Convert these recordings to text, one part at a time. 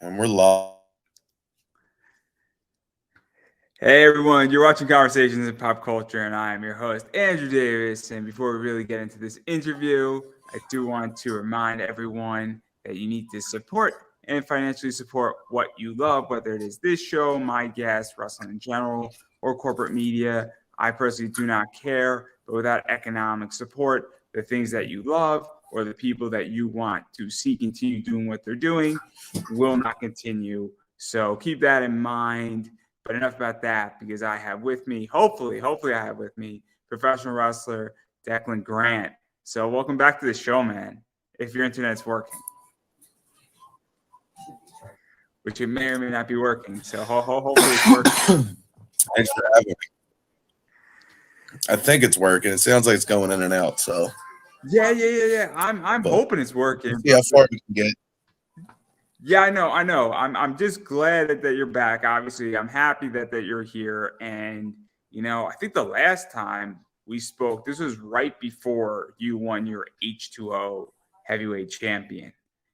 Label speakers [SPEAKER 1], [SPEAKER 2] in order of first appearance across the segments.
[SPEAKER 1] And we're live.
[SPEAKER 2] Hey everyone, you're watching Conversations in Pop Culture, and I am your host, Andrew Davis. And before we really get into this interview, I do want to remind everyone that you need to support and financially support what you love, whether it is this show, my guests, wrestling in general, or corporate media. I personally do not care, but without economic support, the things that you love or the people that you want to see continue doing what they're doing will not continue. So keep that in mind. But enough about that, because I have with me, hopefully I have with me professional wrestler Deklan Grant. So welcome back to the show, man. If your internet's working, which it may or may not be working. So hopefully it's working.
[SPEAKER 1] Thanks for having me. I think it's working. It sounds like it's going in and out. So
[SPEAKER 2] Yeah. I'm hoping it's working.
[SPEAKER 1] See how far we can get.
[SPEAKER 2] Yeah, I know. I'm just glad that you're back. Obviously, I'm happy that you're here. And I think the last time we spoke, this was right before you won your H2O heavyweight champion.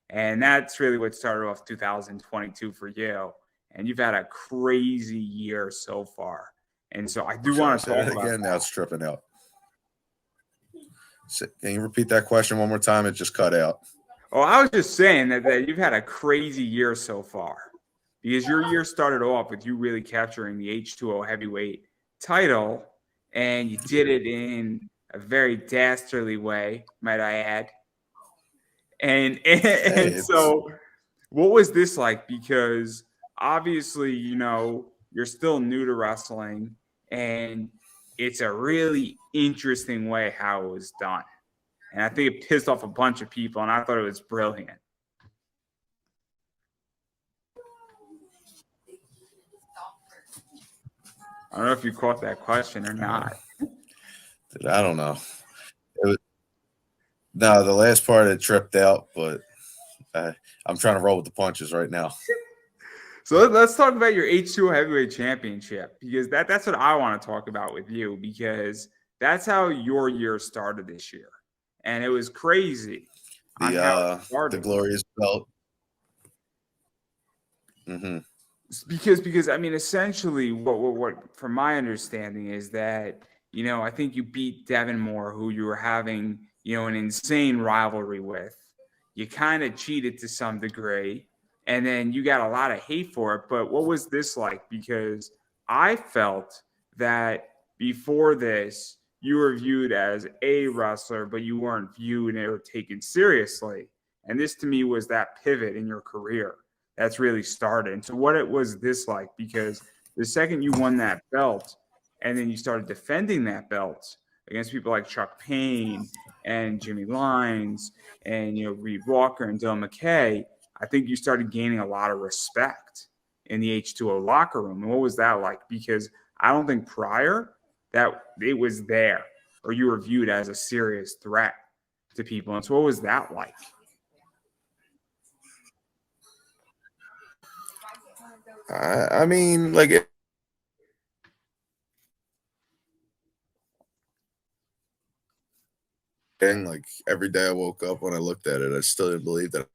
[SPEAKER 2] And that's really what started off 2022 for you. And you've had a crazy year so far. And so I do want to talk about
[SPEAKER 1] again.
[SPEAKER 2] that.
[SPEAKER 1] Now it's tripping out. Can you repeat that question one more time? It just cut out.
[SPEAKER 2] Oh, I was just saying that you've had a crazy year so far, because your year started off with you really capturing the H2O heavyweight title, and you did it in a very dastardly way, might I add. And so what was this like? Because obviously, you're still new to wrestling, and it's a really interesting way how it was done. And I think it pissed off a bunch of people, and I thought it was brilliant. I don't know if you caught that question or not.
[SPEAKER 1] I don't know. No, the last part it tripped out, but I'm trying to roll with the punches right now.
[SPEAKER 2] So let's talk about your H2O heavyweight championship, because that's what I want to talk about with you, because that's how your year started this year. And it was crazy on how it started.
[SPEAKER 1] The glorious belt. Mm-hmm.
[SPEAKER 2] Because I mean, essentially, what from my understanding is that I think you beat Devin Moore, who you were having an insane rivalry with. You kind of cheated to some degree, and then you got a lot of hate for it. But what was this like? Because I felt that before this, you were viewed as a wrestler, but you weren't viewed or taken seriously. And this to me was that pivot in your career that's really started. And so what it was this like? Because the second you won that belt and then you started defending that belt against people like Chuck Payne and Jimmy Lyons and Reed Walker and Dylan McKay, I think you started gaining a lot of respect in the H2O locker room. And what was that like? Because I don't think prior that it was there, or you were viewed as a serious threat to people. And so what was that like?
[SPEAKER 1] I mean, like every day I woke up, when I looked at it, I still didn't believe that.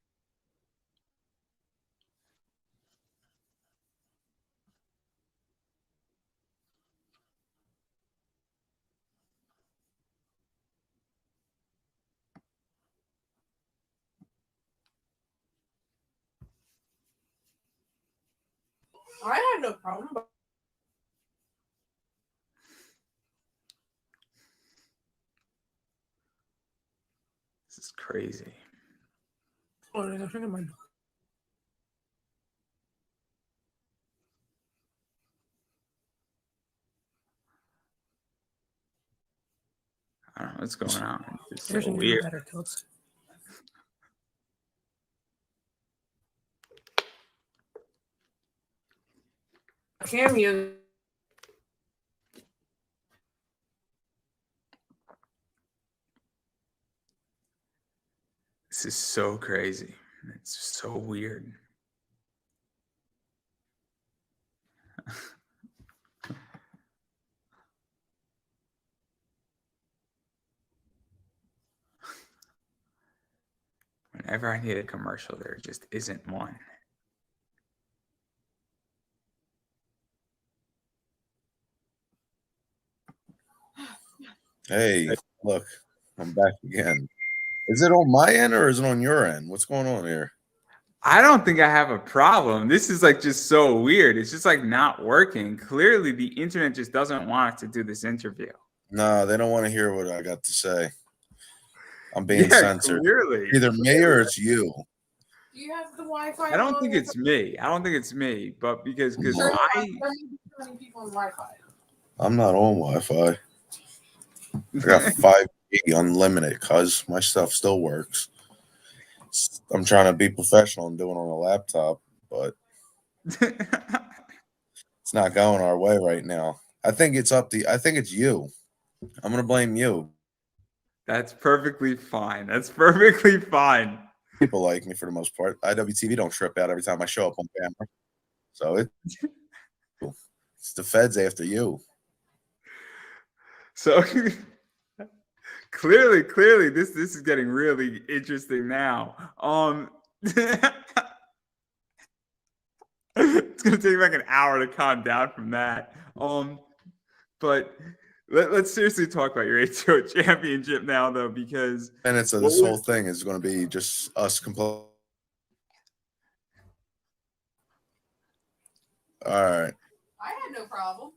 [SPEAKER 3] I had no problem.
[SPEAKER 2] This is crazy.
[SPEAKER 3] Oh, there's a friend of mine.
[SPEAKER 2] I don't know what's going on. It's
[SPEAKER 3] There's
[SPEAKER 2] so
[SPEAKER 3] a
[SPEAKER 2] weird.
[SPEAKER 3] better tilts. Cam, you.
[SPEAKER 2] This is so crazy. It's so weird. Whenever I need a commercial, there just isn't one.
[SPEAKER 1] Hey, look, I'm back again. Is it on my end or is it on your end? What's going on here?
[SPEAKER 2] I don't think I have a problem. This is like just so weird. It's just like not working. Clearly, the internet just doesn't want us to do this interview.
[SPEAKER 1] No, they don't want to hear what I got to say. I'm being
[SPEAKER 2] Yeah,
[SPEAKER 1] censored.
[SPEAKER 2] clearly.
[SPEAKER 1] Either me or it's you.
[SPEAKER 3] Do you have the Wi-Fi?
[SPEAKER 2] I don't
[SPEAKER 3] on?
[SPEAKER 2] think it's me. I don't think it's me, but because
[SPEAKER 1] No.
[SPEAKER 3] There
[SPEAKER 2] I
[SPEAKER 3] may be too many people on Wi-Fi.
[SPEAKER 1] I'm not on Wi-Fi. I got 5G unlimited because my stuff still works. I'm trying to be professional and do it on a laptop, but it's not going our way right now. I think it's you. I'm gonna blame you.
[SPEAKER 2] That's perfectly fine. That's perfectly fine.
[SPEAKER 1] People like me for the most part. IWTV don't trip out every time I show up on camera. So it's the feds after you.
[SPEAKER 2] So clearly this is getting really interesting now. It's gonna take like an hour to calm down from that. But let's seriously talk about your ATO championship now, though, because
[SPEAKER 1] Minutes of this whole thing is going to be just us complaining. All right.
[SPEAKER 3] I had no problem.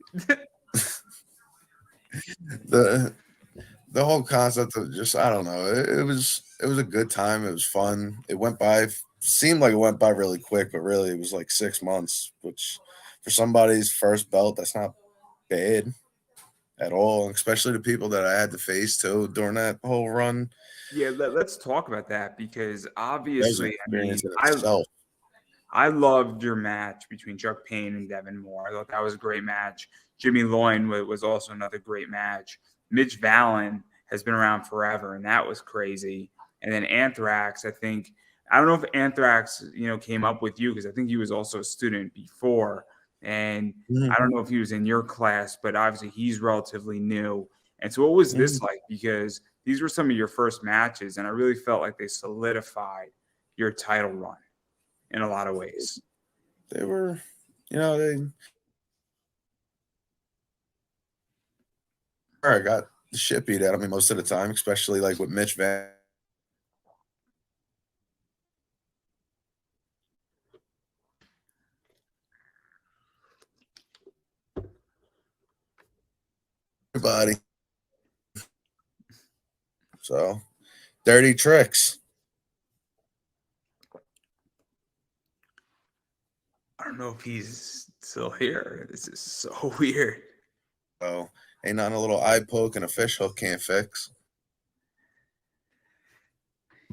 [SPEAKER 1] The whole concept of just I don't know. It was a good time. It was fun. It went by seemed like it went by really quick, but really it was like 6 months, which for somebody's first belt, that's not bad at all, especially the people that I had to face too during that whole run.
[SPEAKER 2] Yeah, let's talk about that because
[SPEAKER 1] That was an
[SPEAKER 2] obviously, I mean,
[SPEAKER 1] experience in itself.
[SPEAKER 2] I loved your match between Chuck Payne and Devin Moore. I thought that was a great match. Jimmy Loin was also another great match. Mitch Vallon has been around forever, and that was crazy. And then Anthrax, I don't know if Anthrax, came up with you because I think he was also a student before. And I don't know if he was in your class, but obviously he's relatively new. And so what was this like? Because these were some of your first matches, and I really felt like they solidified your title run in a lot of ways.
[SPEAKER 1] They were, they. I got the shit beat out of me most of the time, especially like with Mitch Van. Everybody. So, dirty tricks.
[SPEAKER 2] I don't know if he's still here. This is so weird.
[SPEAKER 1] So, ain't nothing a little eye poke and a fish hook can't fix.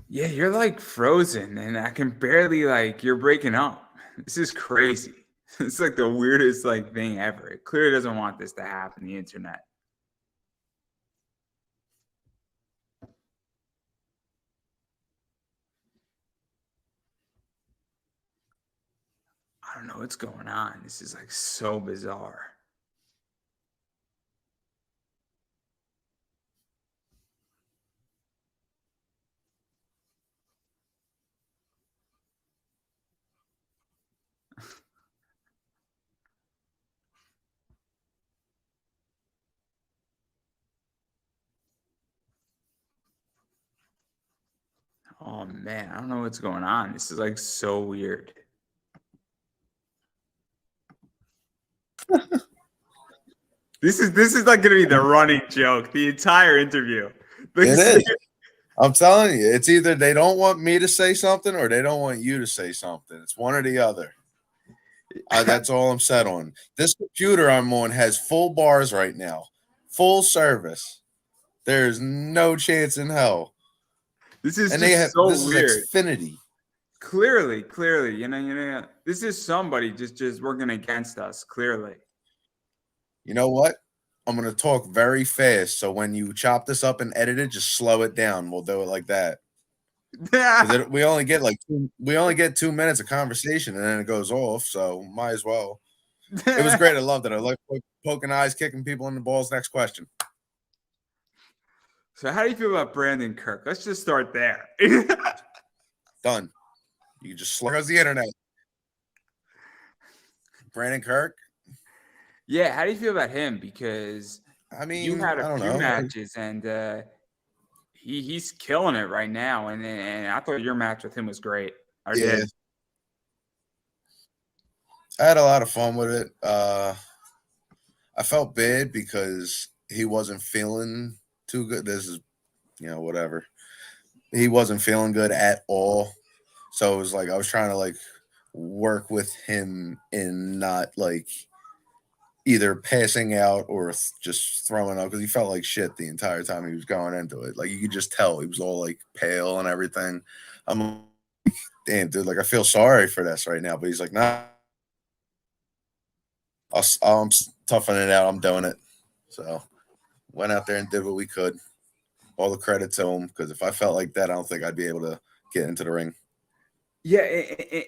[SPEAKER 2] Yeah, you're like frozen, and I can barely you're breaking up. This is crazy. It's like the weirdest thing ever. It clearly doesn't want this to happen. The internet. I don't know what's going on. This is so bizarre. Oh man, I don't know what's going on. This is so weird. This is like gonna be the running joke the entire interview.
[SPEAKER 1] It is. I'm telling you, it's either they don't want me to say something or they don't want you to say something. It's one or the other. That's all I'm set on. This computer I'm on has full bars right now, full service. There's no chance in hell.
[SPEAKER 2] This is
[SPEAKER 1] and
[SPEAKER 2] just
[SPEAKER 1] they have
[SPEAKER 2] so
[SPEAKER 1] this
[SPEAKER 2] weird.
[SPEAKER 1] is Xfinity.
[SPEAKER 2] Clearly, this is somebody just working against us. Clearly,
[SPEAKER 1] You know what? I'm gonna talk very fast, so when you chop this up and edit it, just slow it down. We'll do it like that. Because we only get 2 minutes of conversation, and then it goes off. So might as well. It was great. I loved it. I like poking eyes, kicking people in the balls. Next question.
[SPEAKER 2] So how do you feel about Brandon Kirk? Let's just start there.
[SPEAKER 1] Done. You can just slug the internet. Brandon Kirk.
[SPEAKER 2] Yeah, how do you feel about him? Because
[SPEAKER 1] I
[SPEAKER 2] You
[SPEAKER 1] mean,
[SPEAKER 2] had
[SPEAKER 1] I
[SPEAKER 2] a
[SPEAKER 1] don't
[SPEAKER 2] few
[SPEAKER 1] know.
[SPEAKER 2] matches, and he's killing it right now. And I thought your match with him was great. I
[SPEAKER 1] Yeah,
[SPEAKER 2] did.
[SPEAKER 1] I had a lot of fun with it. I felt bad because he wasn't feeling too good. This is, whatever. He wasn't feeling good at all. So it was like I was trying to like work with him in not like either passing out or just throwing up because he felt like shit the entire time he was going into it. Like you could just tell he was all like pale and everything. I'm like, damn, dude, like I feel sorry for this right now. But he's like, nah, I'm toughing it out. I'm doing it. So went out there and did what we could. All the credit to him because if I felt like that, I don't think I'd be able to get into the ring.
[SPEAKER 2] Yeah,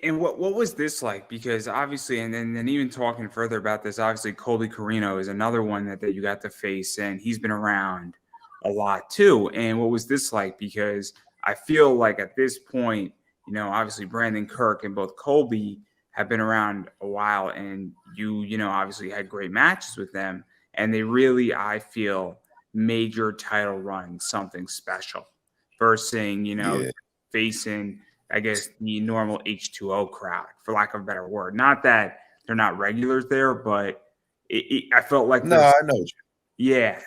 [SPEAKER 2] and what was this like? Because obviously, and then even talking further about this, obviously Colby Carino is another one that you got to face, and he's been around a lot too. And what was this like? Because I feel like at this point, obviously Brandon Kirk and both Colby have been around a while, and you obviously had great matches with them, and they really, I feel, made your title run something special versus,
[SPEAKER 1] Yeah.
[SPEAKER 2] facing, I guess, the normal H2O crowd, for lack of a better word. Not that they're not regulars there, but I felt like
[SPEAKER 1] No,
[SPEAKER 2] there's,
[SPEAKER 1] I know what
[SPEAKER 2] yeah,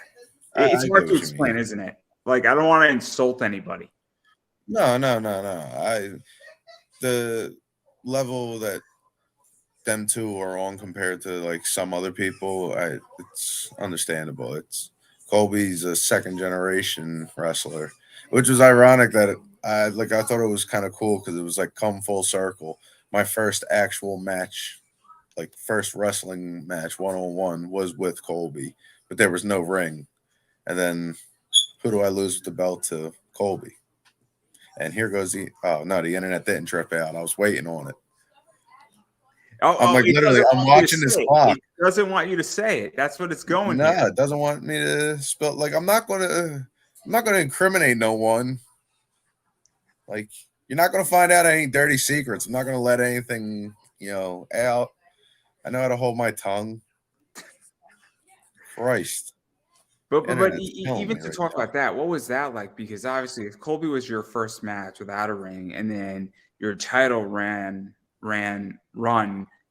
[SPEAKER 2] it's
[SPEAKER 1] I
[SPEAKER 2] hard
[SPEAKER 1] get
[SPEAKER 2] to
[SPEAKER 1] what you
[SPEAKER 2] explain,
[SPEAKER 1] mean.
[SPEAKER 2] isn't it? Like, I don't want to insult anybody.
[SPEAKER 1] No, no, no, no. The level that them two are on compared to like some other people, it's understandable. It's Colby's a second generation wrestler, which was ironic that I thought it was kind of cool because it was like come full circle. My first actual match, like first wrestling match 1-on-1 was with Colby, but there was no ring. And then who do I lose with the belt to? Colby. And here goes the internet didn't trip out. I was waiting on it. I'm like
[SPEAKER 2] It
[SPEAKER 1] literally,
[SPEAKER 2] doesn't
[SPEAKER 1] I'm
[SPEAKER 2] want you to
[SPEAKER 1] watching this
[SPEAKER 2] say it.
[SPEAKER 1] clock.
[SPEAKER 2] It doesn't want you to say it. That's what it's going
[SPEAKER 1] No,
[SPEAKER 2] here.
[SPEAKER 1] it doesn't want me to spill. Like I'm not gonna incriminate no one. Like you're not gonna find out any dirty secrets. I'm not gonna let anything, out. I know how to hold my tongue. Christ,
[SPEAKER 2] But
[SPEAKER 1] internet's killing
[SPEAKER 2] even
[SPEAKER 1] me
[SPEAKER 2] to
[SPEAKER 1] right
[SPEAKER 2] talk
[SPEAKER 1] now.
[SPEAKER 2] about that, what was that like? Because obviously, if Colby was your first match without a ring, and then your title run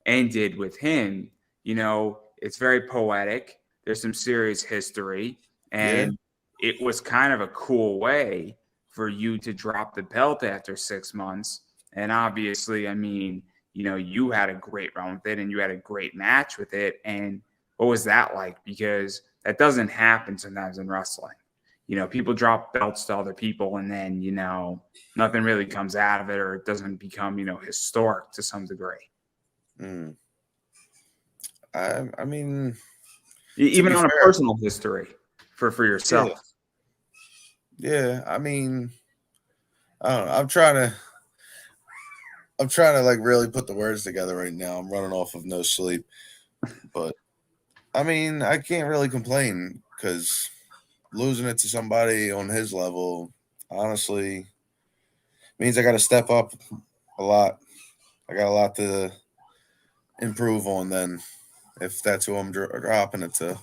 [SPEAKER 2] ended with him, it's very poetic. There's some serious history,
[SPEAKER 1] Yeah,
[SPEAKER 2] and it was kind of a cool way for you to drop the belt after 6 months. And obviously, I mean, you had a great run with it, and you had a great match with it. And what was that like? Because that doesn't happen sometimes in wrestling. People drop belts to other people and then, nothing really comes out of it, or it doesn't become, historic to some degree.
[SPEAKER 1] mm. I mean, to
[SPEAKER 2] Even
[SPEAKER 1] be
[SPEAKER 2] on a
[SPEAKER 1] fair,
[SPEAKER 2] personal history for
[SPEAKER 1] yeah,
[SPEAKER 2] yourself.
[SPEAKER 1] yeah. I mean, I don't know. I'm trying to like really put the words together right now. I'm running off of no sleep, but I mean, I can't really complain because losing it to somebody on his level, honestly, means I got to step up a lot. I got a lot to improve on then, if that's who I'm dropping it to.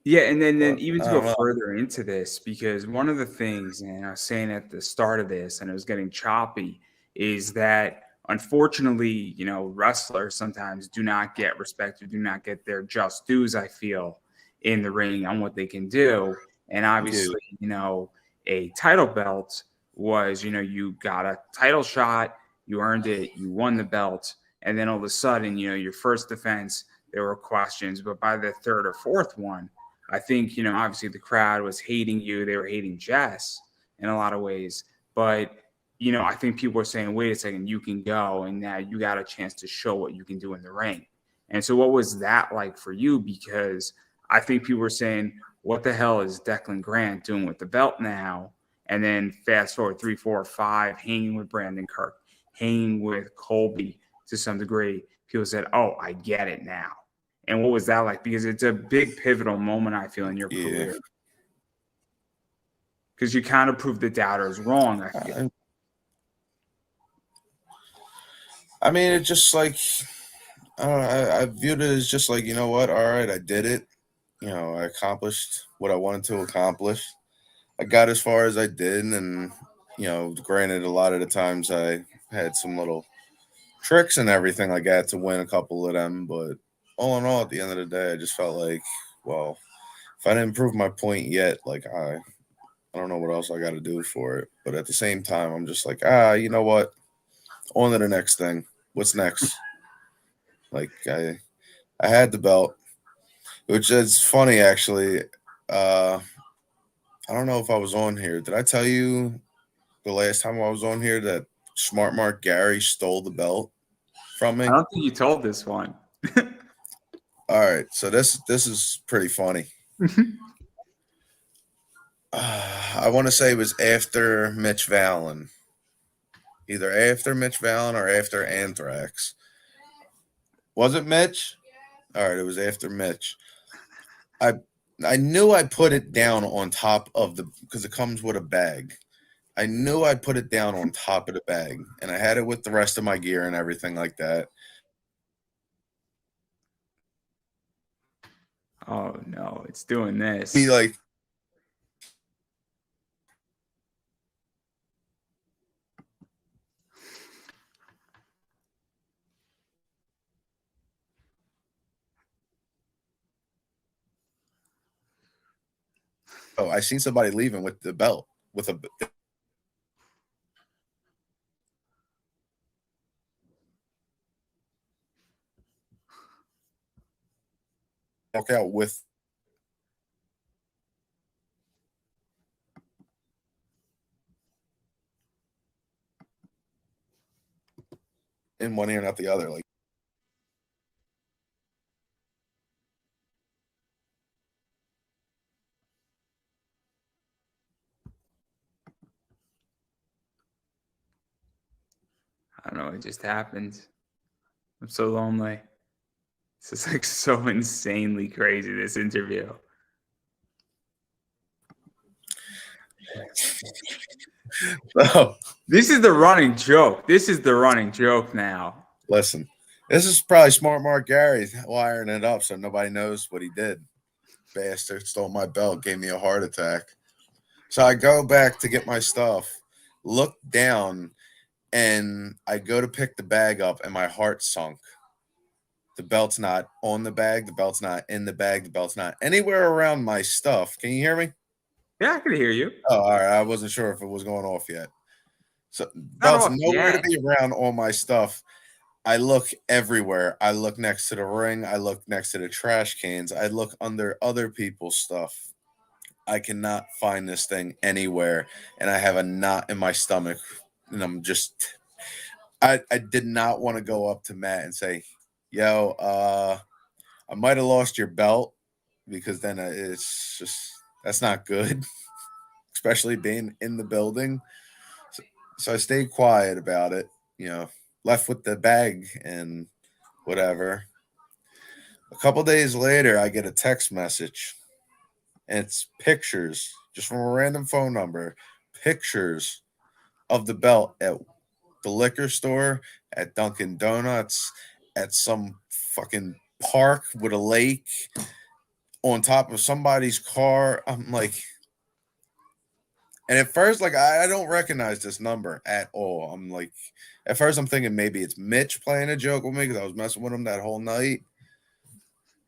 [SPEAKER 2] Yeah, and then
[SPEAKER 1] But
[SPEAKER 2] even
[SPEAKER 1] I
[SPEAKER 2] to go
[SPEAKER 1] don't know.
[SPEAKER 2] further into this, because one of the things, and I was saying at the start of this, and it was getting choppy, is that unfortunately, wrestlers sometimes do not get respect or do not get their just dues, I feel, in the ring on what they can do. And
[SPEAKER 1] Yeah,
[SPEAKER 2] obviously, a title belt was, you got a title shot, you earned it, you won the belt, and then all of a sudden, your first defense, there were questions, but by the third or fourth one, I think, obviously the crowd was hating you. They were hating Jess in a lot of ways. But, I think people were saying, wait a second, you can go. And now you got a chance to show what you can do in the ring. And so what was that like for you? Because I think people were saying, what the hell is Declan Grant doing with the belt now? And then fast forward 3, 4, 5, hanging with Brandon Kirk, hanging with Colby to some degree. People said, oh, I get it now. And what was that like? Because it's a big pivotal moment, I feel, in your
[SPEAKER 1] yeah.
[SPEAKER 2] career. Because you kind of proved the doubters wrong, I feel.
[SPEAKER 1] I mean, it's just like I don't know. I viewed it as just like, you know what? All right, I did it. I accomplished what I wanted to accomplish. I got as far as I did, and granted, a lot of the times I had some little tricks and everything like that to win a couple of them. But all in all, at the end of the day, I just felt like, well, if I didn't prove my point yet, like I don't know what else I got to do for it. But at the same time, I'm just like, you know what? On to the next thing. What's next? Like I had the belt, which is funny actually. I don't know if I was on here. Did I tell you the last time I was on here that Smart Mark Gary stole the belt from me?
[SPEAKER 2] I don't think you told this one.
[SPEAKER 1] All right, so this is pretty funny. I want to say it was after Mitch Vallon, either after Mitch Vallon or after Anthrax. Was it Mitch? All right, it was after Mitch. I knew I put it down on top of because it comes with a bag. I knew I put it down on top of the bag, and I had it with the rest of my gear and everything like that.
[SPEAKER 2] Oh no, it's doing this.
[SPEAKER 1] Be like, oh, I seen somebody leaving with the belt with a walk out with in one ear and out the other. Like,
[SPEAKER 2] I don't know. It just happened. I'm so lonely. This is like so insanely crazy, this interview.
[SPEAKER 1] oh,
[SPEAKER 2] This is the running joke. This is the running joke now.
[SPEAKER 1] listen, this is probably Smart Mark Gary wiring it up so nobody knows what he did. Bastard stole my belt, gave me a heart attack. So I go back to get my stuff, look down, and I go to pick the bag up, and my heart sunk. The belt's not on the bag. The belt's not in the bag. The belt's not anywhere around my stuff. Can you hear me?
[SPEAKER 2] Yeah, I can hear you.
[SPEAKER 1] Oh, all right. I wasn't sure if it was going off yet. So
[SPEAKER 2] Not
[SPEAKER 1] belt's
[SPEAKER 2] off
[SPEAKER 1] nowhere
[SPEAKER 2] yet.
[SPEAKER 1] to be around all my stuff. I look everywhere. I look next to the ring. I look next to the trash cans. I look under other people's stuff. I cannot find this thing anywhere, and I have a knot in my stomach, and I'm just. I did not want to go up to Matt and say, "Yo, I might have lost your belt," because then it's just that's not good, especially being in the building. So I stayed quiet about it. Left with the bag and whatever. A couple days later, I get a text message, and it's pictures just from a random phone number, pictures of the belt at the liquor store, at Dunkin' Donuts, at some fucking park with a lake, on top of somebody's car. I'm like, and at first, like, I don't recognize this number at all. I'm like, at first, I'm thinking maybe it's Mitch playing a joke with me because I was messing with him that whole night.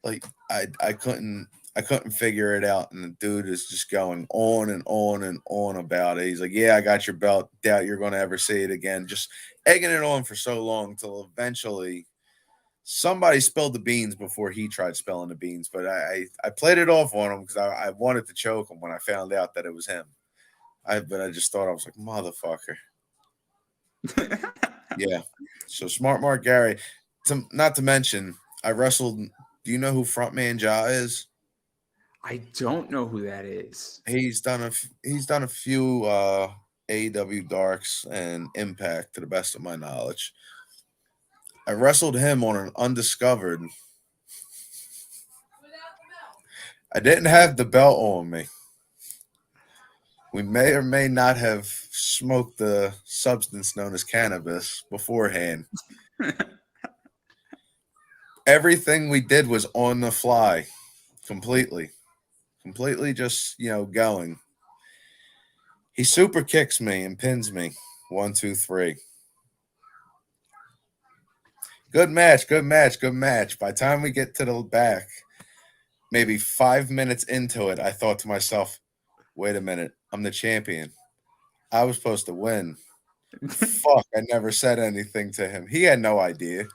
[SPEAKER 1] Like, I couldn't figure it out, and the dude is just going on and on and on about it. He's like, "Yeah, I got your belt. Doubt you're going to ever see it again." Just egging it on for so long until eventually somebody spilled the beans before he tried spilling the beans. But I played it off on him because I wanted to choke him when I found out that it was him. But I just thought I was like, motherfucker. Yeah. So Smart Mark Gary. Not to mention, I wrestled. Do you know who Frontman Ja is?
[SPEAKER 2] I don't know who that is.
[SPEAKER 1] He's done a few AEW Darks and Impact to the best of my knowledge. I wrestled him on an undiscovered. I didn't have the belt on me. We may or may not have smoked the substance known as cannabis beforehand. Everything we did was on the fly. completely just, going. He super kicks me and pins me. 1, 2, 3. Good match. By the time we get to the back, maybe 5 minutes into it, I thought to myself, wait a minute, I'm the champion. I was supposed to win. Fuck, I never said anything to him. He had no idea.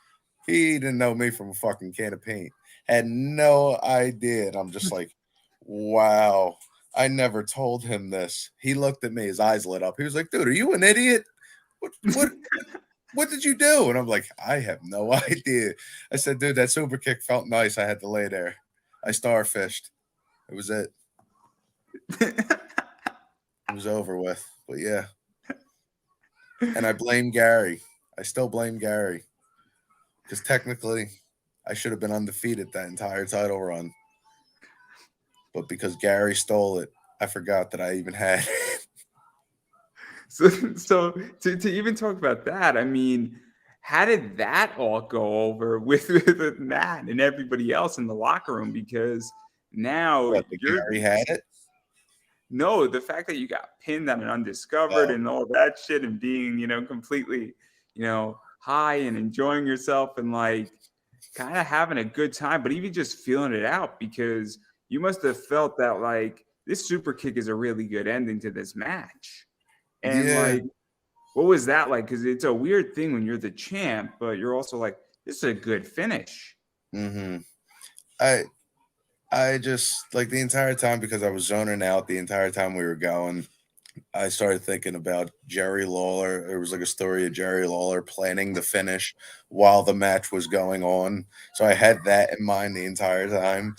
[SPEAKER 1] He didn't know me from a fucking can of paint. Had no idea. And I'm just like, wow, I never told him this. He looked at me, his eyes lit up. He was like, dude, are you an idiot? What did you do? And I'm like, I have no idea. I said, dude, that super kick felt nice. I had to lay there. I starfished. It was it. It was over with. But yeah. And I blame Gary. I still blame Gary. Because technically, I should have been undefeated that entire title run. But because Gary stole it, I forgot that I even had it.
[SPEAKER 2] So to even talk about that, I mean, how did that all go over with Matt and everybody else in the locker room? Because now
[SPEAKER 1] What,
[SPEAKER 2] you're
[SPEAKER 1] Gary had it?
[SPEAKER 2] no, the fact that you got pinned on an undiscovered and all that shit and being, completely, high and enjoying yourself and like kind of having a good time, but even just feeling it out because you must have felt that like this super kick is a really good ending to this match. And
[SPEAKER 1] Yeah.
[SPEAKER 2] like, what was that like? Because it's a weird thing when you're the champ, but you're also like, this is a good finish.
[SPEAKER 1] Mm-hmm. I just, like, the entire time, because I was zoning out the entire time we were going, I started thinking about Jerry Lawler. There was like a story of Jerry Lawler planning the finish while the match was going on. So I had that in mind the entire time.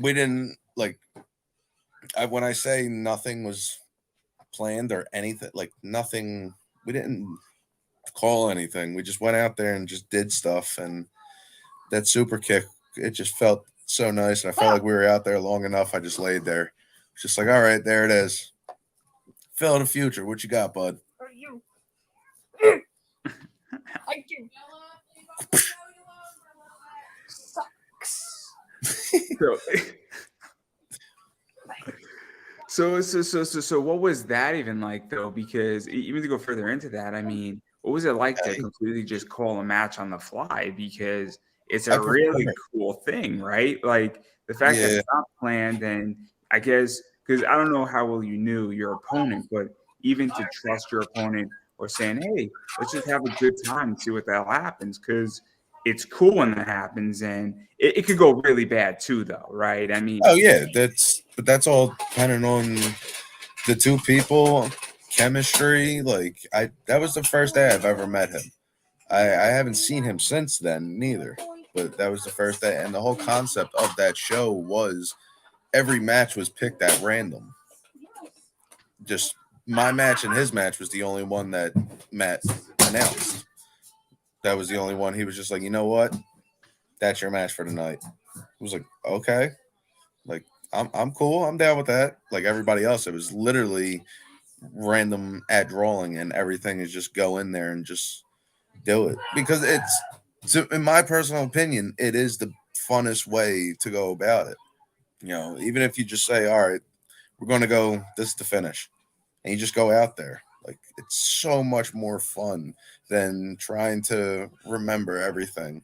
[SPEAKER 1] We didn't, like, when I say nothing was planned or anything, like nothing, we didn't call anything. We just went out there and just did stuff. And that super kick, it just felt so nice. And I felt like we were out there long enough. I just laid there. Just like, all right, there it is. Phil of the future. What you got, bud?
[SPEAKER 3] I do. Sucks.
[SPEAKER 2] So what was that even like though? Because even to go further into that, I mean, what was it like to completely just call a match on the fly? Because it's a really cool thing, right? Like the fact that it's not planned, and I guess because I don't know how well you knew your opponent, but even to trust your opponent or saying, "Hey, let's just have a good time and see what the hell happens," because it's cool when that happens, and it could go really bad too, though, right? I mean,
[SPEAKER 1] oh yeah, that's all depending on the two people, chemistry. Like that was the first day I've ever met him. I haven't seen him since then, neither. But that was the first day, and the whole concept of that show was every match was picked at random. Just my match and his match was the only one that Matt announced. That was the only one. He was just like, you know what? That's your match for tonight. I was like, okay. Like, I'm cool. I'm down with that. Like everybody else, it was literally random at drawing, and everything is just go in there and just do it. Because so in my personal opinion, it is the funnest way to go about it. Even if you just say, all right, we're going to go, this is the finish. And you just go out there. Like, it's so much more fun than trying to remember everything.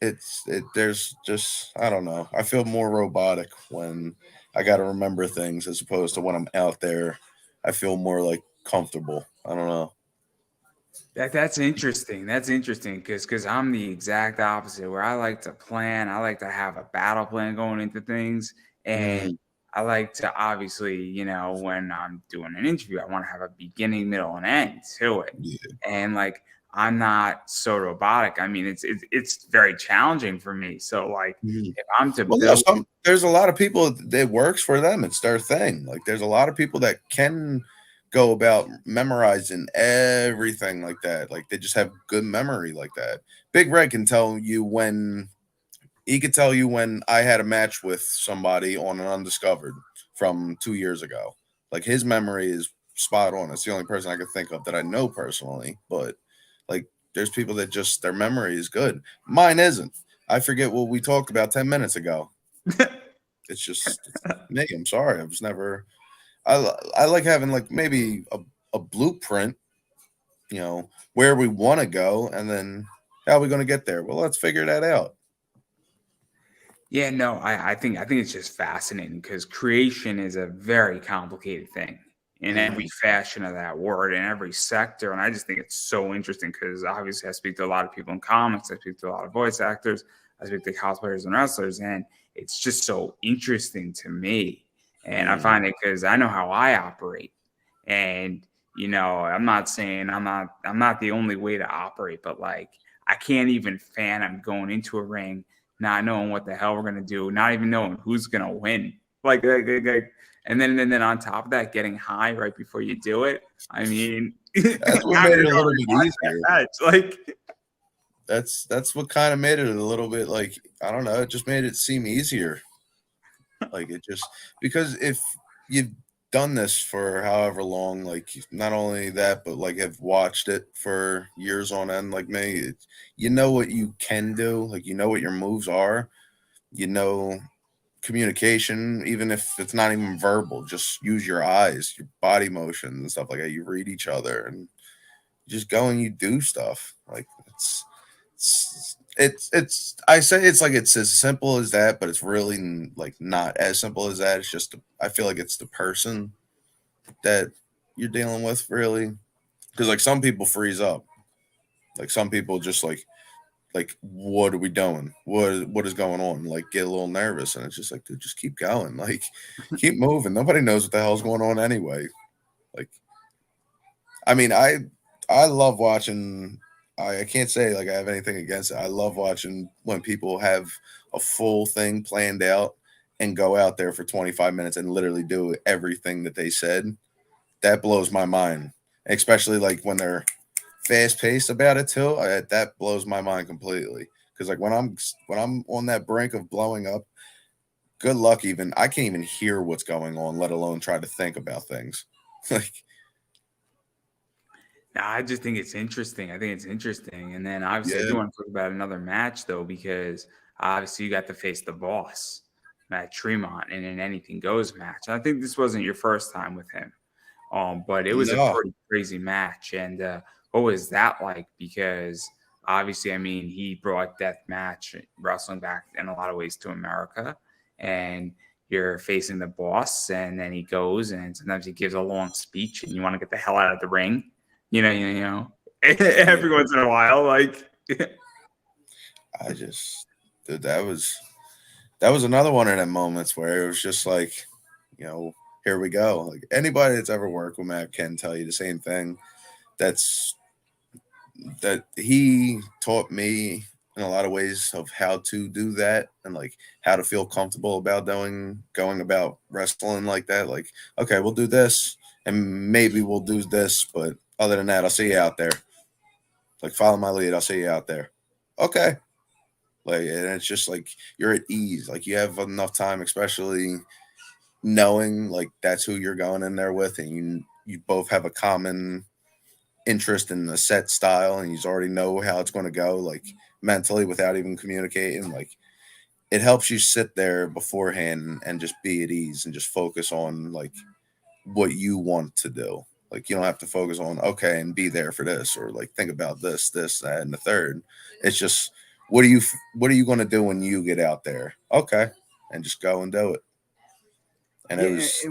[SPEAKER 1] There's just, I don't know. I feel more robotic when I got to remember things as opposed to when I'm out there. I feel more like comfortable. I don't know.
[SPEAKER 2] That's interesting. That's interesting because I'm the exact opposite where I like to plan. I like to have a battle plan going into things. And I like to obviously, when I'm doing an interview, I want to have a beginning, middle, and end to it.
[SPEAKER 1] Yeah.
[SPEAKER 2] And like I'm not so robotic. I mean, it's very challenging for me. So like if I'm to build
[SPEAKER 1] there's a lot of people that works for them. It's their thing. Like there's a lot of people that can go about memorizing everything like that. Like they just have good memory like that. Big Red can tell you when I had a match with somebody on an undiscovered from 2 years ago. Like his memory is spot on. It's the only person I could think of that I know personally. But like there's people that just their memory is good. Mine isn't. I forget what we talked about 10 minutes ago. It's just me. I'm sorry. I was never. I like having like maybe a blueprint, where we want to go, and then how are we going to get there? Well, let's figure that out.
[SPEAKER 2] Yeah, no, I think it's just fascinating because creation is a very complicated thing in every fashion of that word, in every sector. And I just think it's so interesting because obviously I speak to a lot of people in comics, I speak to a lot of voice actors, I speak to cosplayers and wrestlers, and it's just so interesting to me. And I find it because I know how I operate. And I'm not saying I'm not the only way to operate, but like I can't even fathom going into a ring not knowing what the hell we're gonna do, not even knowing who's gonna win. And then on top of that, getting high right before you do it. I mean,
[SPEAKER 1] that's what made it a little bit easier.
[SPEAKER 2] Like
[SPEAKER 1] that's what kind of made it a little bit like, I don't know. It just made it seem easier. Like it just, because if you've done this for however long, like not only that, but like have watched it for years on end, like me, you know what you can do, like you know what your moves are, communication, even if it's not even verbal, just use your eyes, your body motion and stuff like that. You read each other and just go and you do stuff. Like it's I say it's like it's as simple as that, but it's really like not as simple as that. It's just I feel like it's the person that you're dealing with, really, because like some people freeze up, like some people just like what are we doing, what is going on, like get a little nervous, and it's just like, dude, just keep going, like keep moving. Nobody knows what the hell's going on anyway. Like, I mean, I love watching. I can't say like I have anything against it. I love watching when people have a full thing planned out and go out there for 25 minutes and literally do everything that they said. That blows my mind, especially like when they're fast paced about it too. That blows my mind completely. Because like when I'm on that brink of blowing up, good luck. Even I can't even hear what's going on, let alone try to think about things. Like,
[SPEAKER 2] I just think it's interesting. I think it's interesting. And then obviously I do want to talk about another match though, because obviously you got to face the boss, Matt Tremont, in an anything goes match. And I think this wasn't your first time with him. But it was a pretty crazy match. And what was that like? Because obviously, I mean, he brought death match wrestling back in a lot of ways to America. And you're facing the boss, and then he goes, and sometimes he gives a long speech, and you want to get the hell out of the ring. Every once in a while, like
[SPEAKER 1] I just, dude, that was another one of them moments where it was just like, here we go. Like anybody that's ever worked with Matt can tell you the same thing. That he taught me in a lot of ways of how to do that and like how to feel comfortable about going about wrestling like that. Like, okay, we'll do this and maybe we'll do this, but other than that, I'll see you out there. Like, follow my lead. I'll see you out there. Okay. Like, and it's just like you're at ease. Like, you have enough time, especially knowing like that's who you're going in there with, and you both have a common interest in the set style, and you already know how it's going to go, like mentally without even communicating. Like, it helps you sit there beforehand and just be at ease and just focus on like what you want to do. Like, you don't have to focus on, okay, and be there for this, or like think about this, that, and the third. It's just, what are you going to do when you get out there? Okay. And just go and do it. And it was,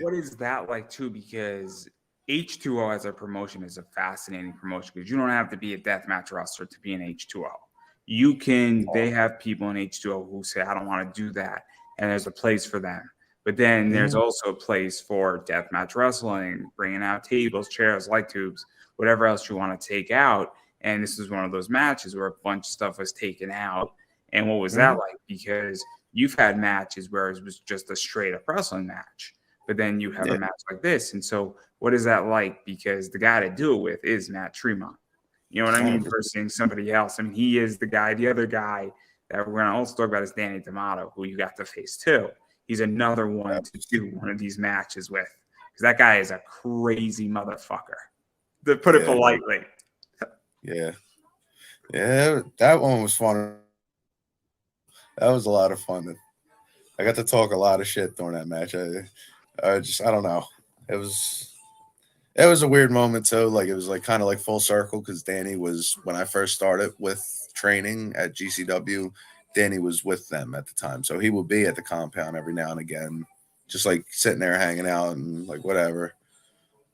[SPEAKER 2] what is that like too? Because H2O as a promotion is a fascinating promotion because you don't have to be a deathmatch wrestler to be an H2O. They have people in H2O who say, I don't want to do that. And there's a place for them. But then there's also a place for deathmatch wrestling, bringing out tables, chairs, light tubes, whatever else you want to take out. And this is one of those matches where a bunch of stuff was taken out. And what was that like? Because you've had matches where it was just a straight up wrestling match, but then you have a match like this. And so what is that like? Because the guy to do it with is Matt Tremont. You know what I mean? Versus somebody else. I mean, he is the guy. The other guy that we're going to also talk about is Danny D'Amato, who you got to face too. He's another one to do one of these matches with, because that guy is a crazy motherfucker, to put it politely.
[SPEAKER 1] Yeah. Yeah, that one was fun. That was a lot of fun. I got to talk a lot of shit during that match. I don't know. It was it was a weird moment too. Like it was like kind of like full circle because Danny was when I first started with training at GCW. Danny was with them at the time, so he would be at the compound every now and again, just like sitting there hanging out and like whatever.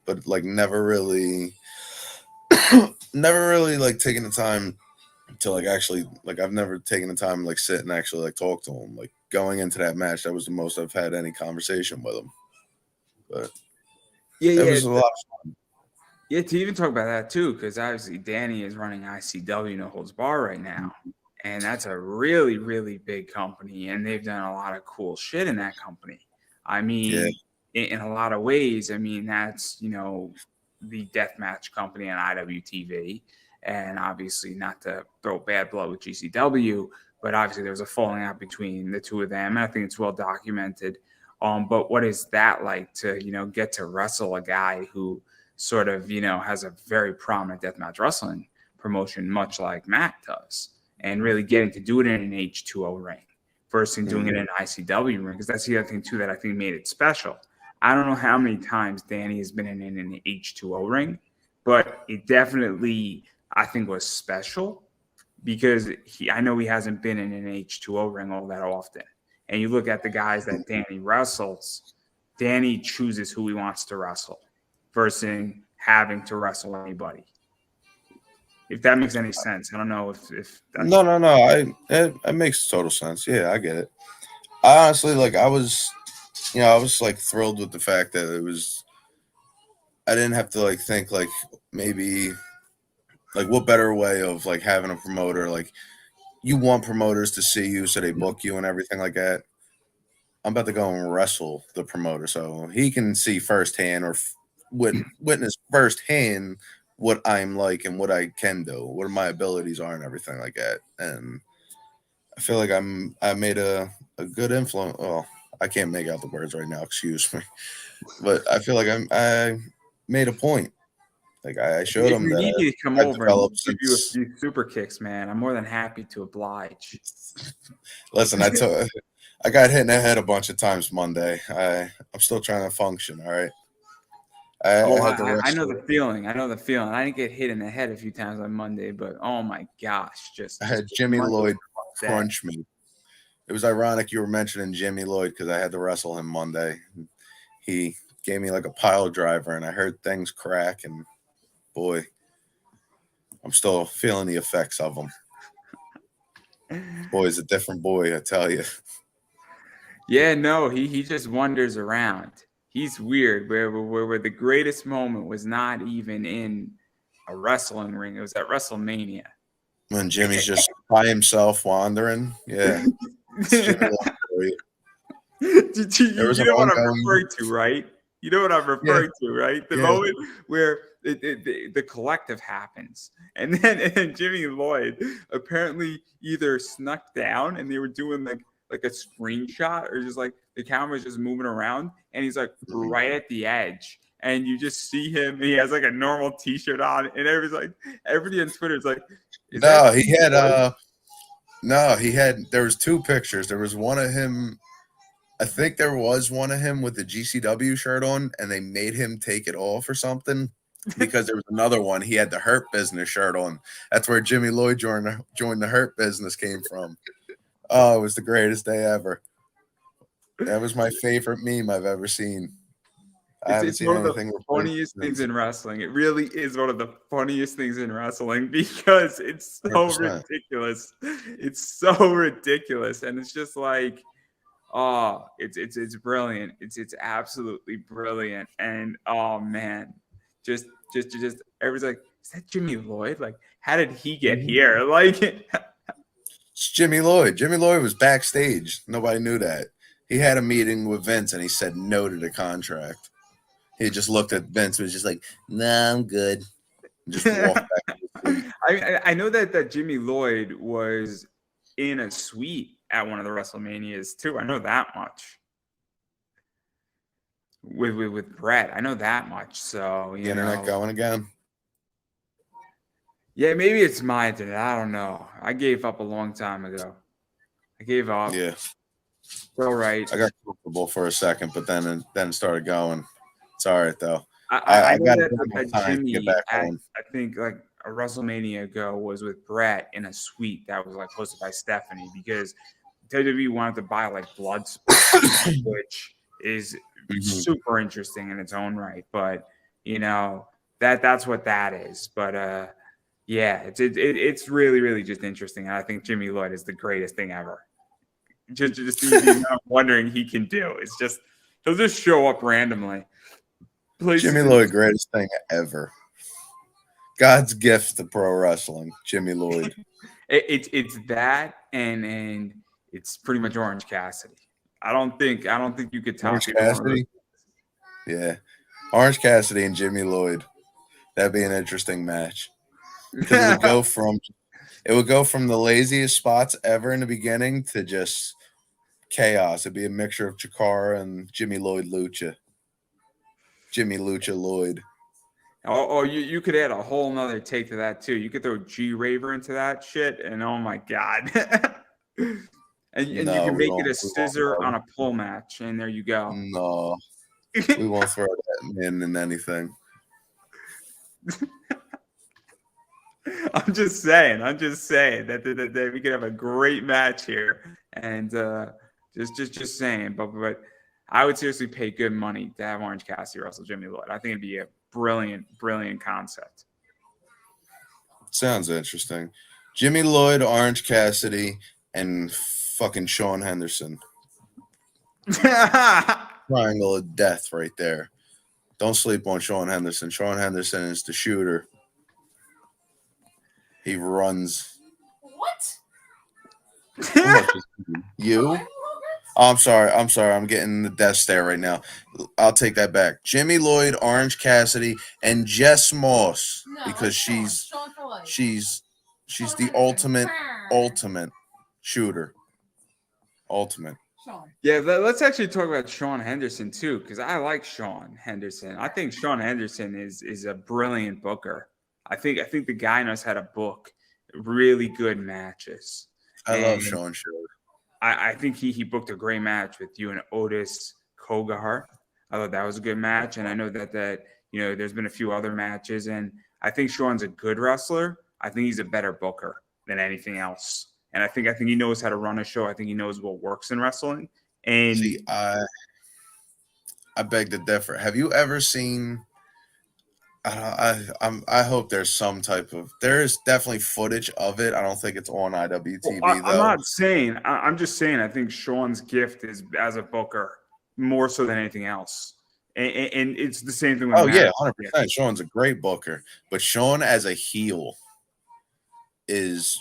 [SPEAKER 1] But like never really like taking the time to like actually like I've never taken the time to like sit and actually like talk to him. Like going into that match, that was the most I've had any conversation with him. But
[SPEAKER 2] Yeah,
[SPEAKER 1] it
[SPEAKER 2] yeah.
[SPEAKER 1] was a lot.
[SPEAKER 2] Yeah, to even talk about that too, because obviously Danny is running ICW No Holds Bar right now. And that's a really, really big company. And they've done a lot of cool shit in that company. I
[SPEAKER 1] Yeah,
[SPEAKER 2] mean, in a lot of ways, I mean, that's, the deathmatch company on IWTV. And obviously, not to throw bad blood with GCW, but obviously there was a falling out between the two of them. And I think it's well documented. But what is that like to, get to wrestle a guy who sort of, has a very prominent deathmatch wrestling promotion, much like Matt does, and really getting to do it in an H2O ring versus doing it in an ICW ring, because that's the other thing too that I think made it special. I don't know how many times Danny has been in an H2O ring, but it definitely, I think, was special because I know he hasn't been in an H2O ring all that often. And you look at the guys that Danny wrestles, Danny chooses who he wants to wrestle versus having to wrestle anybody. If that makes any sense. I don't know if that's
[SPEAKER 1] no. It makes total sense. Yeah, I get it. I honestly like I was like thrilled with the fact that it was. I didn't have to like think like maybe like what better way of like having a promoter like you want promoters to see you so they book you and everything like that. I'm about to go and wrestle the promoter so he can see firsthand or witness firsthand what I'm like and what I can do, what my abilities are and everything like that. And I feel like I made a good influence. Well, I can't make out the words right now, excuse me. But I feel like I made a point. Like I showed
[SPEAKER 2] if
[SPEAKER 1] him
[SPEAKER 2] you
[SPEAKER 1] that
[SPEAKER 2] need me to come
[SPEAKER 1] I've
[SPEAKER 2] over and
[SPEAKER 1] developed
[SPEAKER 2] give you a
[SPEAKER 1] since.
[SPEAKER 2] few super kicks, man, I'm more than happy to oblige.
[SPEAKER 1] Listen, I got hit in the head a bunch of times Monday. I'm still trying to function. All right.
[SPEAKER 2] Oh,
[SPEAKER 1] I had to
[SPEAKER 2] I know
[SPEAKER 1] wrestle.
[SPEAKER 2] the feeling. I know the feeling. I didn't get hit in the head a few times on Monday, but oh my gosh,
[SPEAKER 1] I
[SPEAKER 2] just
[SPEAKER 1] had Jimmy
[SPEAKER 2] Monday was
[SPEAKER 1] Lloyd
[SPEAKER 2] a rough day.
[SPEAKER 1] crunch me. It was ironic you were mentioning Jimmy Lloyd because I had to wrestle him Monday. He gave me like a pile driver, and I heard things crack. And boy, I'm still feeling the effects of them. Boy's a different boy, I tell you.
[SPEAKER 2] Yeah, no, he just wanders around. He's weird. Where the greatest moment was not even in a wrestling ring; it was at WrestleMania.
[SPEAKER 1] When Jimmy's just by himself wandering, yeah, it's Jimmy Lloyd for you. There was
[SPEAKER 2] You
[SPEAKER 1] an
[SPEAKER 2] know what I'm
[SPEAKER 1] ongoing,
[SPEAKER 2] referring to, right? You know what I'm
[SPEAKER 1] yeah,
[SPEAKER 2] referring to, right? The
[SPEAKER 1] yeah.
[SPEAKER 2] moment where the collective happens, and then Jimmy Lloyd apparently either snuck down and they were doing like a screenshot, or just like the camera's just moving around, and he's like right at the edge. And you just see him. He has like a normal T-shirt on, and everybody on Twitter is like, "Is that
[SPEAKER 1] No, he
[SPEAKER 2] Jimmy
[SPEAKER 1] had
[SPEAKER 2] Lloyd?"
[SPEAKER 1] no, he had. There was two pictures. There was one of him. I think there was one of him with the GCW shirt on, and they made him take it off or something because there was another one. He had the Hurt Business shirt on. That's where Jimmy Lloyd joined the Hurt Business came from. Oh, it was the greatest day ever. That was my favorite meme I've ever seen. I haven't
[SPEAKER 2] It's
[SPEAKER 1] seen
[SPEAKER 2] one of the
[SPEAKER 1] anything replace it
[SPEAKER 2] funniest things
[SPEAKER 1] since.
[SPEAKER 2] in wrestling. It really is one of the funniest things in wrestling because it's so
[SPEAKER 1] 100%.
[SPEAKER 2] ridiculous. It's so ridiculous, and it's just like, oh, it's brilliant. It's absolutely brilliant. And oh man, just everybody's like, is that Jimmy Lloyd? Like, how did he get
[SPEAKER 1] Mhm.
[SPEAKER 2] here? Like,
[SPEAKER 1] It's Jimmy Lloyd. Jimmy Lloyd was backstage. Nobody knew that. He had a meeting with Vince and he said no to the contract. He just looked at Vince and was just like, "Nah, I'm good." And just walked back to his seat.
[SPEAKER 2] I know that Jimmy Lloyd was in a suite at one of the WrestleManias too. I know that much. With Brett, I know that much. So
[SPEAKER 1] The internet going again.
[SPEAKER 2] Yeah, maybe it's my internet. I don't know. I gave up a long time ago. I gave up.
[SPEAKER 1] Yeah.
[SPEAKER 2] It's all right.
[SPEAKER 1] I got comfortable for a second, but then started going. It's all right though.
[SPEAKER 2] I
[SPEAKER 1] I
[SPEAKER 2] know
[SPEAKER 1] got to
[SPEAKER 2] that
[SPEAKER 1] time to get
[SPEAKER 2] Jimmy
[SPEAKER 1] back
[SPEAKER 2] at
[SPEAKER 1] on.
[SPEAKER 2] I think like a WrestleMania ago was with Brett in a suite that was like hosted by Stephanie because WWE wanted to buy like Bloodsport, which is
[SPEAKER 1] Mhm.
[SPEAKER 2] super interesting in its own right. But that's what that is. But yeah, it's really really just interesting. And I think Jimmy Lloyd is the greatest thing ever. Just the amount of wondering he can do. It's just he'll just show up randomly.
[SPEAKER 1] Jimmy
[SPEAKER 2] Places
[SPEAKER 1] Lloyd, greatest thing ever. God's gift to pro wrestling. Jimmy Lloyd.
[SPEAKER 2] It's that and it's pretty much Orange Cassidy. I don't think you could top
[SPEAKER 1] Orange
[SPEAKER 2] either one of those.
[SPEAKER 1] Cassidy. Yeah, Orange Cassidy and Jimmy Lloyd. That'd be an interesting match because it would go from the laziest spots ever in the beginning to just chaos. It'd be a mixture of Chikara and Jimmy Lloyd Lucha. Jimmy Lucha Lloyd.
[SPEAKER 2] Oh, you could add a whole nother take to that too. You could throw G Raver into that shit, and oh my god. and you
[SPEAKER 1] No,
[SPEAKER 2] can
[SPEAKER 1] we
[SPEAKER 2] make it
[SPEAKER 1] won't.
[SPEAKER 2] a
[SPEAKER 1] We won't
[SPEAKER 2] scissor
[SPEAKER 1] throw.
[SPEAKER 2] on a pull match, and there you go.
[SPEAKER 1] No, we won't throw that man in anything.
[SPEAKER 2] I'm just saying that we could have a great match here, and just saying. But I would seriously pay good money to have Orange Cassidy wrestle Jimmy Lloyd. I think it'd be a brilliant concept.
[SPEAKER 1] Sounds interesting. Jimmy Lloyd, Orange Cassidy, and fucking Shaun Henderson. Triangle of death right there. Don't sleep on Shaun Henderson. Shaun Henderson is the shooter. He runs.
[SPEAKER 3] What?
[SPEAKER 1] You? Oh, I'm sorry. I'm getting the death stare right now. I'll take that back. Jimmy Lloyd, Orange Cassidy, and Jess Moss because she's the ultimate shooter. Ultimate.
[SPEAKER 2] Yeah, let's actually talk about Shaun Henderson too, because I like Shaun Henderson. I think Shaun Henderson is a brilliant booker. I think the guy knows how to book really good matches.
[SPEAKER 1] I love Shaun.
[SPEAKER 2] I think he booked a great match with you and Otis Kogar. I thought that was a good match, and I know that there's been a few other matches, and I think Shaun's a good wrestler. I think he's a better booker than anything else, and I think he knows how to run a show. I think he knows what works in wrestling. And
[SPEAKER 1] see, I beg to differ. Have you ever seen? I hope there's some type of. There is definitely footage of it. I don't think it's on IWTV though.
[SPEAKER 2] I'm not saying. I'm just saying. I think Shaun's gift is as a booker more so than anything else, and it's the same thing. With
[SPEAKER 1] yeah, 100%. Shaun's a great booker, but Shaun as a heel is,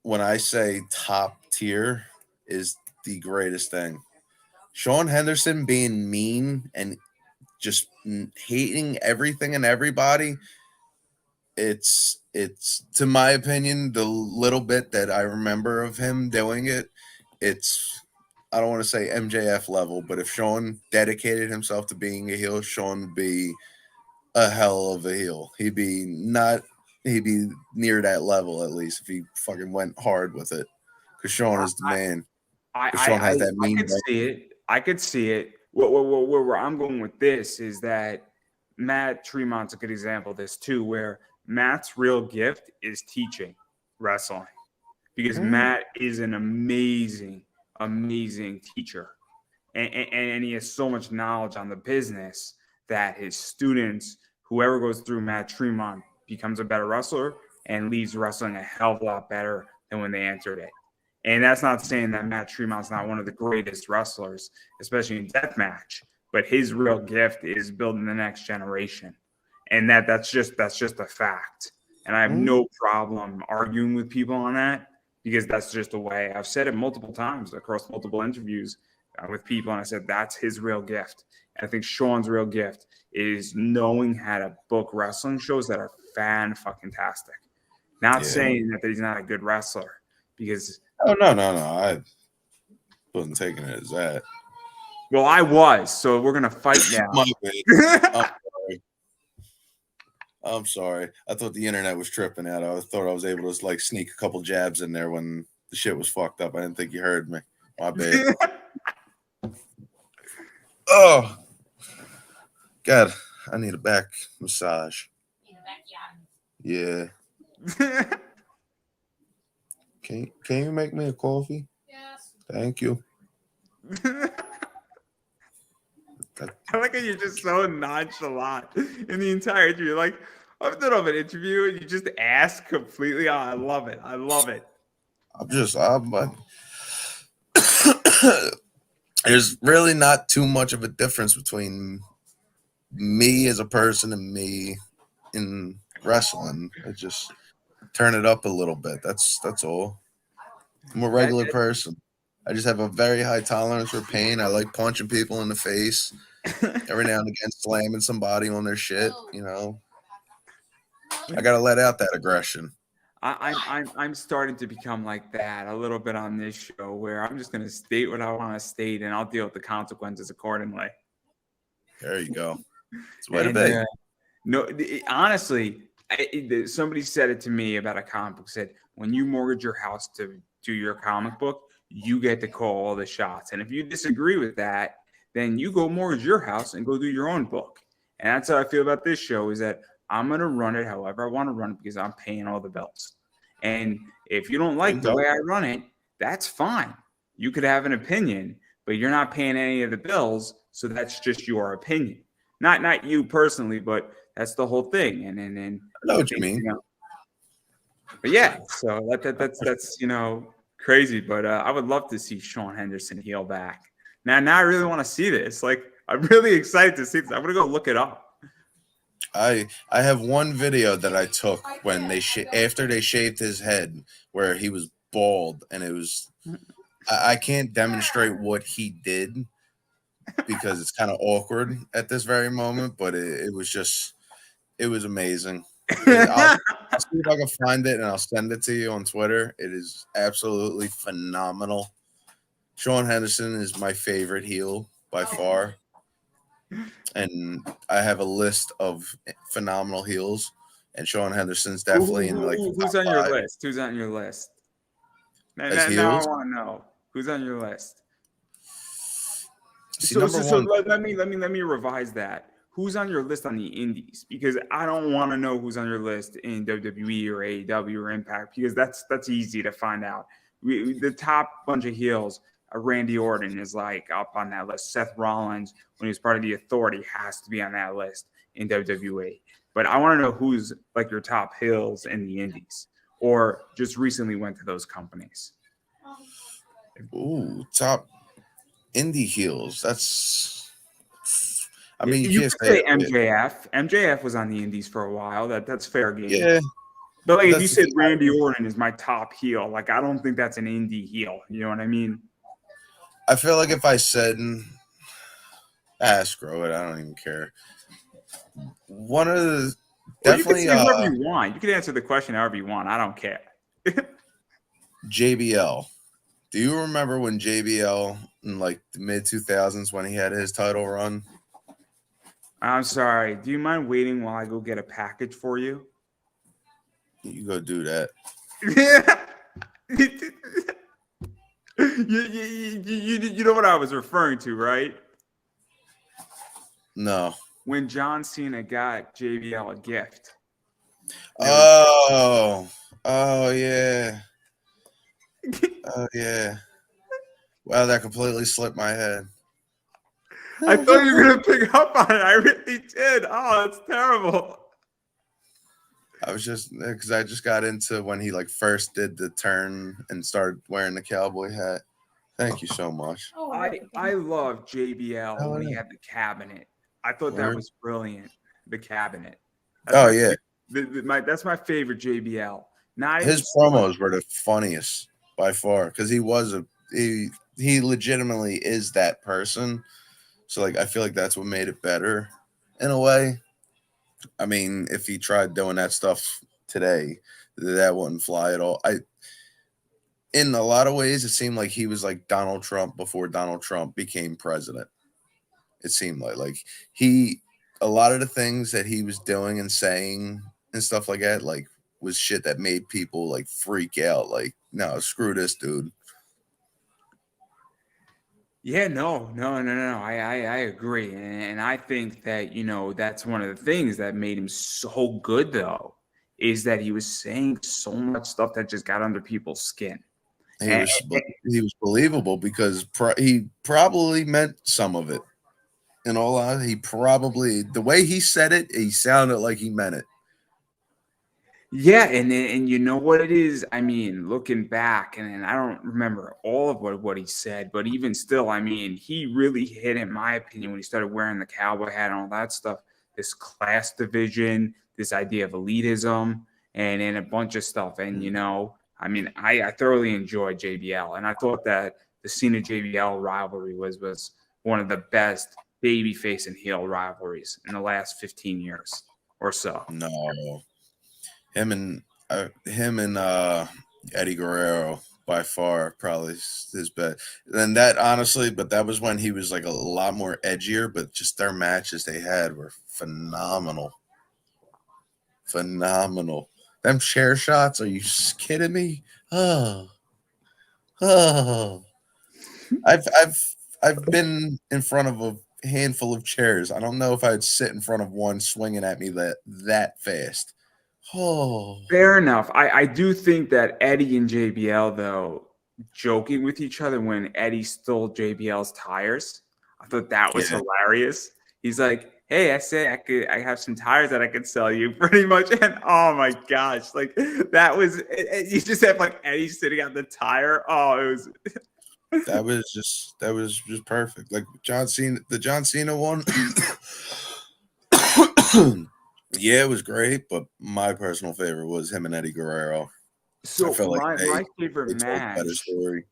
[SPEAKER 1] when I say top tier, is the greatest thing. Shaun Henderson being mean and just hating everything and everybody. It's to my opinion, the little bit that I remember of him doing it, it's, I don't want to say MJF level, but if Shaun dedicated himself to being a heel, Shaun would be a hell of a heel. He'd be near that level at least if he fucking went hard with it. Because Shaun is the man. Shaun has that mean.
[SPEAKER 2] I could see it. Where I'm going with this is that Matt Tremont's a good example of this too, where Matt's real gift is teaching wrestling, because Matt is an amazing teacher, and he has so much knowledge on the business that his students, whoever goes through Matt Tremont, becomes a better wrestler and leaves wrestling a hell of a lot better than when they entered it. And that's not saying that Matt Tremont's not one of the greatest wrestlers, especially in deathmatch, but his real gift is building the next generation. And that's just a fact. And I have no problem arguing with people on that, because that's just the way. I've said it multiple times across multiple interviews with people, and I said that's his real gift. And I think Shaun's real gift is knowing how to book wrestling shows that are fan-fucking-tastic. Not saying that he's not a good wrestler, because
[SPEAKER 1] no, I wasn't taking it as that.
[SPEAKER 2] Well, I was, so we're gonna fight now.
[SPEAKER 1] My bad. I'm sorry. I thought the internet was tripping out. I thought I was able to like sneak a couple jabs in there when the shit was fucked up. I didn't think you heard me. My bad. Oh, God. I need a back massage. Yeah. Can you make me a coffee?
[SPEAKER 3] Yes.
[SPEAKER 1] Thank you.
[SPEAKER 2] I like how you're just so nonchalant in the entire interview. You're like, I'm done of an interview, and you just ask completely. Oh, I love it. I love it.
[SPEAKER 1] There's really not too much of a difference between me as a person and me in wrestling. I just turn it up a little bit. That's all. I'm a regular person. I just have a very high tolerance for pain. I like punching people in the face. Every now and again, slamming somebody on their shit. You know, I gotta let out that aggression.
[SPEAKER 2] I'm starting to become like that a little bit on this show, where I'm just going to state what I want to state, and I'll deal with the consequences accordingly.
[SPEAKER 1] There you go. It's the way to be.
[SPEAKER 2] No, honestly, somebody said it to me about a comic book. Said when you mortgage your house to do your comic book, you get to call all the shots. And if you disagree with that, then you go mortgage your house and go do your own book. And that's how I feel about this show. Is that I'm going to run it however I want to run it because I'm paying all the bills. And if you don't like the way I run it, that's fine. You could have an opinion, but you're not paying any of the bills, so that's just your opinion. Not you personally, but that's the whole thing. And
[SPEAKER 1] I know what you mean.
[SPEAKER 2] You know, but yeah, so that's crazy. But I would love to see Shaun Henderson heel back. Now I really want to see this. Like, I'm really excited to see this. I'm gonna go look it up.
[SPEAKER 1] I have one video that I took when after they shaved his head, where he was bald, and it was I can't demonstrate what he did because it's kind of awkward at this very moment, but it was amazing. I'll see if I can find it and I'll send it to you on Twitter. It is absolutely phenomenal. Shaun Henderson is my favorite heel by far. And I have a list of phenomenal heels, and Shaun Henderson's definitely in like
[SPEAKER 2] who's on your list? Who's on your list? Now I want to know who's on your list.
[SPEAKER 1] See,
[SPEAKER 2] so let me revise that. Who's on your list on the indies? Because I don't want to know who's on your list in WWE or AEW or Impact, because that's easy to find out. The top bunch of heels, Randy Orton is like up on that list. Seth Rollins, when he was part of the Authority, has to be on that list in WWE. But I want to know who's like your top heels in the indies, or just recently went to those companies.
[SPEAKER 1] Ooh, top indie heels. I mean,
[SPEAKER 2] you could say MJF. MJF was on the indies for a while. That's fair game.
[SPEAKER 1] Yeah.
[SPEAKER 2] But like, if you said Randy Orton is my top heel, like, I don't think that's an indie heel. You know what I mean?
[SPEAKER 1] I feel like if I said, screw it, I don't even care. One of the definitely
[SPEAKER 2] you can say whoever you want. You can answer the question however you want. I don't care.
[SPEAKER 1] JBL. Do you remember when JBL in like the mid 2000s when he had his title run?
[SPEAKER 2] I'm sorry. Do you mind waiting while I go get a package for you?
[SPEAKER 1] You go do that.
[SPEAKER 2] Yeah. You know what I was referring to, right?
[SPEAKER 1] No.
[SPEAKER 2] When John Cena got JBL a gift.
[SPEAKER 1] Oh yeah. Oh yeah. Wow, that completely slipped my head.
[SPEAKER 2] I thought you were gonna pick up on it. I really did. Oh, that's terrible.
[SPEAKER 1] I was just because I just got into when he like first did the turn and started wearing the cowboy hat. Thank you so much.
[SPEAKER 2] I love JBL when he had the cabinet. I thought that was brilliant. The cabinet. That's that's my favorite JBL.
[SPEAKER 1] His promos were the funniest by far because he legitimately is that person. So like I feel like that's what made it better in a way. I mean, if he tried doing that stuff today, that wouldn't fly at all. In a lot of ways, it seemed like he was like Donald Trump before Donald Trump became president. It seemed like a lot of the things that he was doing and saying and stuff like that, like, was shit that made people like freak out. Like, no, screw this dude.
[SPEAKER 2] Yeah, no. I agree, and I think that that's one of the things that made him so good, though, is that he was saying so much stuff that just got under people's skin.
[SPEAKER 1] He was believable because he probably meant some of it. In all honesty, he probably, the way he said it, he sounded like he meant it.
[SPEAKER 2] Yeah, and you know what it is? I mean, looking back, and I don't remember all of what he said, but even still, I mean, he really hit, in my opinion, when he started wearing the cowboy hat and all that stuff, this class division, this idea of elitism, and a bunch of stuff. And, I mean, I thoroughly enjoyed JBL, and I thought that the Cena JBL rivalry was one of the best babyface and heel rivalries in the last 15 years or so.
[SPEAKER 1] No. Him and Eddie Guerrero by far probably his best. And that, honestly, but that was when he was like a lot more edgier. But just their matches they had were phenomenal. Phenomenal. Them chair shots? Are you kidding me? Oh. I've been in front of a handful of chairs. I don't know if I'd sit in front of one swinging at me that fast. Oh,
[SPEAKER 2] fair enough. I do think that Eddie and JBL, though, joking with each other when Eddie stole JBL's tires, I thought that was hilarious. He's like, "Hey, I have some tires that I could sell you," pretty much. And oh my gosh, like that was. You just have like Eddie sitting on the tire. Oh, it was.
[SPEAKER 1] that was just perfect. Like the John Cena one. Yeah, it was great, but my personal favorite was him and Eddie Guerrero.
[SPEAKER 2] So
[SPEAKER 1] I felt like
[SPEAKER 2] my favorite
[SPEAKER 1] told a better
[SPEAKER 2] match,
[SPEAKER 1] story.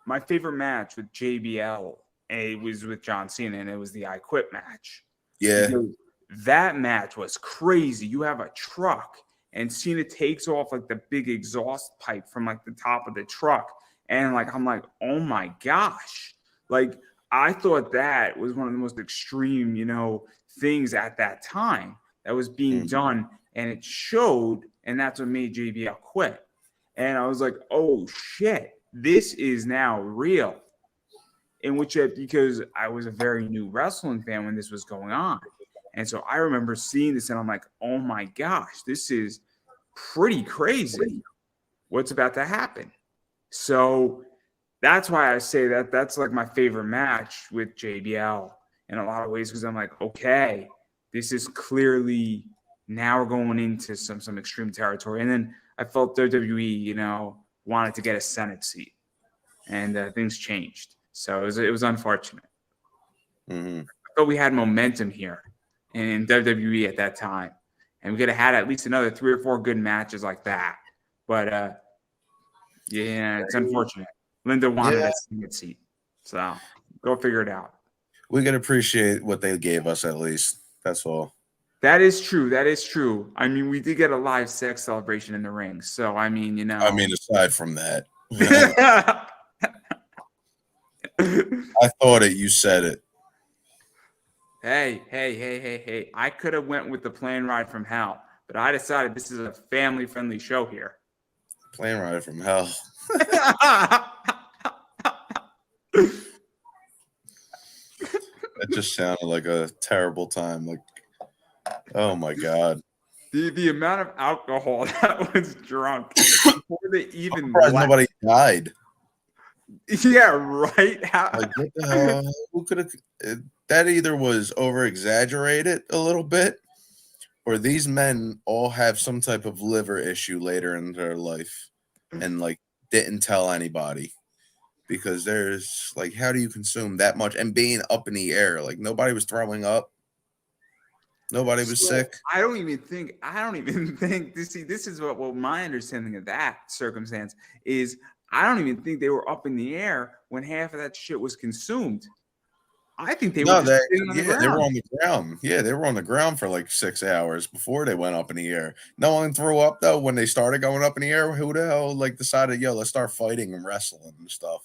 [SPEAKER 2] my favorite match with JBL, it was with John Cena, and it was the I Quit match.
[SPEAKER 1] Yeah,
[SPEAKER 2] Because that match was crazy. You have a truck, and Cena takes off like the big exhaust pipe from like the top of the truck, and like I'm like, oh my gosh, like I thought that was one of the most extreme, things at that time that was being done, and it showed, and that's what made JBL quit. And I was like, oh shit, this is now real. In which, because I was a very new wrestling fan when this was going on. And so I remember seeing this and I'm like, oh my gosh, this is pretty crazy. What's about to happen? So that's why I say that that's like my favorite match with JBL in a lot of ways, because I'm like, okay, this is clearly now we're going into some extreme territory. And then I felt WWE, wanted to get a Senate seat, and things changed. So it was unfortunate.
[SPEAKER 1] Mm-hmm.
[SPEAKER 2] I thought we had momentum here in WWE at that time, and we could have had at least another 3 or 4 good matches like that. But yeah, it's unfortunate. Linda wanted a Senate seat, so go figure it out.
[SPEAKER 1] We can appreciate what they gave us at least. That's all.
[SPEAKER 2] That is true. That is true. I mean, we did get a live sex celebration in the ring. So, I mean,
[SPEAKER 1] aside from that, I thought it. You said it.
[SPEAKER 2] Hey. I could have went with the plane ride from hell, but I decided this is a family-friendly show here.
[SPEAKER 1] Plane ride from hell. That just sounded like a terrible time. Like, oh my God.
[SPEAKER 2] The amount of alcohol that was drunk before they even
[SPEAKER 1] left. Nobody died.
[SPEAKER 2] Yeah, right.
[SPEAKER 1] Like, what the hell? Who could have? That either was over exaggerated a little bit, or these men all have some type of liver issue later in their life, and like didn't tell anybody. Because there's like, how do you consume that much and being up in the air? Like nobody was throwing up. Nobody was sick.
[SPEAKER 2] I don't even think this is what my understanding of that circumstance is. I don't even think they were up in the air when half of that shit was consumed. I think they were just sitting on the ground.
[SPEAKER 1] They were on the ground. Yeah, they were on the ground for like 6 hours before they went up in the air. No one threw up though when they started going up in the air. Who the hell like decided, let's start fighting and wrestling and stuff?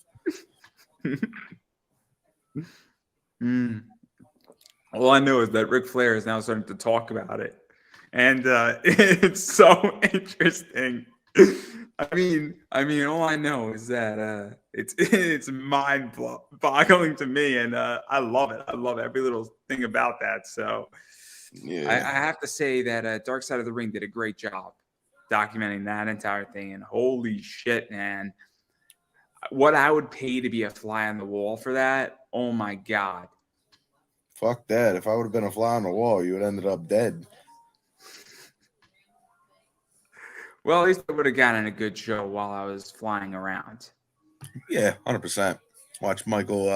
[SPEAKER 2] All I know is that Ric Flair is now starting to talk about it, and it's so interesting. All I know is that it's mind-boggling to me, and I love it. I love every little thing about that. So, I have to say that Dark Side of the Ring did a great job documenting that entire thing. And holy shit, man, what I would pay to be a fly on the wall for that! Oh my god.
[SPEAKER 1] Fuck that. If I would have been a fly on the wall, you would have ended up dead.
[SPEAKER 2] Well, at least I would have gotten a good show while I was flying around.
[SPEAKER 1] Yeah, 100%. Watch Michael,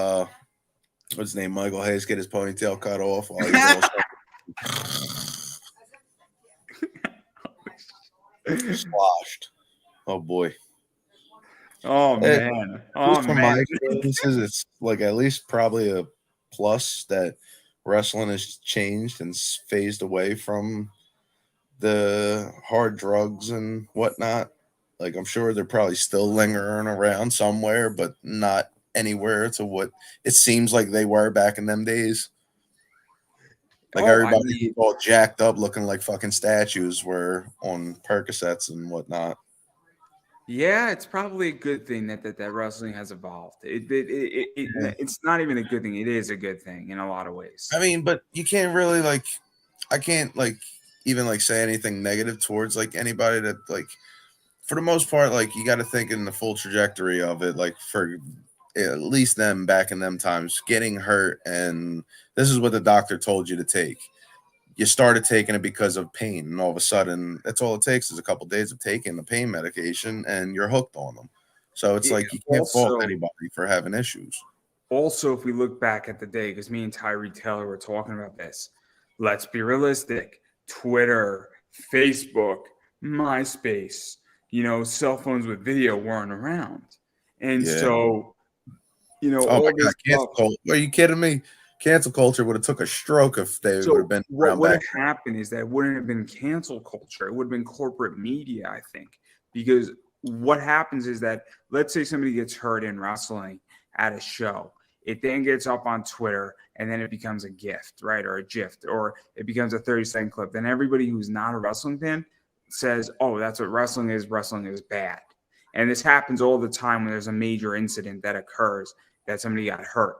[SPEAKER 1] what's his name? Michael Hayes get his ponytail cut off while he's all sloshed. Oh boy.
[SPEAKER 2] Oh man. Oh
[SPEAKER 1] from
[SPEAKER 2] man.
[SPEAKER 1] my experiences, it's like at least probably a plus that wrestling has changed and phased away from the hard drugs and whatnot. Like I'm sure they're probably still lingering around somewhere, but not anywhere to what it seems like they were back in them days. Like everybody who's all jacked up looking like fucking statues were on Percocets and whatnot.
[SPEAKER 2] Yeah, it's probably a good thing that wrestling has evolved. It's not even a good thing. It is a good thing in a lot of ways.
[SPEAKER 1] I mean, but you can't really like, I can't like even like say anything negative towards like anybody that like, for the most part, like you got to think in the full trajectory of it. Like for at least them back in them times, getting hurt, and this is what the doctor told you to take. You started taking it because of pain, and all of a sudden, that's all it takes is a couple of days of taking the pain medication, and you're hooked on them. So it's like you can't fault anybody for having issues.
[SPEAKER 2] Also, if we look back at the day, because me and Tyree Taylor were talking about this, let's be realistic. Twitter, Facebook, MySpace, cell phones with video weren't around. And so,
[SPEAKER 1] all this stuff. Are you kidding me? Cancel culture would have took a stroke if they would have been around.
[SPEAKER 2] What would have happened is that it wouldn't have been cancel culture. It would have been corporate media, I think. Because what happens is that, let's say somebody gets hurt in wrestling at a show. It then gets up on Twitter, and then it becomes a gift, right? Or a gift, or it becomes a 30-second clip. Then everybody who's not a wrestling fan says, oh, that's what wrestling is. Wrestling is bad. And this happens all the time when there's a major incident that occurs that somebody got hurt.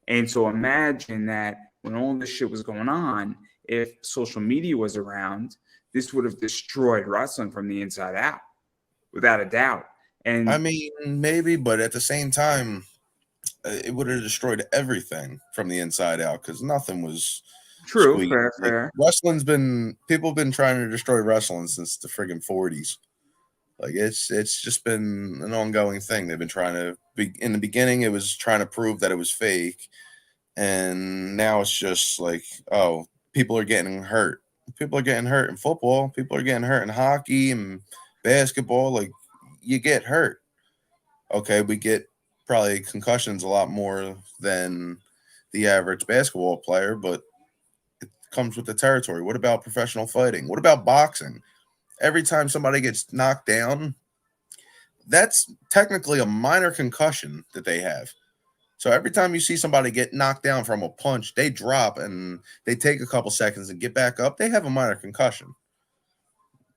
[SPEAKER 2] And so imagine that when all this shit was going on, if social media was around, this would have destroyed wrestling from the inside out, without a doubt. And
[SPEAKER 1] I mean, maybe, but at the same time, it would have destroyed everything from the inside out because nothing was
[SPEAKER 2] true.
[SPEAKER 1] squeezed.
[SPEAKER 2] Fair.
[SPEAKER 1] People have been trying to destroy wrestling since the friggin' 40s. Like it's just been an ongoing thing. They've been trying to in the beginning, it was trying to prove that it was fake. And now it's just like, oh, people are getting hurt. People are getting hurt in football. People are getting hurt in hockey and basketball. Like you get hurt. Okay, we get probably concussions a lot more than the average basketball player, but it comes with the territory. What about professional fighting? What about boxing? Every time somebody gets knocked down, that's technically a minor concussion that they have. So every time you see somebody get knocked down from a punch, they drop and they take a couple seconds and get back up. They have a minor concussion.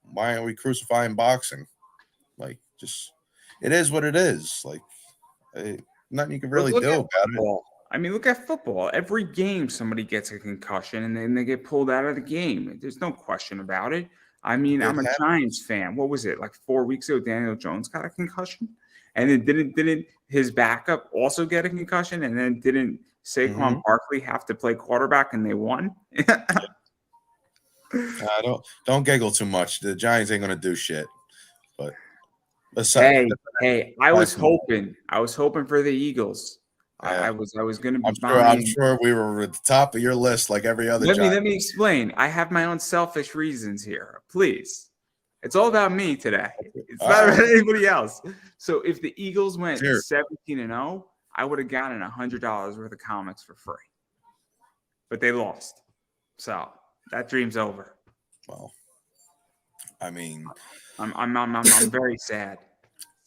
[SPEAKER 1] Why aren't we crucifying boxing? Like, just it is what it is. Like, nothing you can really do about it.
[SPEAKER 2] I mean, look at football. Every game, somebody gets a concussion and then they get pulled out of the game. There's no question about it. I mean, I'm a Giants fan. What was it, like 4 weeks ago? Daniel Jones got a concussion, and then didn't his backup also get a concussion? And then didn't Saquon Barkley have to play quarterback and they won?
[SPEAKER 1] Don't giggle too much. The Giants ain't gonna do shit. But
[SPEAKER 2] hey, I was hoping for the Eagles. I was going to be.
[SPEAKER 1] I'm sure we were at the top of your list, like every other.
[SPEAKER 2] Let me explain. I have my own selfish reasons here. Please, it's all about me today. It's not about anybody else. So if the Eagles went 17-0, I would have gotten $100 worth of comics for free. But they lost, so that dream's over.
[SPEAKER 1] Well, I mean,
[SPEAKER 2] I'm very sad.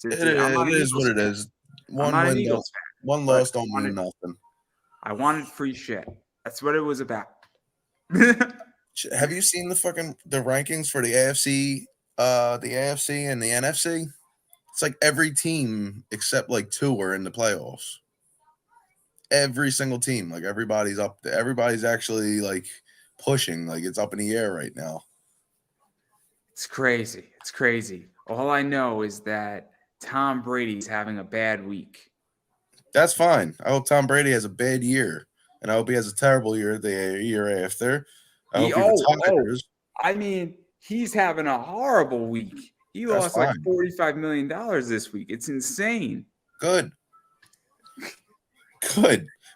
[SPEAKER 1] It is what it is. One win, one loss don't mean nothing.
[SPEAKER 2] I wanted free shit. That's what it was about.
[SPEAKER 1] Have you seen the rankings for the AFC and the NFC? It's like every team except like 2 are in the playoffs. Every single team, like everybody's up there. Everybody's actually like pushing, like it's up in the air right now.
[SPEAKER 2] It's crazy. It's crazy. All I know is that Tom Brady's having a bad week.
[SPEAKER 1] That's fine. I hope Tom Brady has a bad year, and I hope he has a terrible year the year after. I hope he retires.
[SPEAKER 2] I mean, he's having a horrible week. He lost like $45 million this week. It's insane.
[SPEAKER 1] Good.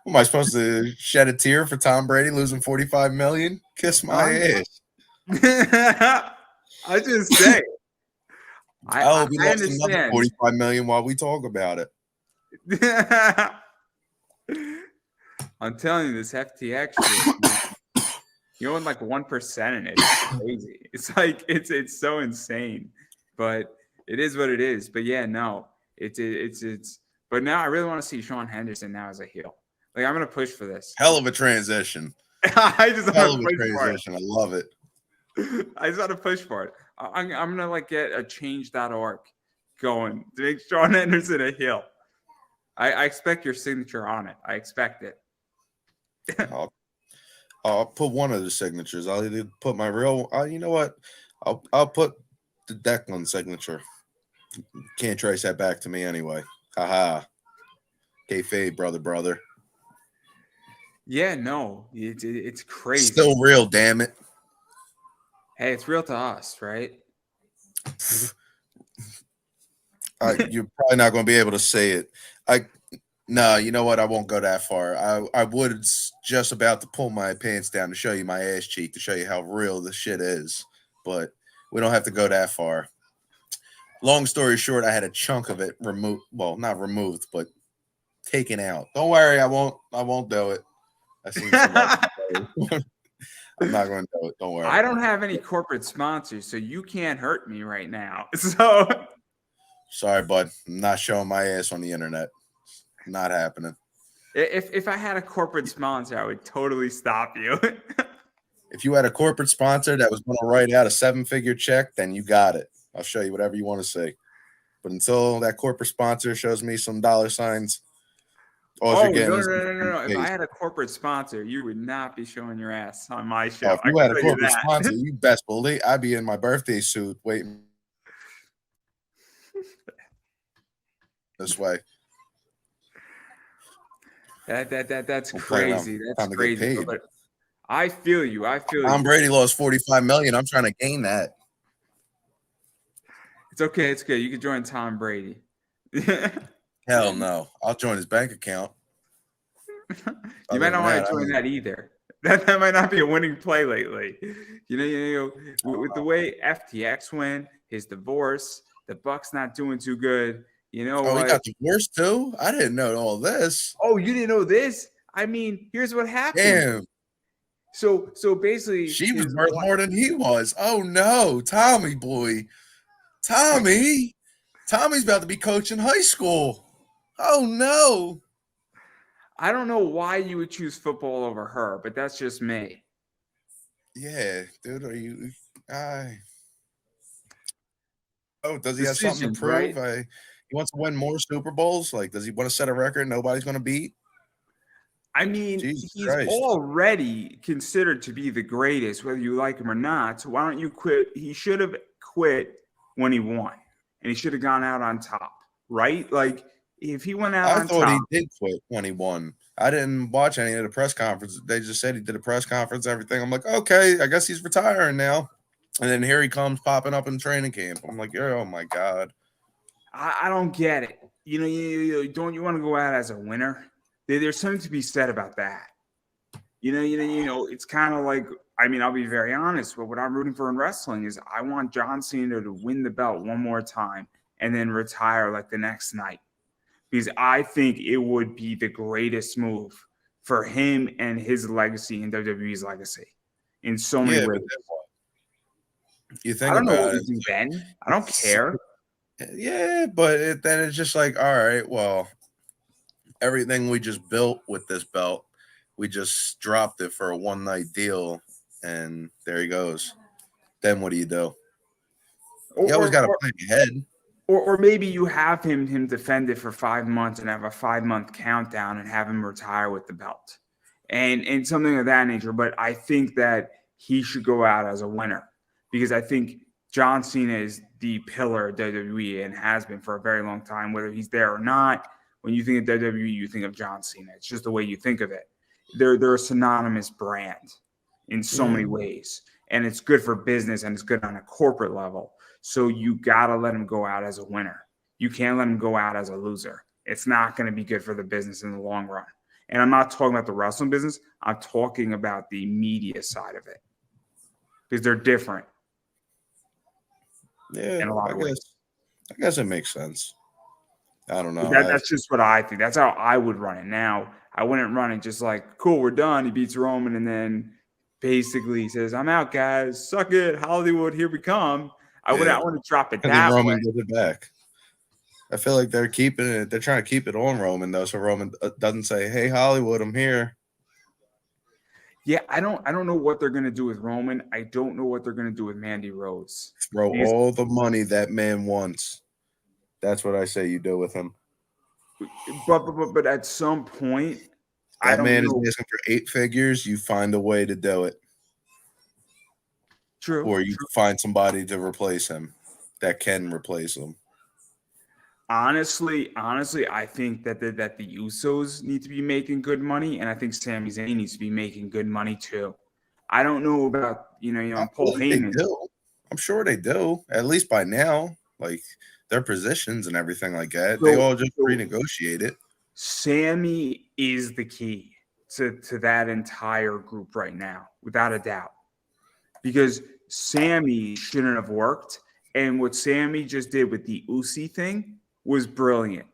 [SPEAKER 1] Am I supposed to shed a tear for Tom Brady losing $45 million? Kiss my ass.
[SPEAKER 2] I just say.
[SPEAKER 1] I hope he lost another $45 million while we talk about it.
[SPEAKER 2] I'm telling you, this FTX shit, you own like 1% in it. It's crazy. It's like it's so insane, but it is what it is. But yeah, no, it's. But now I really want to see Shaun Henderson now as a heel. Like I'm gonna push for this.
[SPEAKER 1] Hell of a transition.
[SPEAKER 2] I just
[SPEAKER 1] hell of a transition. I love it.
[SPEAKER 2] I just want to push for it. I'm gonna like get a change.org going to make Shaun Henderson a heel. I expect your signature on it. I expect it.
[SPEAKER 1] I'll put one of the signatures. I'll either put my real. You know what? I'll put the Deklan signature. Can't trace that back to me anyway. Haha. Kayfabe, brother.
[SPEAKER 2] Yeah, no, it's crazy.
[SPEAKER 1] Still real, damn it.
[SPEAKER 2] Hey, it's real to us, right?
[SPEAKER 1] You're probably not going to be able to say it. No, you know what? I won't go that far. I was just about to pull my pants down to show you my ass cheek to show you how real this shit is, but we don't have to go that far. Long story short, I had a chunk of it removed. Well, not removed, but taken out. Don't worry, I won't do it. I seen somebody. I'm not going to do it. Don't worry.
[SPEAKER 2] I don't have any corporate sponsors, so you can't hurt me right now. So
[SPEAKER 1] sorry, bud. I'm not showing my ass on the internet. Not happening.
[SPEAKER 2] If I had a corporate sponsor, I would totally stop you.
[SPEAKER 1] If you had a corporate sponsor that was going to write out a 7-figure check, then you got it. I'll show you whatever you want to say. But until that corporate sponsor shows me some dollar signs,
[SPEAKER 2] no. If I had a corporate sponsor, you would not be showing your ass on my show.
[SPEAKER 1] If you had a corporate sponsor, you best believe I'd be in my birthday suit waiting this way.
[SPEAKER 2] That's crazy. That's crazy. But I feel you.
[SPEAKER 1] Tom Brady lost $45 million. I'm trying to gain that.
[SPEAKER 2] It's okay. It's good. You can join Tom Brady.
[SPEAKER 1] Hell no. I'll join his bank account.
[SPEAKER 2] You might not want to join that either. That might not be a winning play lately. You know, with the way FTX went, his divorce, the Bucks not doing too good. You know,
[SPEAKER 1] he got divorced too? I didn't know all this.
[SPEAKER 2] Oh, you didn't know this? I mean, here's what happened.
[SPEAKER 1] Damn.
[SPEAKER 2] So basically,
[SPEAKER 1] she was worth more than he was. Oh no, Tommy boy. Tommy's about to be coaching high school. Oh no.
[SPEAKER 2] I don't know why you would choose football over her, but that's just me.
[SPEAKER 1] Yeah, dude, are you does he have something to prove?
[SPEAKER 2] Right?
[SPEAKER 1] He wants to win more Super Bowls. Like, does he want to set a record nobody's going to beat?
[SPEAKER 2] I mean, he's already considered to be the greatest, whether you like him or not. So why don't you quit? He should have quit when he won, and he should have gone out on top, right? Like, if he went out on top.
[SPEAKER 1] I thought he did quit when he won. I didn't watch any of the press conference. They just said he did a press conference, everything. I'm like, okay, I guess he's retiring now. And then here he comes popping up in training camp. I'm like, oh my God.
[SPEAKER 2] I don't get it. Don't you want to go out as a winner? There's something to be said about that. You know, it's kind of like, I mean, I'll be very honest, but what I'm rooting for in wrestling is I want John Cena to win the belt one more time and then retire like the next night. Because I think it would be the greatest move for him and his legacy and WWE's legacy in so many ways.
[SPEAKER 1] You think
[SPEAKER 2] I don't know what we do then. I don't care.
[SPEAKER 1] Yeah, but then it's just like, all right, well, everything we just built with this belt, we just dropped it for a one-night deal and there he goes. Then what do? You
[SPEAKER 2] Or,
[SPEAKER 1] always got to
[SPEAKER 2] or,
[SPEAKER 1] plan ahead.
[SPEAKER 2] or maybe you have him defend it for 5 months and have a 5-month countdown and have him retire with the belt, and something of that nature. But I think that he should go out as a winner because I think John Cena is the pillar of WWE and has been for a very long time, whether he's there or not. When you think of WWE, you think of John Cena. It's just the way you think of it. They're a synonymous brand in so many ways, and it's good for business and it's good on a corporate level. So you got to let him go out as a winner. You can't let him go out as a loser. It's not going to be good for the business in the long run. And I'm not talking about the wrestling business. I'm talking about the media side of it because they're different.
[SPEAKER 1] Yeah,
[SPEAKER 2] in a lot of ways.
[SPEAKER 1] I guess it makes sense. I don't know.
[SPEAKER 2] That's just what I think. That's how I would run it. Now, I wouldn't run it just like, cool, we're done. He beats Roman and then basically says, I'm out, guys. Suck it. Hollywood, here we come. I want to drop it
[SPEAKER 1] and
[SPEAKER 2] that
[SPEAKER 1] then Roman
[SPEAKER 2] way.
[SPEAKER 1] gets it back. I feel like they're keeping it. They're trying to keep it on Roman though, so Roman doesn't say, "Hey Hollywood, I'm here."
[SPEAKER 2] Yeah, I don't know what they're gonna do with Roman. I don't know what they're gonna do with Mandy Rose.
[SPEAKER 1] Throw all the money that man wants. That's what I say you do with him.
[SPEAKER 2] But at some point,
[SPEAKER 1] that man is asking for 8 figures. You find a way to do it.
[SPEAKER 2] True.
[SPEAKER 1] Or you find somebody to replace him that can replace him.
[SPEAKER 2] Honestly, I think that the Usos need to be making good money, and I think Sami Zayn needs to be making good money too. I don't know about Paul Heyman.
[SPEAKER 1] They do. I'm sure they do. At least by now, like their positions and everything like that, they all just renegotiate it.
[SPEAKER 2] Sami is the key to that entire group right now, without a doubt, because Sami shouldn't have worked, and what Sami just did with the Usi thing was brilliant.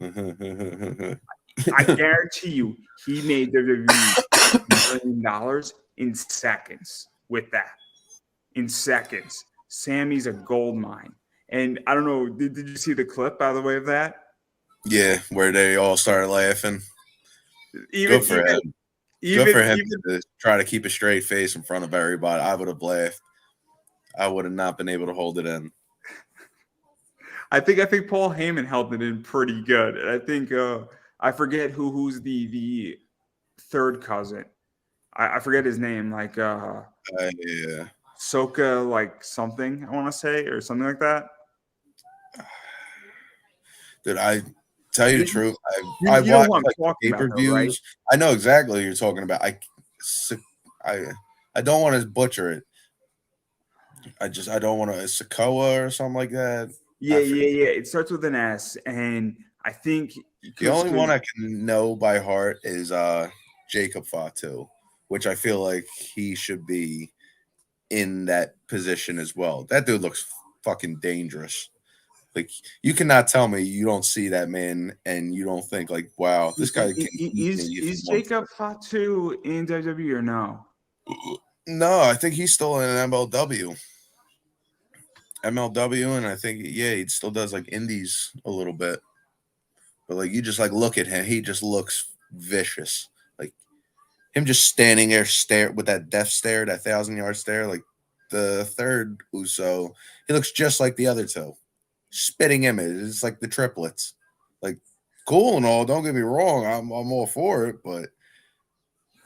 [SPEAKER 2] I guarantee you, he made WWE $1 million in seconds with that. In seconds. Sammy's a gold mine. And I don't know, did you see the clip, by the way, of that?
[SPEAKER 1] Yeah, where they all started laughing. Good for him. Good for him to try to keep a straight face in front of everybody. I would have laughed. I would have not been able to hold it in.
[SPEAKER 2] I think Paul Heyman held it in pretty good. And I think I forget who's the third cousin. I forget his name, like
[SPEAKER 1] yeah.
[SPEAKER 2] Soka, like something, I want to say, or something like that.
[SPEAKER 1] Dude, I tell you the truth, I watch like pay-per-views. Right? I know exactly what you're talking about. I don't want to butcher it. I don't want to Sokoa or something like that.
[SPEAKER 2] Yeah. It starts with an S, and I think
[SPEAKER 1] the only one I can know by heart is Jacob Fatu, which I feel like he should be in that position as well. That dude looks fucking dangerous. Like, you cannot tell me you don't see that man and you don't think like, wow, this guy can.
[SPEAKER 2] Is Jacob Fatu in WWE or no?
[SPEAKER 1] No, I think he's still in MLW. And I think he still does like indies a little bit. But like, you just like look at him, he just looks vicious. Like him just standing there with that death stare, that 1,000-yard stare, like the third Uso, he looks just like the other two. Spitting image. It's like the triplets. Like, cool and all, don't get me wrong, I'm all for it, but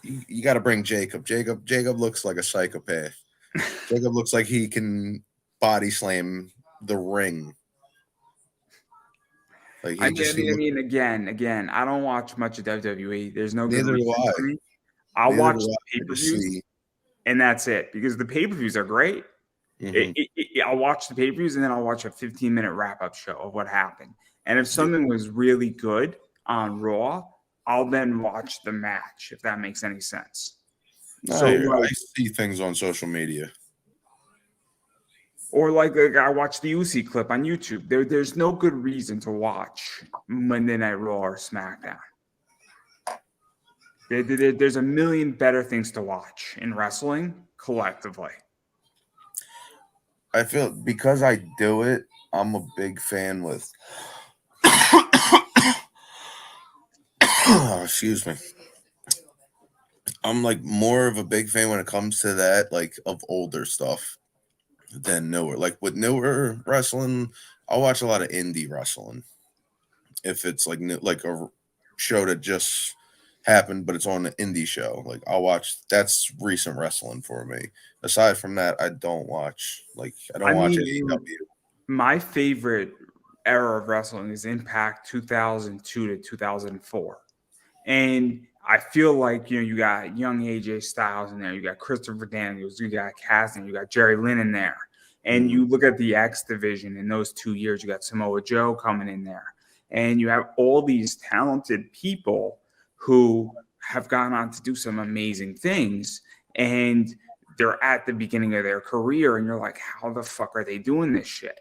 [SPEAKER 1] you got to bring Jacob. Jacob looks like a psychopath. Jacob looks like he can body slam the ring. Like
[SPEAKER 2] I mean, again, I don't watch much of WWE. There's no good reason for me. I'll watch the pay-per-views, and that's it, because the pay-per-views are great. I'll watch the pay-per-views, and then I'll watch a 15-minute wrap-up show of what happened. And if something was really good on Raw, I'll then watch the match, if that makes any sense.
[SPEAKER 1] I see things on social media.
[SPEAKER 2] Or like I watched the Uzi clip on YouTube. There's no good reason to watch Monday Night Raw or SmackDown. There's a million better things to watch in wrestling collectively.
[SPEAKER 1] I feel because I do it, I'm a big fan with excuse me. I'm like more of a big fan when it comes to that, like of older stuff than newer. Like with newer wrestling, I'll watch a lot of indie wrestling. If it's like new, like a show that just happened, but it's on an indie show, like I'll watch. That's recent wrestling for me. Aside from that, I don't watch. Like I
[SPEAKER 2] I
[SPEAKER 1] don't watch
[SPEAKER 2] mean,
[SPEAKER 1] AEW.
[SPEAKER 2] my favorite era of wrestling is Impact 2002 to 2004. And I feel like, you got young AJ Styles in there, you got Christopher Daniels, you got Cassidy, you got Jerry Lynn in there. And
[SPEAKER 1] Mhm.
[SPEAKER 2] you look at the X division in those 2 years, you got Samoa Joe coming in there. And you have all these talented people who have gone on to do some amazing things. And they're at the beginning of their career, and you're like, how the fuck are they doing this shit?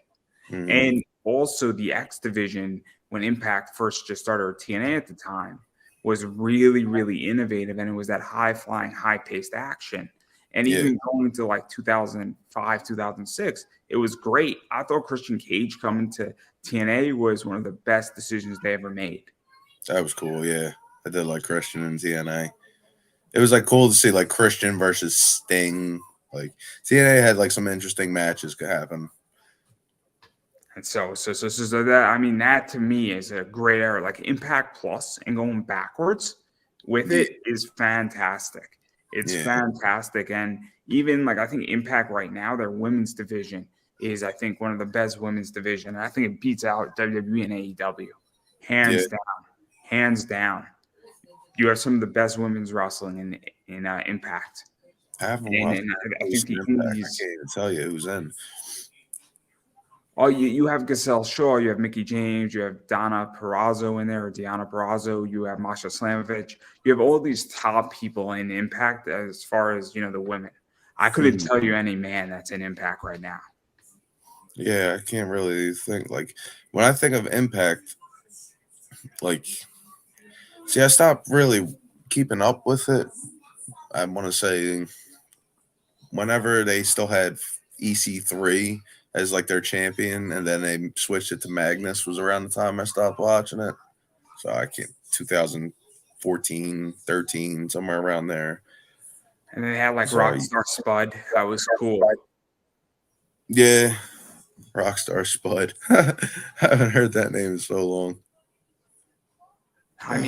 [SPEAKER 1] Mhm.
[SPEAKER 2] And also the X division, when Impact first just started, or TNA at the time, was really, really innovative. And it was that high flying, high paced action. And
[SPEAKER 1] Yeah,
[SPEAKER 2] even going to like 2005, 2006, it was great. I thought Christian Cage coming to TNA was one of the best decisions they ever made.
[SPEAKER 1] that was cool. Yeah, I did like Christian and TNA. It was like cool to see like Christian versus Sting. Like TNA had like some interesting matches could happen.
[SPEAKER 2] And so that, I mean, that to me is a great era. Like Impact Plus and going backwards with
[SPEAKER 1] Yeah,
[SPEAKER 2] it is fantastic. It's
[SPEAKER 1] yeah,
[SPEAKER 2] fantastic. And even like I think Impact right now, their women's division is, I think, one of the best women's division. And I think it beats out WWE and AEW.
[SPEAKER 1] yeah.
[SPEAKER 2] Hands down. Hands down. You have some of the best women's wrestling in Impact.
[SPEAKER 1] I haven't
[SPEAKER 2] And,
[SPEAKER 1] watched
[SPEAKER 2] and I think
[SPEAKER 1] recent
[SPEAKER 2] the
[SPEAKER 1] Impact. I
[SPEAKER 2] indies.
[SPEAKER 1] can't even tell you who's in.
[SPEAKER 2] Oh, you have Giselle Shaw, you have Mickey James, you have Donna Perazzo in there, or Deanna Perazzo, you have Masha Slamovich. You have all these top people in Impact as far as, the women. I couldn't
[SPEAKER 1] Mhm.
[SPEAKER 2] tell you any man that's in Impact right now.
[SPEAKER 1] Yeah, I can't really think. Like when I think of Impact, like see, I stopped really keeping up with it. I want to say whenever they still had EC3 as like their champion, and then they switched it to Magnus was around the time I stopped watching it. So I can't 2014, 13, somewhere around there.
[SPEAKER 2] And they had like
[SPEAKER 1] So
[SPEAKER 2] Rockstar Spud. That was cool.
[SPEAKER 1] yeah, Rockstar Spud. I haven't heard that name in so long.
[SPEAKER 2] What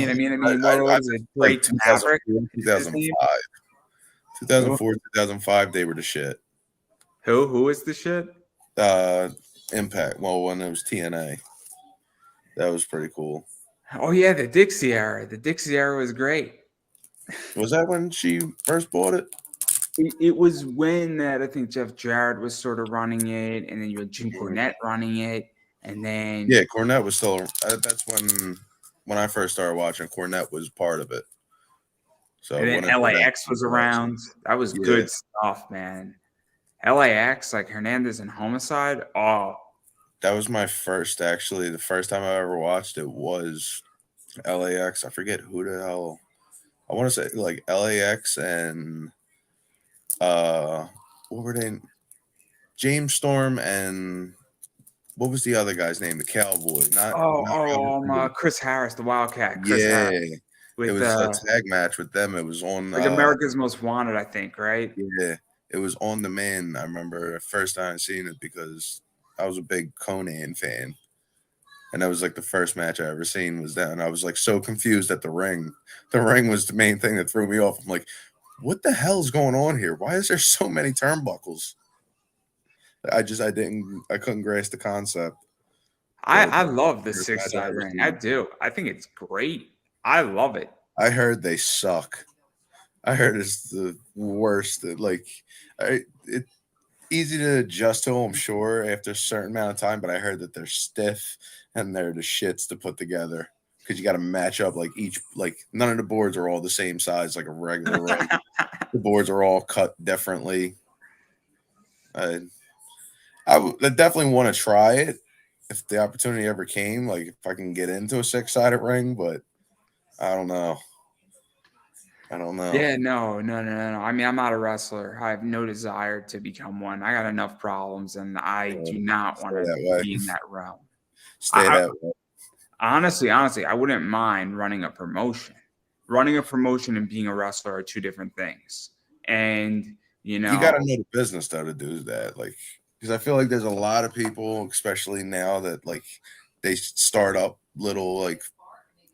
[SPEAKER 1] I
[SPEAKER 2] was it?
[SPEAKER 1] like
[SPEAKER 2] Drake Maverick
[SPEAKER 1] 2004,
[SPEAKER 2] is his name?
[SPEAKER 1] 2005.
[SPEAKER 2] Who?
[SPEAKER 1] 2004, 2005, they were the shit.
[SPEAKER 2] Who is the shit?
[SPEAKER 1] Uh, Impact. Well, when it was TNA, that was pretty cool.
[SPEAKER 2] Oh yeah, the Dixie era. The Dixie era was great.
[SPEAKER 1] Was that when she first bought it?
[SPEAKER 2] It was when that I think Jeff Jarrett was sort of running it, and then you had Jim Cornette running it, and then
[SPEAKER 1] Yeah, Cornette was still. That's when I first started watching. Cornette was part of it. So when it
[SPEAKER 2] LAX was around. That was
[SPEAKER 1] yeah,
[SPEAKER 2] good stuff, man. LAX, like Hernandez and Homicide. Oh,
[SPEAKER 1] that was my first. Actually, the first time I ever watched it was LAX. I forget who the hell. I want to say like LAX and what were they? James Storm and what was the other guy's name? The Cowboy, not Robert Roode.
[SPEAKER 2] Chris Harris, the Wildcat. Chris
[SPEAKER 1] Yeah,
[SPEAKER 2] Harris
[SPEAKER 1] it
[SPEAKER 2] with
[SPEAKER 1] was a tag match with them. It was on
[SPEAKER 2] like America's Most Wanted, I think, right?
[SPEAKER 1] yeah, it was on demand. I remember the first time seeing it because I was a big Conan fan. And that was like the first match I ever seen was that. And I was like so confused at the ring. The ring was the main thing that threw me off. I'm like, what the hell is going on here? Why is there so many turnbuckles? I couldn't grasp the concept. But
[SPEAKER 2] I love the
[SPEAKER 1] first match I
[SPEAKER 2] six-side
[SPEAKER 1] ever
[SPEAKER 2] ring. I
[SPEAKER 1] seen.
[SPEAKER 2] do. I think it's great. I love it.
[SPEAKER 1] I heard they suck. I heard it's the worst. It easy to adjust to, I'm sure, after a certain amount of time, but I heard that they're stiff and they're the shits to put together because you got to match up like none of the boards are all the same size like a regular ring. The boards are all cut differently. I I definitely want to try it if the opportunity ever came, like if I can get into a six-sided ring, but I don't know. I don't know.
[SPEAKER 2] Yeah, no. I mean, I'm not a wrestler. I have no desire to become one. I got enough problems, and I do not
[SPEAKER 1] Stay
[SPEAKER 2] want to
[SPEAKER 1] that way.
[SPEAKER 2] be in that realm.
[SPEAKER 1] Stay that way.
[SPEAKER 2] Honestly, I wouldn't mind running a promotion, running a promotion and being a wrestler are two different things. And, you
[SPEAKER 1] got to
[SPEAKER 2] know,
[SPEAKER 1] know the business though to do that. Like, because I feel like there's a lot of people, especially now, that like they start up little like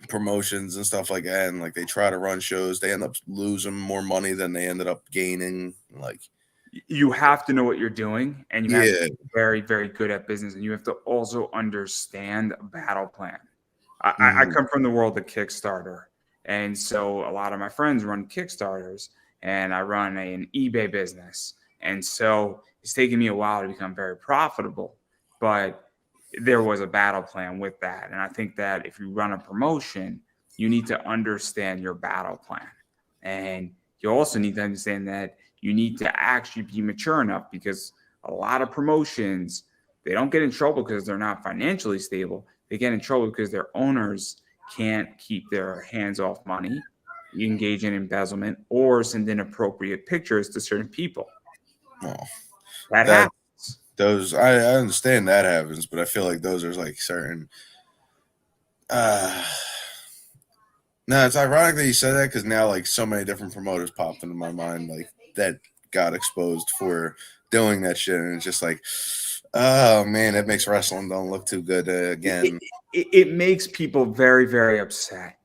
[SPEAKER 1] promotions and stuff like that, and like they try to run shows, they end up losing more money than they ended up gaining. Like,
[SPEAKER 2] you have to know what you're doing, and you have to
[SPEAKER 1] yeah,
[SPEAKER 2] be very, very good at business, and you have to also understand a battle plan. I come from the world of Kickstarter, and so a lot of my friends run Kickstarters, and I run an eBay business, and so it's taken me a while to become very profitable, but there was a battle plan with that, and I think that if you run a promotion, you need to understand your battle plan, and you also need to understand that you need to actually be mature enough, because a lot of promotions, they don't get in trouble because they're not financially stable. They get in trouble because their owners can't keep their hands off money, engage in embezzlement, or send inappropriate pictures to certain people.
[SPEAKER 1] no,
[SPEAKER 2] That
[SPEAKER 1] that
[SPEAKER 2] happens.
[SPEAKER 1] those I understand that happens, but I feel like those are like certain. No, it's ironic that you said that because now like so many different promoters popped into my mind like that got exposed for doing that shit, and it's just like, oh man, it makes wrestling don't look too good again.
[SPEAKER 2] It makes people very, very upset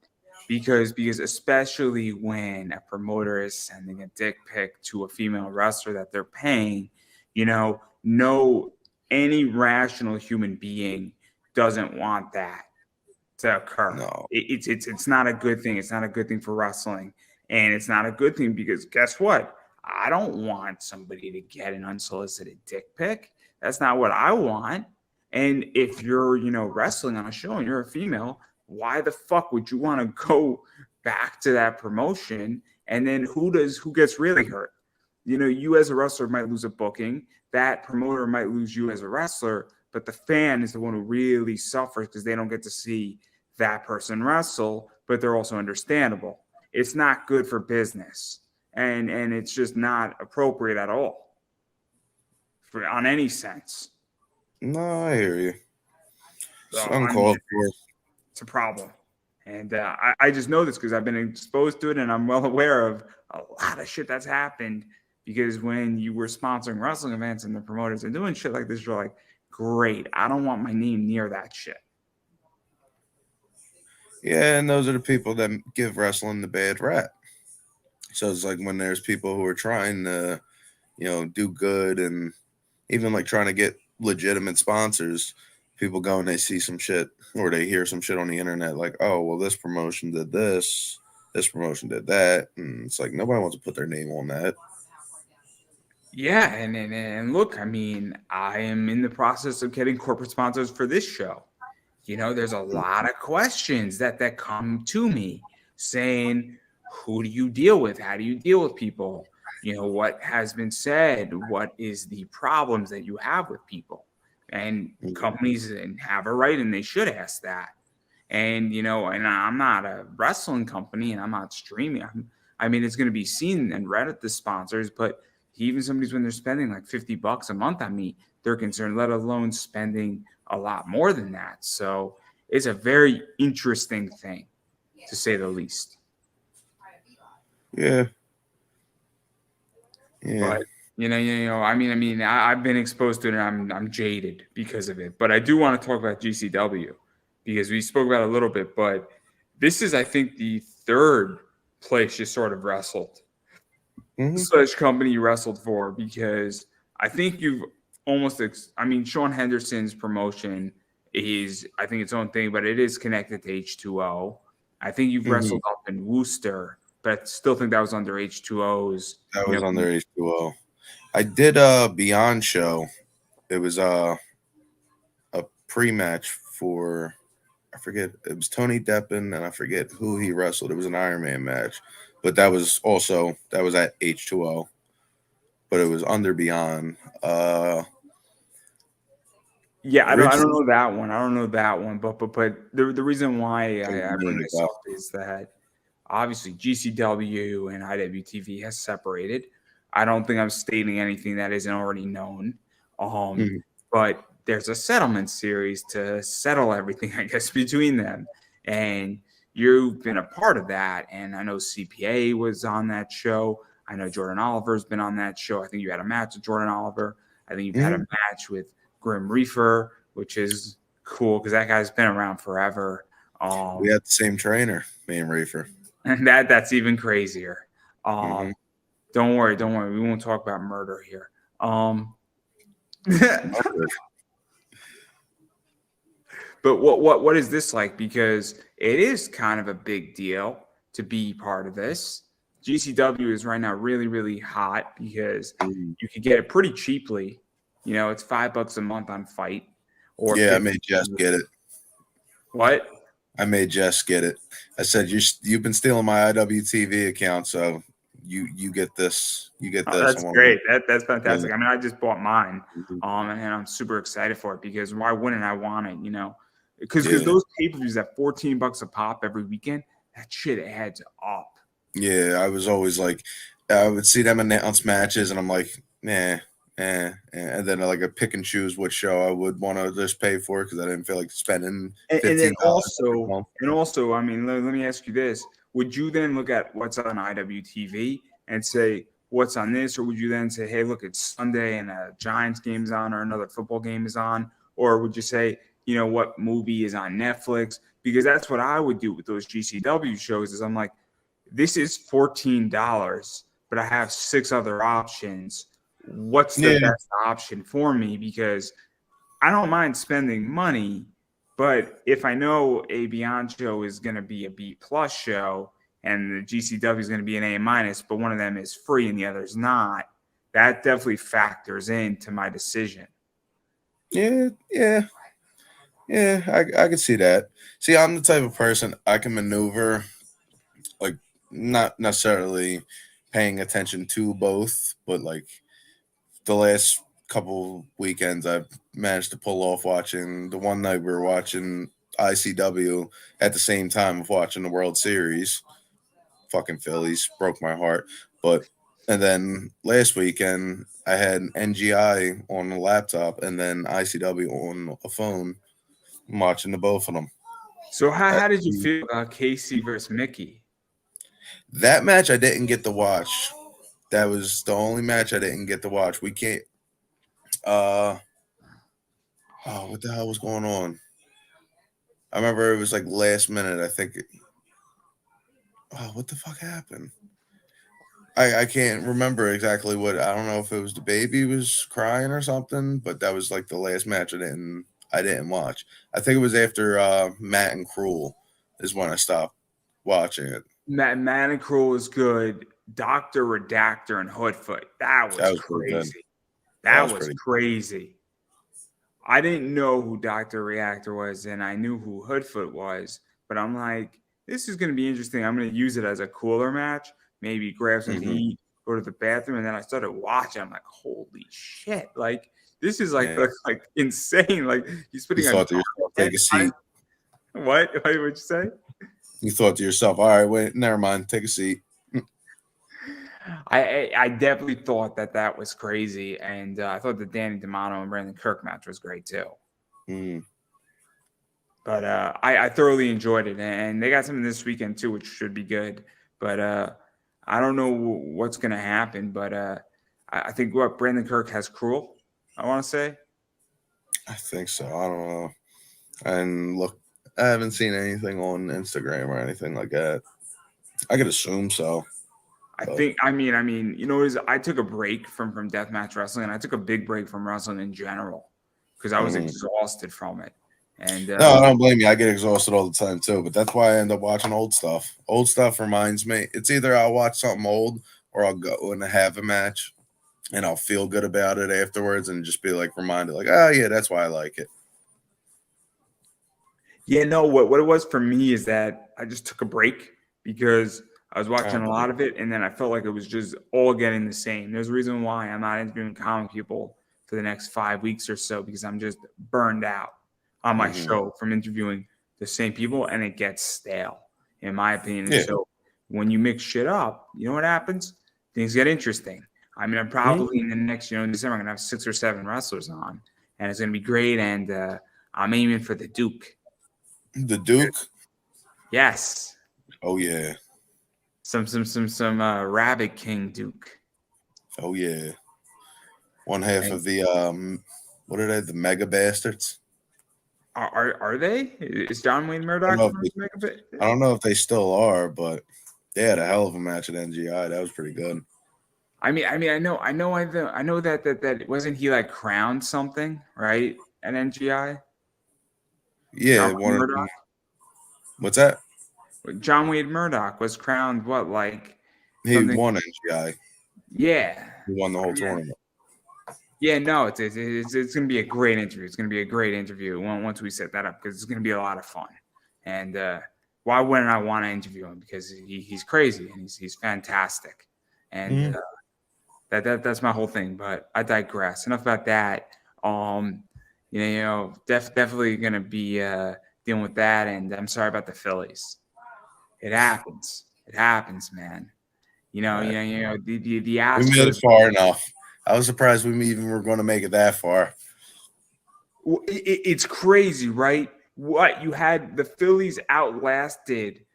[SPEAKER 2] because especially when a promoter is sending a dick pic to a female wrestler that they're paying, no any rational human being doesn't want that to occur.
[SPEAKER 1] No,
[SPEAKER 2] It's not a good thing. It's not a good thing for wrestling, and it's not a good thing because guess what? I don't want somebody to get an unsolicited dick pic. That's not what I want. And if you're, wrestling on a show and you're a female, why the fuck would you want to go back to that promotion? And then who gets really hurt? You as a wrestler might lose a booking. That promoter might lose you as a wrestler, but the fan is the one who really suffers because they don't get to see that person wrestle, but they're also understandable. It's not good for business, and it's just not appropriate at all on any sense.
[SPEAKER 1] no, I hear you. It's
[SPEAKER 2] So
[SPEAKER 1] uncalled for.
[SPEAKER 2] it's a problem, and I just know this because I've been exposed to it, and I'm well aware of a lot of shit that's happened. Because when you were sponsoring wrestling events and the promoters are doing shit like this, you're like, great, I don't want my name near that shit.
[SPEAKER 1] Yeah, and those are the people that give wrestling the bad rap. So it's like when there's people who are trying to, do good and even like trying to get legitimate sponsors, people go and they see some shit or they hear some shit on the internet like, oh, well, this promotion did this promotion did that. And it's like nobody wants to put their name on that.
[SPEAKER 2] Yeah, and look, I mean, I am in the process of getting corporate sponsors for this show. There's a lot of questions that come to me saying, who do you deal with? How do you deal with people? What has been said? What is the problems that you have with people? And companies have a right, and they should ask that. And and I'm not a wrestling company, and I'm not streaming. I mean, it's going to be seen and read at the sponsors, but even somebody's when they're spending like $50 a month on me, they're concerned, let alone spending a lot more than that. So it's a very interesting thing, to say the least.
[SPEAKER 1] Yeah. Yeah.
[SPEAKER 2] But I've been exposed to it, and I'm jaded because of it. But I do want to talk about GCW because we spoke about it a little bit. But this is, I think, the third place you sort of wrestled. Such company you wrestled for, because I think you've almost Shaun Henderson's promotion is, I think, its own thing, but it is connected to H2O. I think you've wrestled up in Worcester, but I still think that was under H2O's.
[SPEAKER 1] That was under H2O. I did a Beyond show. It was a pre-match for, I forget, it was Tony Deppen, and I forget who he wrestled. It was an Iron Man match. But that was at H2O. But it was under Beyond.
[SPEAKER 2] Yeah, I don't know that one. I don't know that one. But the reason why I bring this up is that obviously GCW and IWTV has separated. I don't think I'm stating anything that isn't already known. But there's a settlement series to settle everything, I guess, between them. And you've been a part of that. And I know CPA was on that show. I know Jordan Oliver's been on that show. I think you had a match with Jordan Oliver. I think you've had a match with Grim Reaper, which is cool because that guy's been around forever.
[SPEAKER 1] We had the same trainer, me and Reefer.
[SPEAKER 2] And that's even crazier. Don't worry. We won't talk about murder here. But what is this like? Because it is kind of a big deal to be part of this. GCW is right now really, really hot because you could get it pretty cheaply. You know, it's $5 a month on Fight. Or
[SPEAKER 1] I made Jess get it.
[SPEAKER 2] What?
[SPEAKER 1] I made Jess get it. I said you've been stealing my IWTV account, so you get this. You get this.
[SPEAKER 2] That's great. That's fantastic. Yeah. I mean, I just bought mine, and I'm super excited for it because why wouldn't I want it? You know, because those pay-per-views at $14 a pop every weekend, that shit adds up.
[SPEAKER 1] Yeah, I was always like, I would see them announce matches, and I'm like, and then like I pick and choose what show I would want to just pay for because I didn't feel like spending $15.
[SPEAKER 2] And then also, I mean, let me ask you this: would you then look at what's on IWTV and say what's on this, or would you then say, hey, look, it's Sunday and a Giants game's on or another football game is on, or would you say, you know, what movie is on Netflix? Because that's what I would do with those GCW shows. Is I'm like, this is $14, but I have 6 other options. What's the best option for me? Because I don't mind spending money, but if I know a Beyond show is going to be a B+ show and the GCW is going to be an A-, but one of them is free and the other's not, that definitely factors into my decision.
[SPEAKER 1] Yeah, I can see that. See, I'm the type of person I can maneuver, like not necessarily paying attention to both, but like the last couple weekends I've managed to pull off watching. The one night we were watching ICW at the same time of watching the World Series. Fucking Phillies broke my heart. And then last weekend I had NGI on the laptop and then ICW on a phone. I'm watching the both of them.
[SPEAKER 2] So how did you feel about Casey versus Mickey?
[SPEAKER 1] That match I didn't get to watch. That was the only match I didn't get to watch. We can't. What the hell was going on? I remember it was like last minute. I think. What the fuck happened? I can't remember exactly what. I don't know if it was the baby was crying or something, but that was like the last match I didn't watch. I think it was after Matt and Cruel is when I stopped watching it.
[SPEAKER 2] Matt and Cruel was good. Dr. Redactor and Hoodfoot. That was crazy. That was crazy. I didn't know who Dr. Reactor was, and I knew who Hoodfoot was, but I'm like, this is going to be interesting. I'm going to use it as a cooler match, maybe grab some to eat, go to the bathroom, and then I started watching. I'm like, holy shit. Like, this is like insane. Like, he's putting on.
[SPEAKER 1] Take a seat.
[SPEAKER 2] What? What would you say?
[SPEAKER 1] You thought to yourself, all right, wait, never mind. Take a seat.
[SPEAKER 2] I definitely thought that was crazy, and I thought the Danny DeMano and Brandon Kirk match was great too. But I thoroughly enjoyed it, and they got something this weekend too, which should be good. But I don't know what's going to happen, but I think Brandon Kirk has Cruel, I want to say.
[SPEAKER 1] I think so. I don't know. And look, I haven't seen anything on Instagram or anything like that. I could assume so.
[SPEAKER 2] I mean, you know, I took a break from deathmatch wrestling, and I took a big break from wrestling in general because I was exhausted from it. And
[SPEAKER 1] no, I don't blame you. I get exhausted all the time too, but that's why I end up watching old stuff. Old stuff reminds me. It's either I'll watch something old or I'll go and have a match, and I'll feel good about it afterwards, and just be like reminded, like, oh yeah, that's why I like it.
[SPEAKER 2] Yeah, no. What it was for me is that I just took a break because I was watching a lot of it, and then I felt like it was just all getting the same. There's a reason why I'm not interviewing comic people for the next 5 weeks or so because I'm just burned out on my show from interviewing the same people, and it gets stale, in my opinion. And so when you mix shit up, you know what happens? Things get interesting. I mean, I'm probably in the next, in December, I'm going to have 6 or 7 wrestlers on, and it's going to be great, and I'm aiming for the Duke.
[SPEAKER 1] The Duke?
[SPEAKER 2] Yes.
[SPEAKER 1] Oh yeah.
[SPEAKER 2] Some Rabbit King Duke.
[SPEAKER 1] Oh yeah. One half of the what are they? The Mega Bastards.
[SPEAKER 2] Are they? Is John Wayne
[SPEAKER 1] I
[SPEAKER 2] Murdoch
[SPEAKER 1] don't
[SPEAKER 2] from Mega Bit?
[SPEAKER 1] know if they still are, but they had a hell of a match at NGI. That was pretty good.
[SPEAKER 2] I know that wasn't he like crowned something, right? At NGI?
[SPEAKER 1] Yeah,
[SPEAKER 2] John Wayne Murdoch?
[SPEAKER 1] what's that?
[SPEAKER 2] John Wayne Murdoch was crowned what, like
[SPEAKER 1] He
[SPEAKER 2] something?
[SPEAKER 1] won NGI.
[SPEAKER 2] Yeah.
[SPEAKER 1] He won the whole tournament.
[SPEAKER 2] Yeah, no, it's going to be a great interview. It's going to be a great interview once we set that up because it's going to be a lot of fun. And why wouldn't I want to interview him? Because he's crazy and he's fantastic. And that's my whole thing. But I digress. Enough about that. Definitely going to be dealing with that. And I'm sorry about the Phillies. It happens. It happens, man. The Astros.
[SPEAKER 1] We made it far enough. I was surprised we even were going to make it that far.
[SPEAKER 2] It's crazy, right? What you had, the Phillies outlasted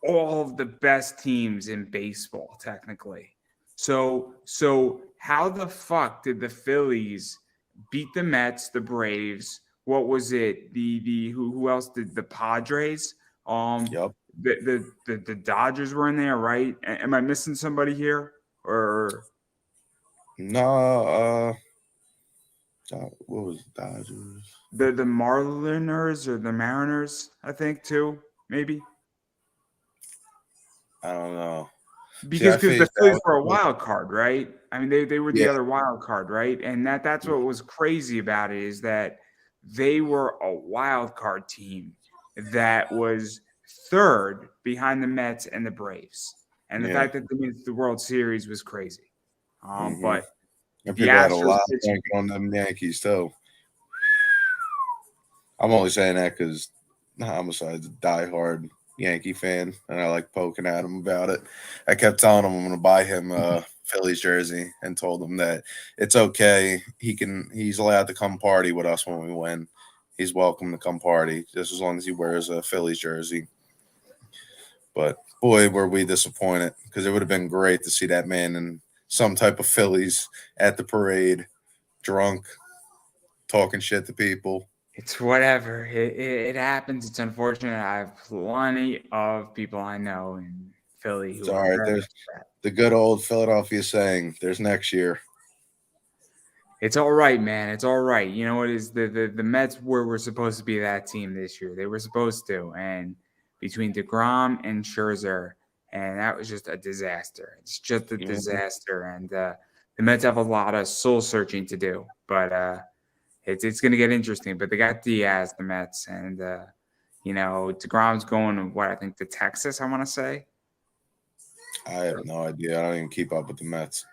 [SPEAKER 2] all of the best teams in baseball, technically. So how the fuck did the Phillies beat the Mets, the Braves? What was it? Who else did the Padres?
[SPEAKER 1] Yep.
[SPEAKER 2] The Dodgers were in there, right? Am I missing somebody here? Or
[SPEAKER 1] no, what was the Dodgers?
[SPEAKER 2] The Marliners or the Mariners, I think, too, maybe.
[SPEAKER 1] I don't know.
[SPEAKER 2] Because the Phillies were a wild card, right? I mean, they were the other wild card, right? And that's what was crazy about it is that they were a wild card team that was third behind the Mets and the Braves. And the fact that they made the World Series was crazy. But
[SPEAKER 1] and people had a lot of banking on them Yankees too. I'm only saying that because Homicide's a diehard Yankee fan, and I like poking at him about it. I kept telling him I'm going to buy him a Phillies jersey, and told him that it's okay. He's allowed to come party with us when we win. He's welcome to come party, just as long as he wears a Phillies jersey. But boy, were we disappointed, because it would have been great to see that man in some type of Phillies at the parade, drunk, talking shit to people.
[SPEAKER 2] It's whatever. It happens. It's unfortunate. I have plenty of people I know in Philly who are
[SPEAKER 1] right. There's the good old Philadelphia saying, there's next year.
[SPEAKER 2] It's all right, man. It's all right. You know what is the Mets were supposed to be that team this year. They were supposed to. And between DeGrom and Scherzer, and that was just a disaster. It's just a disaster. And the Mets have a lot of soul searching to do. But it's going to get interesting. But they got Diaz, the Mets, and DeGrom's going to Texas, I want to say.
[SPEAKER 1] I have no idea. I don't even keep up with the Mets.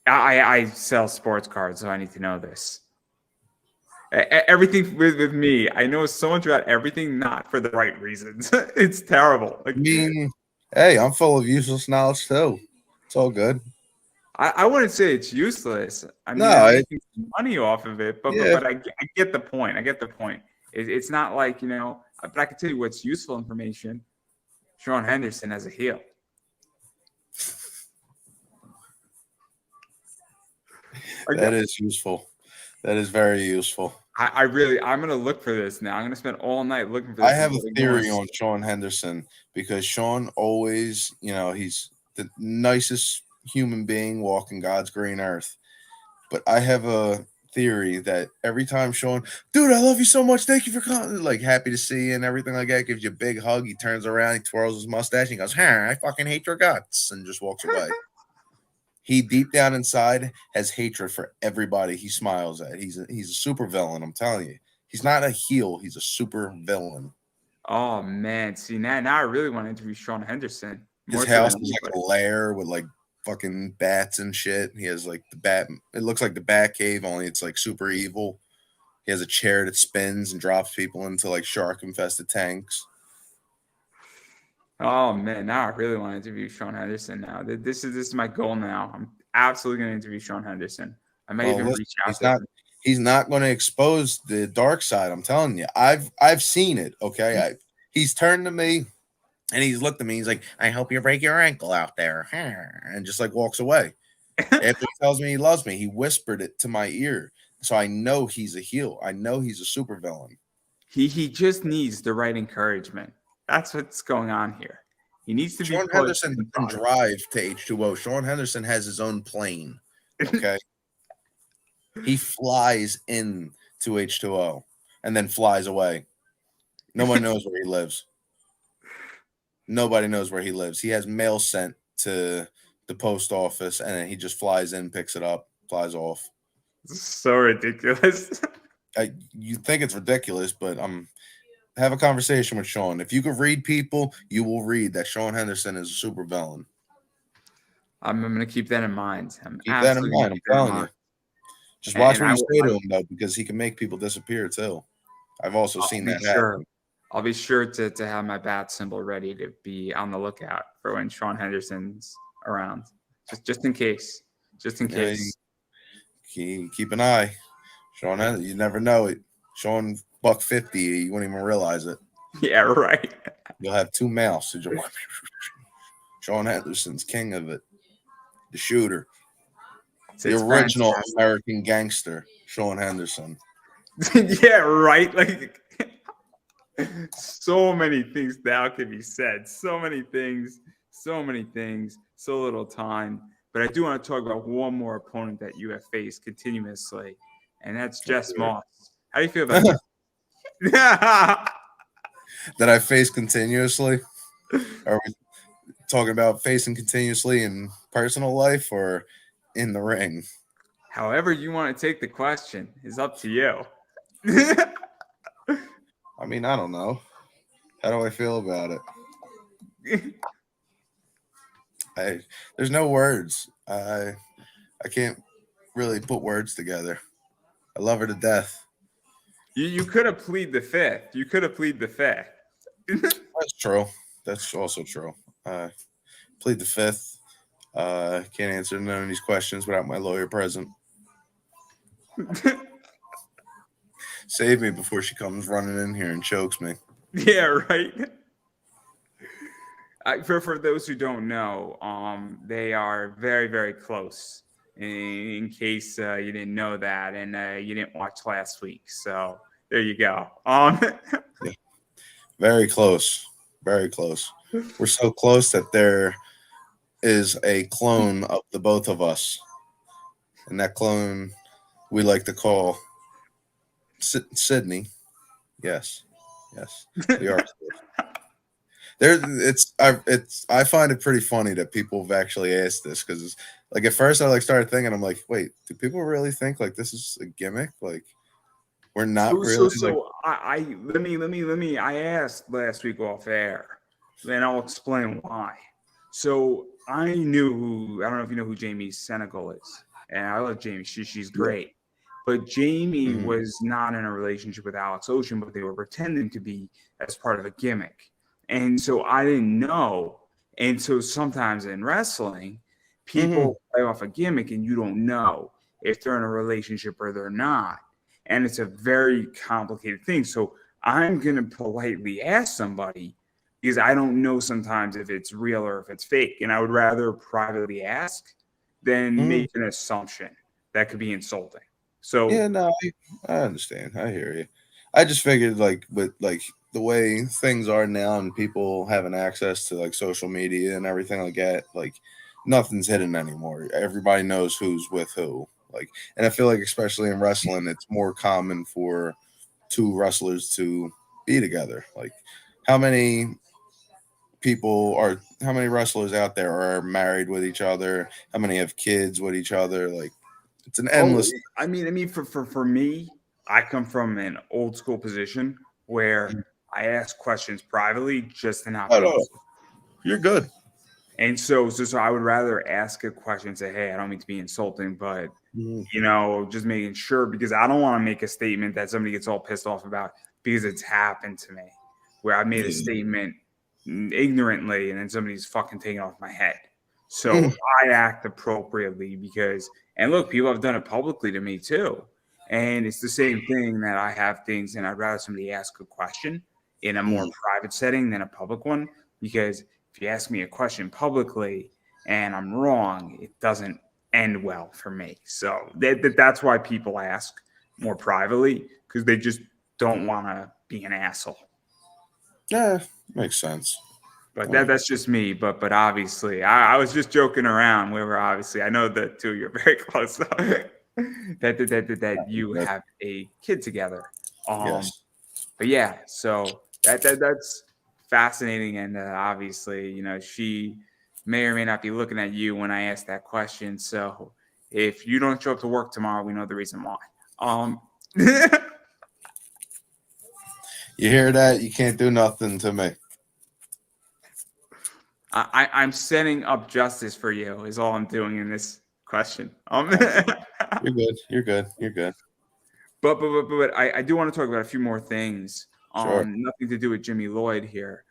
[SPEAKER 2] I sell sports cards, so I need to know this. Everything with me, I know so much about everything, not for the right reasons. It's terrible.
[SPEAKER 1] I mean, hey, I'm full of useless knowledge too. It's all good.
[SPEAKER 2] I wouldn't say it's useless. I mean,
[SPEAKER 1] I'm
[SPEAKER 2] making money off of it, but I get the point. I get the point. It's not like, but I can tell you what's useful information. Shaun Henderson as a heel.
[SPEAKER 1] That is useful. That is very useful.
[SPEAKER 2] I'm going to look for this now. I'm going to spend all night looking for this.
[SPEAKER 1] I have a theory on Shaun Henderson, because Shaun always, he's the nicest human being walking God's green earth. But I have a theory that every time Shaun, dude, I love you so much. Thank you for coming. Like, happy to see you and everything like that. Gives you a big hug. He turns around, he twirls his mustache, and he goes, I fucking hate your guts, and just walks away. He deep down inside has hatred for everybody he smiles at. He's a super villain, I'm telling you. He's not a heel. He's a super villain.
[SPEAKER 2] Oh, man. See, now I really want to interview Shaun Henderson.
[SPEAKER 1] His house is like a lair with like fucking bats and shit. He has like the bat. It looks like the Bat Cave, only it's like super evil. He has a chair that spins and drops people into like shark-infested tanks.
[SPEAKER 2] Oh man, now I really want to interview Shaun Henderson. Now this is my goal. Now I'm absolutely going to interview Shaun Henderson. I might even reach out.
[SPEAKER 1] He's not going to expose the dark side. I'm telling you. I've seen it. Okay, he's turned to me And he's looked at me. He's like, "I hope you break your ankle out there," and just like walks away. After he tells me he loves me, he whispered it to my ear, so I know he's a heel. I know he's a supervillain.
[SPEAKER 2] He just needs the right encouragement. That's what's going on here. He needs to be
[SPEAKER 1] Shaun
[SPEAKER 2] pushed
[SPEAKER 1] Henderson
[SPEAKER 2] and
[SPEAKER 1] can
[SPEAKER 2] prodded.
[SPEAKER 1] drive to H2O. Shaun Henderson has his own plane. Okay. He flies in to H2O and then flies away. No one knows where he lives. Nobody knows where he lives. He has mail sent to the post office and then he just flies in, picks it up, flies off.
[SPEAKER 2] So ridiculous.
[SPEAKER 1] You think it's ridiculous, but have a conversation with Shaun. If you could read people, you will read that Shaun Henderson is a supervillain.
[SPEAKER 2] I'm going to keep that in mind. I'm
[SPEAKER 1] Keep that in
[SPEAKER 2] absolutely
[SPEAKER 1] mind. I'm telling you. Just watch what you say to him, though, because he can make people disappear, too. I've also seen that happen.
[SPEAKER 2] I'll be sure to have my bat symbol ready to be on the lookout for when Shaun Henderson's around. Just in case. Just in case.
[SPEAKER 1] Keep an eye. Shaun Henderson, you never know it. Shaun $150, you won't even realize it.
[SPEAKER 2] Yeah, right.
[SPEAKER 1] You'll have two mouths. Shaun Henderson's king of it. The shooter. The original American gangster, Shaun Henderson.
[SPEAKER 2] Yeah, right. Like so many things now can be said. So many things. So little time. But I do want to talk about one more opponent that you have faced continuously, and that's Jess Moss. How do you feel about that?
[SPEAKER 1] That I face continuously? Are we talking about facing continuously in personal life or in the ring?
[SPEAKER 2] However you want to take the question is up to you.
[SPEAKER 1] I mean, I don't know. How do I feel about it? There's no words. I can't really put words together. I love her to death.
[SPEAKER 2] You could have plead the fifth.
[SPEAKER 1] That's true. That's also true. Plead the fifth. Can't answer none of these questions without my lawyer present. Save me before she comes running in here and chokes me.
[SPEAKER 2] Yeah, right. For those who don't know, they are very, very close. In case you didn't know that, and you didn't watch last week, so there you go.
[SPEAKER 1] Yeah. Very close. Very close. We're so close that there is a clone of the both of us, and that clone we like to call Sydney. Yes, we are. I find it pretty funny that people have actually asked this because like at first I started thinking, I'm like, wait, do people really think like this is a gimmick? Like we're not really.
[SPEAKER 2] I asked last week off air, and I'll explain why. So I don't know if you know who Jamie Senegal is, and I love Jamie. She's great. But Jamie was not in a relationship with Alex Ocean, but they were pretending to be as part of a gimmick. And so I didn't know. And so sometimes in wrestling, people play off a gimmick and you don't know if they're in a relationship or they're not. And it's a very complicated thing. So I'm going to politely ask somebody because I don't know sometimes if it's real or if it's fake. And I would rather privately ask than make an assumption that could be insulting. So
[SPEAKER 1] yeah, no, I understand. I hear you. I just figured with the way things are now and people having access to social media and everything like that, nothing's hidden anymore. Everybody knows who's with who. And I feel like especially in wrestling, it's more common for two wrestlers to be together. How many wrestlers out there are married with each other? How many have kids with each other? It's an endless.
[SPEAKER 2] I mean, for me, I come from an old school position where I ask questions privately just to not.
[SPEAKER 1] You're good.
[SPEAKER 2] And so I would rather ask a question and say, "Hey, I don't mean to be insulting, but just making sure because I don't want to make a statement that somebody gets all pissed off about because it's happened to me where I made a statement ignorantly and then somebody's fucking taking off my head." So I act appropriately and look, people have done it publicly to me too. And it's the same thing that I have things and I'd rather somebody ask a question in a more private setting than a public one. because if you ask me a question publicly and I'm wrong, it doesn't end well for me. So that's why people ask more privately, because they just don't want to be an asshole.
[SPEAKER 1] Yeah, makes sense.
[SPEAKER 2] But that's just me. But obviously, I was just joking around. Where obviously, I know the two of you are very close. that you have a kid together.
[SPEAKER 1] Yes.
[SPEAKER 2] But yeah, so that's fascinating, and obviously, she may or may not be looking at you when I ask that question. So if you don't show up to work tomorrow, we know the reason why.
[SPEAKER 1] You hear that? You can't do nothing to me.
[SPEAKER 2] I'm setting up justice for you. Is all I'm doing in this question.
[SPEAKER 1] You're good. You're good. You're good.
[SPEAKER 2] But I do want to talk about a few more things.
[SPEAKER 1] Sure.
[SPEAKER 2] Nothing to do with Jimmy Lloyd here.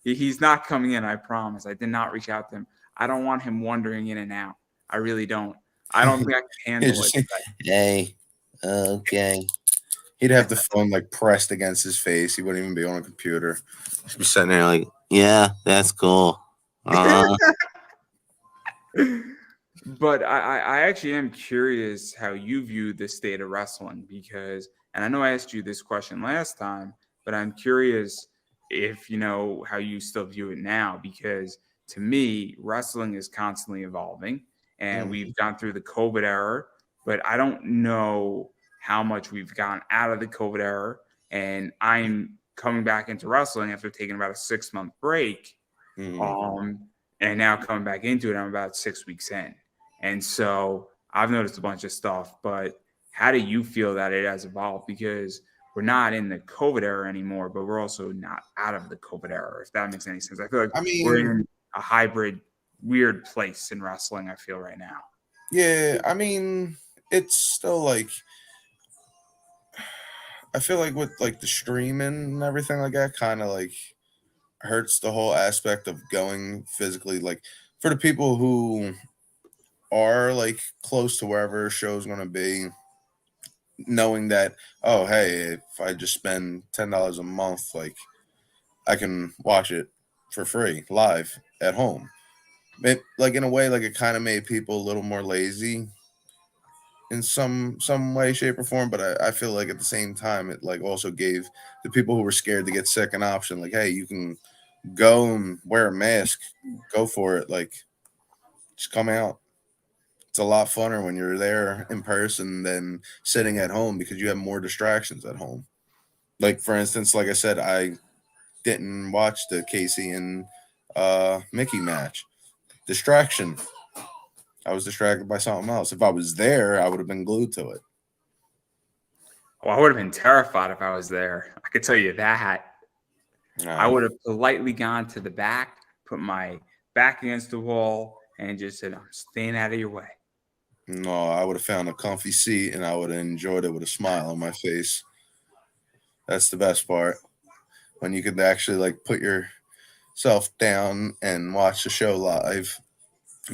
[SPEAKER 2] He's not coming in, I promise. I did not reach out to him. I don't want him wandering in and out. I really don't. I don't think I can handle it.
[SPEAKER 1] Hey, okay. He'd have the phone like pressed against his face. He wouldn't even be on a computer. He'd be sitting there like, yeah, that's cool.
[SPEAKER 2] But I actually am curious how you view the state of wrestling, because, and I know I asked you this question last time, but I'm curious if you know how you still view it now, because to me, wrestling is constantly evolving, and we've gone through the COVID era, but I don't know how much we've gone out of the COVID era, and I'm coming back into wrestling after taking about a 6-month break, and now coming back into it, I'm about 6 weeks in. And so I've noticed a bunch of stuff, but how do you feel that it has evolved? Because we're not in the COVID era anymore, but we're also not out of the COVID era, if that makes any sense. I feel like we're in a hybrid, weird place in wrestling, I feel right now.
[SPEAKER 1] Yeah, I mean, it's still like, I feel like with like the streaming and everything like that kind of like hurts the whole aspect of going physically. Like for the people who are like close to wherever a show's going to be, knowing that, oh, hey, if I just spend $10 a month, like I can watch it for free live at home. Like in a way, like it kind of made people a little more lazy in some way, shape, or form. But I feel like at the same time, it like also gave the people who were scared to get sick an option. Like, hey, you can go and wear a mask, go for it. Like, just come out. It's a lot funner when you're there in person than sitting at home, because you have more distractions at home. Like for instance, like I said, I didn't watch the Casey and Mickey match. Distraction. I was distracted by something else. If I was there, I would have been glued to it.
[SPEAKER 2] Well, I would have been terrified if I was there. I could tell you that. I would have politely gone to the back, put my back against the wall, and just said, I'm staying out of your way.
[SPEAKER 1] No, I would have found a comfy seat and I would have enjoyed it with a smile on my face. That's the best part. When you could actually like put yourself down and watch the show live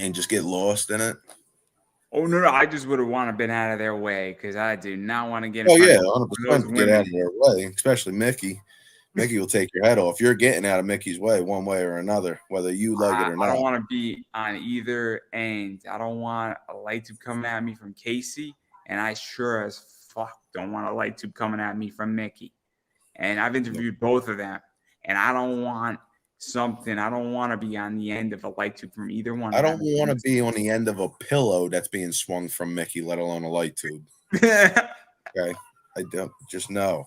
[SPEAKER 1] and just get lost in it.
[SPEAKER 2] Oh, no, I just would have wanted to been out of their way, because I do not want to get in
[SPEAKER 1] front
[SPEAKER 2] of
[SPEAKER 1] 100% get out of their way, especially Mickey. Mickey will take your head off. You're getting out of Mickey's way one way or another, whether you like it or not.
[SPEAKER 2] I don't want to be on either end. I don't want a light tube coming at me from Casey, and I sure as fuck don't want a light tube coming at me from Mickey. And I've interviewed both of them, and I don't want to be on the end of a light tube from either one.
[SPEAKER 1] I don't want to be on the end of a pillow that's being swung from Mickey, let alone a light tube. Okay, I don't, just no.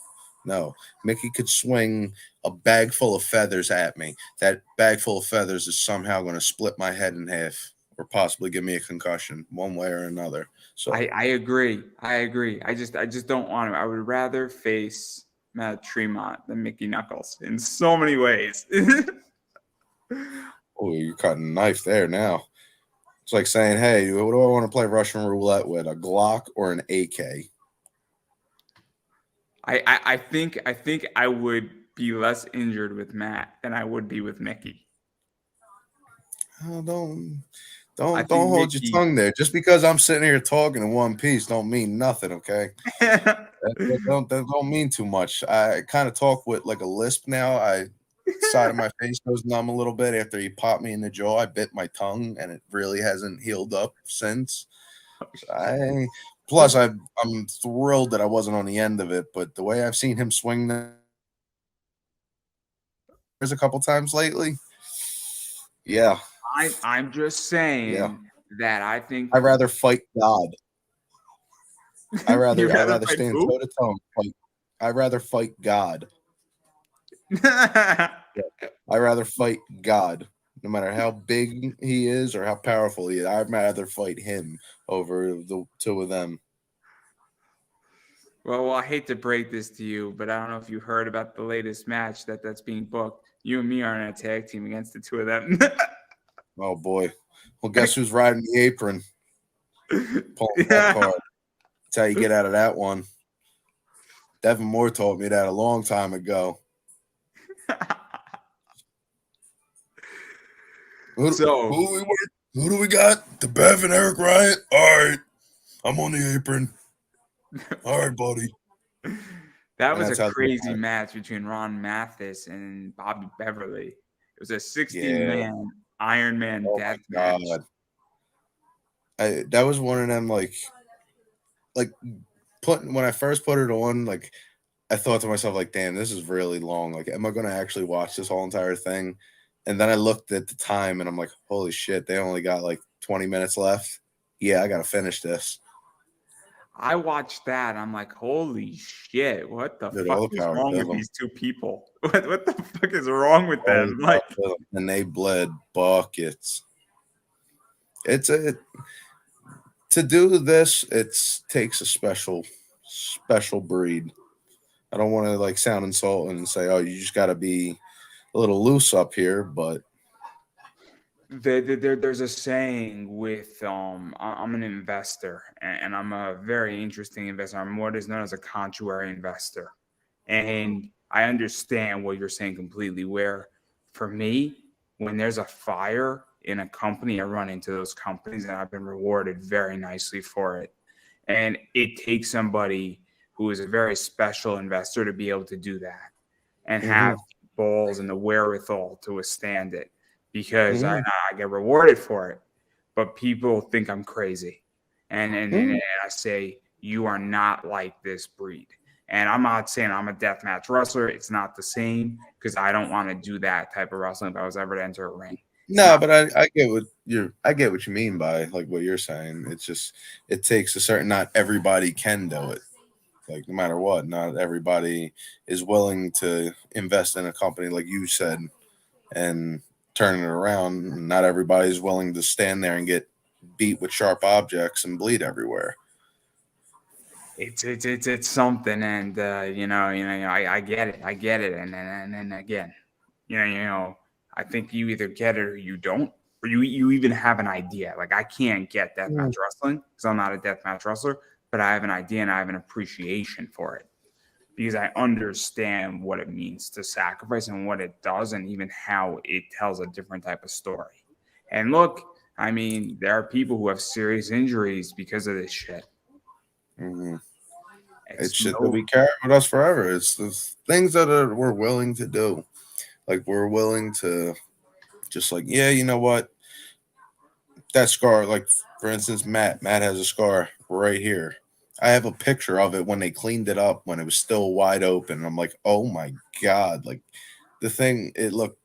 [SPEAKER 1] Mickey could swing a bag full of feathers at me. That bag full of feathers is somehow going to split my head in half or possibly give me a concussion one way or another. So
[SPEAKER 2] I agree. I just don't want to. I would rather face Matt Tremont than Mickey Knuckles in so many ways.
[SPEAKER 1] Oh, you're cutting a knife there now. It's like saying, hey, what do I want to play Russian roulette with, a Glock or an AK?
[SPEAKER 2] I think I would be less injured with Matt than I would be with Mickey.
[SPEAKER 1] Oh, don't hold your tongue there. Just because I'm sitting here talking in one piece don't mean nothing, okay? that don't mean too much. I kind of talk with like a lisp now. Side of my face goes numb a little bit after he popped me in the jaw. I bit my tongue, and it really hasn't healed up since. Plus, I'm thrilled that I wasn't on the end of it, but the way I've seen him swing there's a couple times lately, yeah,
[SPEAKER 2] I'm just saying
[SPEAKER 1] yeah.
[SPEAKER 2] that I think
[SPEAKER 1] I'd rather fight God. I'd
[SPEAKER 2] you'd rather
[SPEAKER 1] rather
[SPEAKER 2] fight
[SPEAKER 1] stand
[SPEAKER 2] who?
[SPEAKER 1] toe to toe and fight. I'd rather fight God. Yeah. I'd rather fight God, no matter how big he is or how powerful he is. I'd rather fight him over the two of them.
[SPEAKER 2] Well, I hate to break this to you, but I don't know if you heard about the latest match that's being booked. You and me are in a tag team against the two of them.
[SPEAKER 1] Oh boy. Well, guess who's riding the apron? Pulling that
[SPEAKER 2] Yeah.
[SPEAKER 1] card. That's how you get out of that one. Devin Moore taught me that a long time ago. Who do we got? The Bev and Eric Riot? All right. I'm on the apron. All right, buddy.
[SPEAKER 2] That was a crazy match between Ron Mathis and Bobby Beverly. It was a 16-man Iron Man death match.
[SPEAKER 1] That was one of them like when I first put it on, like I thought to myself, like, damn, this is really long. Like, am I gonna actually watch this whole entire thing? And then I looked at the time and I'm like, holy shit, they only got like 20 minutes left. Yeah, I gotta finish this.
[SPEAKER 2] I watched that. I'm like, holy shit, what the fuck is wrong with these two people? What the fuck is wrong with them? Like,
[SPEAKER 1] and they bled buckets. To do this, it takes a special breed. I don't want to like sound insulting and say, oh, you just got to be a little loose up here, but
[SPEAKER 2] there's a saying with I'm an investor and I'm a very interesting investor. I'm what is known as a contrary investor, and I understand what you're saying completely. Where for me, when there's a fire in a company, I run into those companies and I've been rewarded very nicely for it. And it takes somebody who is a very special investor to be able to do that and have balls and the wherewithal to withstand it, because I get rewarded for it. But people think I'm crazy. And I say, you are not like this breed. And I'm not saying I'm a deathmatch wrestler. It's not the same, because I don't want to do that type of wrestling if I was ever to enter a ring.
[SPEAKER 1] No, but I get what you mean by like what you're saying. It's just it takes a certain, not everybody can do it. Like no matter what, not everybody is willing to invest in a company like you said and turn it around. Not everybody's willing to stand there and get beat with sharp objects and bleed everywhere.
[SPEAKER 2] It's something, and I get it, and again, I think you either get it or you don't, or you even have an idea. Like I can't get deathmatch wrestling because I'm not a deathmatch wrestler, but I have an idea and I have an appreciation for it because I understand what it means to sacrifice and what it does, and even how it tells a different type of story. And look, I mean, there are people who have serious injuries because of this shit.
[SPEAKER 1] It's shit that we carry with us forever. It's the things that we're willing to do. Like we're willing to just like, yeah, you know what? That scar, like for instance, Matt has a scar right here. I have a picture of it when they cleaned it up when it was still wide open. I'm like, oh my God. Like the thing, it looked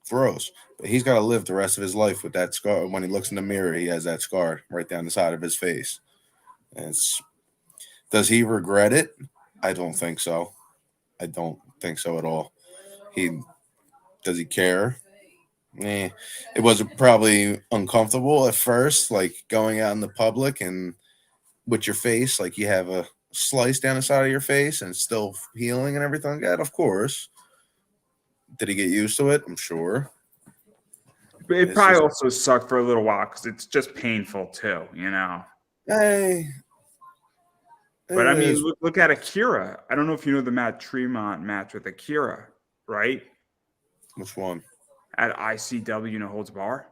[SPEAKER 1] gross. But he's got to live the rest of his life with that scar. When he looks in the mirror, he has that scar right down the side of his face. And does he regret it? I don't think so. I don't think so at all. Does he care? It was probably uncomfortable at first, like going out in the public and with your face, like you have a slice down the side of your face and it's still healing and everything. Yeah, of course. Did he get used to it? I'm sure.
[SPEAKER 2] But it probably also sucked for a little while because it's just painful too,
[SPEAKER 1] Hey.
[SPEAKER 2] But I mean, look at Akira. I don't know if you know the Matt Tremont match with Akira, right?
[SPEAKER 1] Which one?
[SPEAKER 2] At ICW No Holds Bar.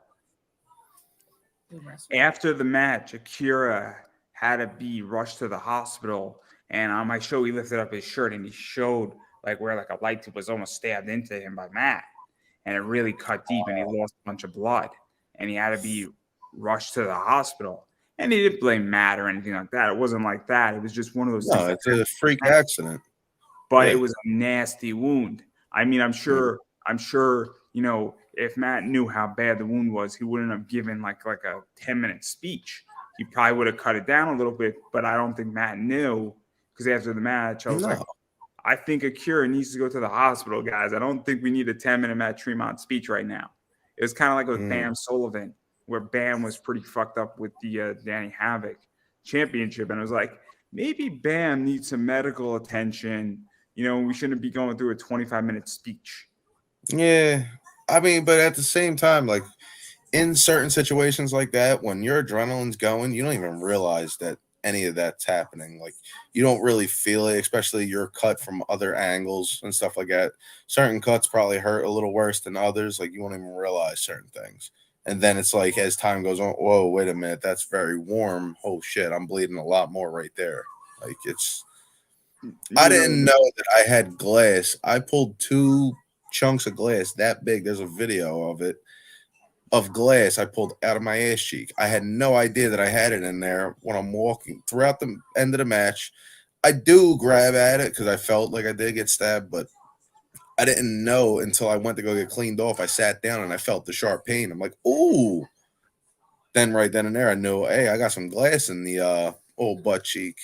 [SPEAKER 2] After the match, Akira had to be rushed to the hospital. And on my show, he lifted up his shirt and he showed like where like a light tube was almost stabbed into him by Matt. and it really cut deep, and he lost a bunch of blood, and he had to be rushed to the hospital. And he didn't blame Matt or anything like that. It wasn't like that. It was just one of those things.
[SPEAKER 1] No, it's a freak accident.
[SPEAKER 2] But
[SPEAKER 1] Yeah.
[SPEAKER 2] it was a nasty wound. I mean, I'm sure, if Matt knew how bad the wound was, he wouldn't have given like a 10-minute speech. He probably would have cut it down a little bit, but I don't think Matt knew, because after the match, I was like, I think Akira needs to go to the hospital, guys. I don't think we need a 10-minute Matt Tremont speech right now. It was kind of like with Bam Sullivan, where Bam was pretty fucked up with the Danny Havoc championship. And it was like, maybe Bam needs some medical attention. We shouldn't be going through a 25-minute speech.
[SPEAKER 1] Yeah. I mean, but at the same time, like in certain situations like that, when your adrenaline's going, you don't even realize that any of that's happening. Like you don't really feel it, especially you're cut from other angles and stuff like that. Certain cuts probably hurt a little worse than others. Like you won't even realize certain things. And then it's like, as time goes on, whoa, wait a minute, that's very warm. Oh shit, I'm bleeding a lot more right there. Like I didn't know that I had glass. I pulled 2 chunks of glass that big. There's a video of it, of glass I pulled out of my ass cheek. I had no idea that I had it in there when I'm walking throughout the end of the match. I do grab at it because I felt like I did get stabbed, but I didn't know until I went to go get cleaned off. I sat down and I felt the sharp pain. I'm like, ooh. Then right then and there, I knew, hey, I got some glass in the old butt cheek.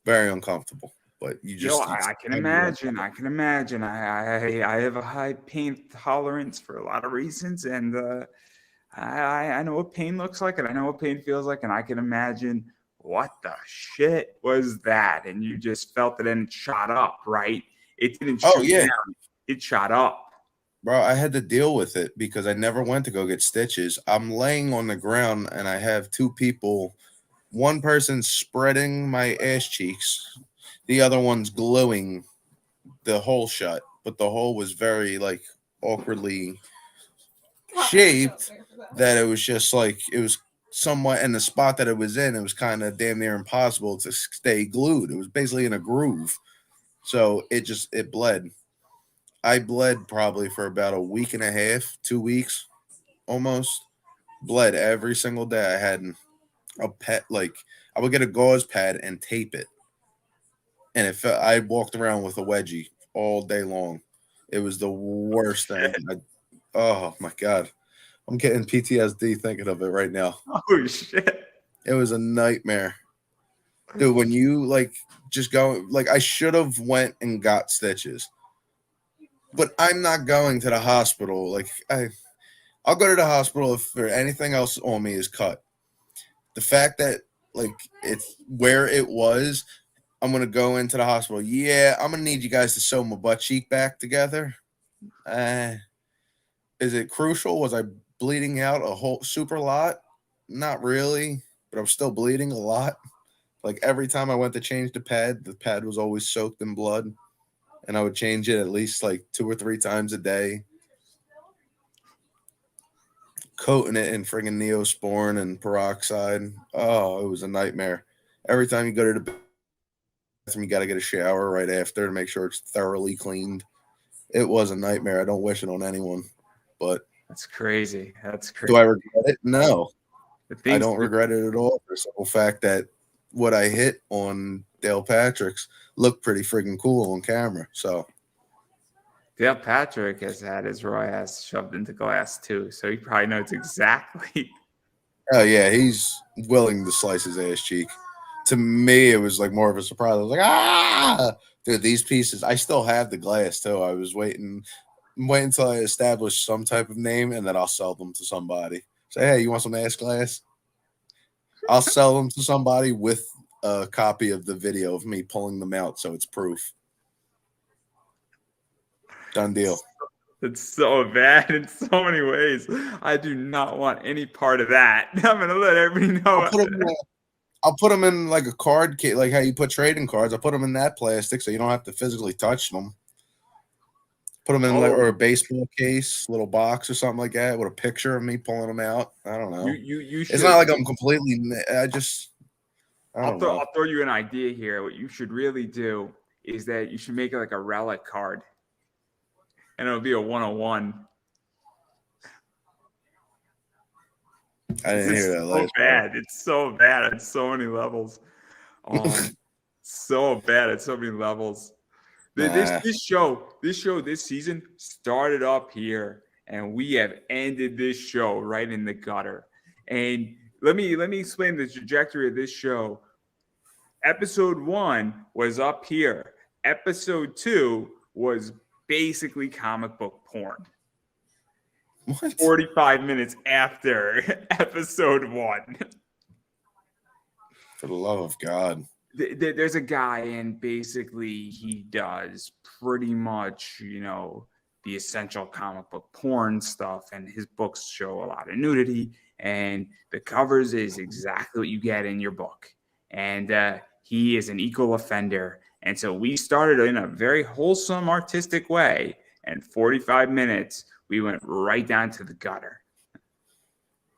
[SPEAKER 1] Very uncomfortable. But you just
[SPEAKER 2] I can imagine. I can imagine. I have a high pain tolerance for a lot of reasons, and I know what pain looks like, and I know what pain feels like, and I can imagine what the shit was that, and you just felt it and it shot up, right? It didn't shoot down. It shot up.
[SPEAKER 1] Bro, I had to deal with it because I never went to go get stitches. I'm laying on the ground, and I have 2 people, one person spreading my ass cheeks, the other one's gluing the hole shut, but the hole was very like awkwardly shaped that it was just like it was somewhat in the spot that it was in. It was kind of damn near impossible to stay glued. It was basically in a groove, so it bled. I bled probably for about a week and a half, 2 weeks, almost. Bled every single day. I had a pet, like I would get a gauze pad and tape it. And it felt, I walked around with a wedgie all day long. It was the worst thing. Oh my God. I'm getting PTSD thinking of it right now.
[SPEAKER 2] Oh shit.
[SPEAKER 1] It was a nightmare. Dude, when you like just go, like I should have went and got stitches. But I'm not going to the hospital. Like I'll go to the hospital if anything else on me is cut. The fact that like it's where it was, I'm gonna go into the hospital. Yeah, I'm gonna need you guys to sew my butt cheek back together. Is it crucial? Was I bleeding out a whole super lot? Not really, but I'm still bleeding a lot. Like every time I went to change the pad was always soaked in blood, and I would change it at least like 2 or 3 times a day, coating it in friggin' Neosporin and peroxide. Oh, it was a nightmare. Every time you go to the bathroom, you got to get a shower right after to make sure it's thoroughly cleaned. It was a nightmare. I don't wish it on anyone, but
[SPEAKER 2] that's crazy. That's crazy.
[SPEAKER 1] Do I regret it? No, I don't regret it at all. For the simple fact that what I hit on Dale Patrick's looked pretty friggin' cool on camera. So
[SPEAKER 2] Dale Patrick has had his raw ass shoved into glass too, so he probably knows exactly.
[SPEAKER 1] Oh yeah, he's willing to slice his ass cheek. To me, it was like more of a surprise. I was like, ah, dude, these pieces. I still have the glass too. I was waiting until I establish some type of name, and then I'll sell them to somebody. Say, hey, you want some ass glass? I'll sell them to somebody with a copy of the video of me pulling them out, so it's proof. Done deal.
[SPEAKER 2] It's so bad in so many ways. I do not want any part of that. I'm gonna let everybody know.
[SPEAKER 1] I'll put them in like a card kit, like how you put trading cards. I'll put them in that plastic so you don't have to physically touch them. Put them in or a baseball case, little box or something like that with a picture of me pulling them out. I don't know.
[SPEAKER 2] You should,
[SPEAKER 1] it's not like I'm completely. I'll
[SPEAKER 2] throw you an idea here. What you should really do is that you should make it like a relic card. and it'll be a 101.
[SPEAKER 1] I didn't hear that
[SPEAKER 2] so
[SPEAKER 1] last
[SPEAKER 2] bad. It's so bad at so many levels. So bad at so many levels. This show this season started up here, and we have ended this show right in the gutter. And let me explain the trajectory of this show. Episode 1 was up here. Episode 2 was basically comic book porn.
[SPEAKER 1] What?
[SPEAKER 2] 45 minutes after episode 1.
[SPEAKER 1] For the love of God.
[SPEAKER 2] There's a guy, and basically he does pretty much, the essential comic book porn stuff, and his books show a lot of nudity, and the covers is exactly what you get in your book. And he is an equal offender. And so we started in a very wholesome, artistic way, and 45 minutes, we went right down to the gutter.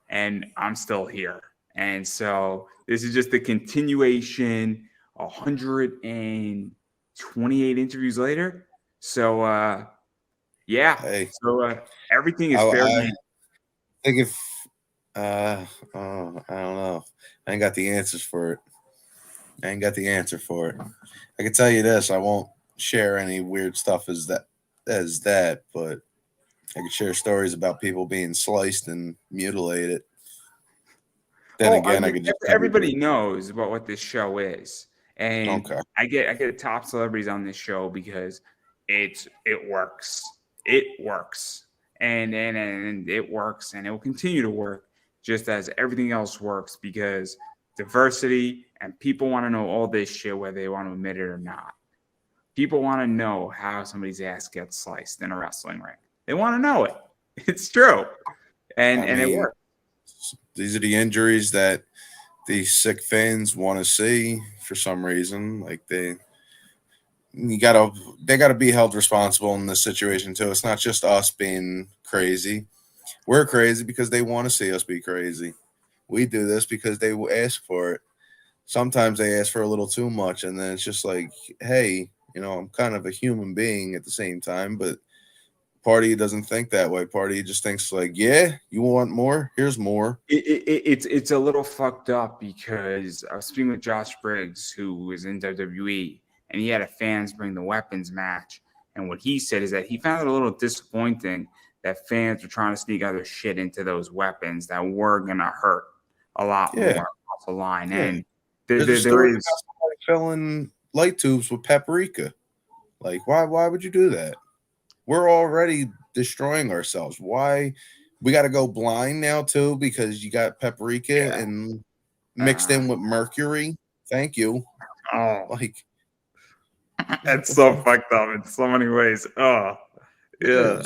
[SPEAKER 2] And I'm still here. And so this is just the continuation, 128 interviews later. So, yeah.
[SPEAKER 1] Hey.
[SPEAKER 2] So everything is fair.
[SPEAKER 1] I think if, I don't know. I ain't got the answers for it. I ain't got the answer for it. I can tell you this. I won't share any weird stuff as that, but I can share stories about people being sliced and mutilated. Then again, I could just
[SPEAKER 2] everybody knows about what this show is, and
[SPEAKER 1] okay.
[SPEAKER 2] I get top celebrities on this show because it works. It works, and it works, and it will continue to work just as everything else works, because diversity, and people want to know all this shit whether they want to admit it or not. People want to know how somebody's ass gets sliced in a wrestling ring. They want to know it. It's true, and it works.
[SPEAKER 1] These are the injuries that these sick fans want to see for some reason. Like they gotta be held responsible in this situation too. It's not just us being crazy. We're crazy because they want to see us be crazy. We do this because they ask for it. Sometimes they ask for a little too much, and then it's just like, hey, I'm kind of a human being at the same time, but Party doesn't think that way. Party just thinks like, yeah, you want more? Here's more.
[SPEAKER 2] It's a little fucked up, because I was speaking with Josh Briggs, who was in WWE, and he had a fans bring the weapons match. And what he said is that he found it a little disappointing that fans were trying to sneak other shit into those weapons that were gonna hurt a lot more off the line. Yeah. And there is somebody
[SPEAKER 1] filling light tubes with paprika. Like, why would you do that? We're already destroying ourselves. Why we got to go blind now too? Because you got paprika and mixed in with mercury. Thank you.
[SPEAKER 2] Oh,
[SPEAKER 1] like
[SPEAKER 2] that's so fucked up in so many ways. Oh, yeah.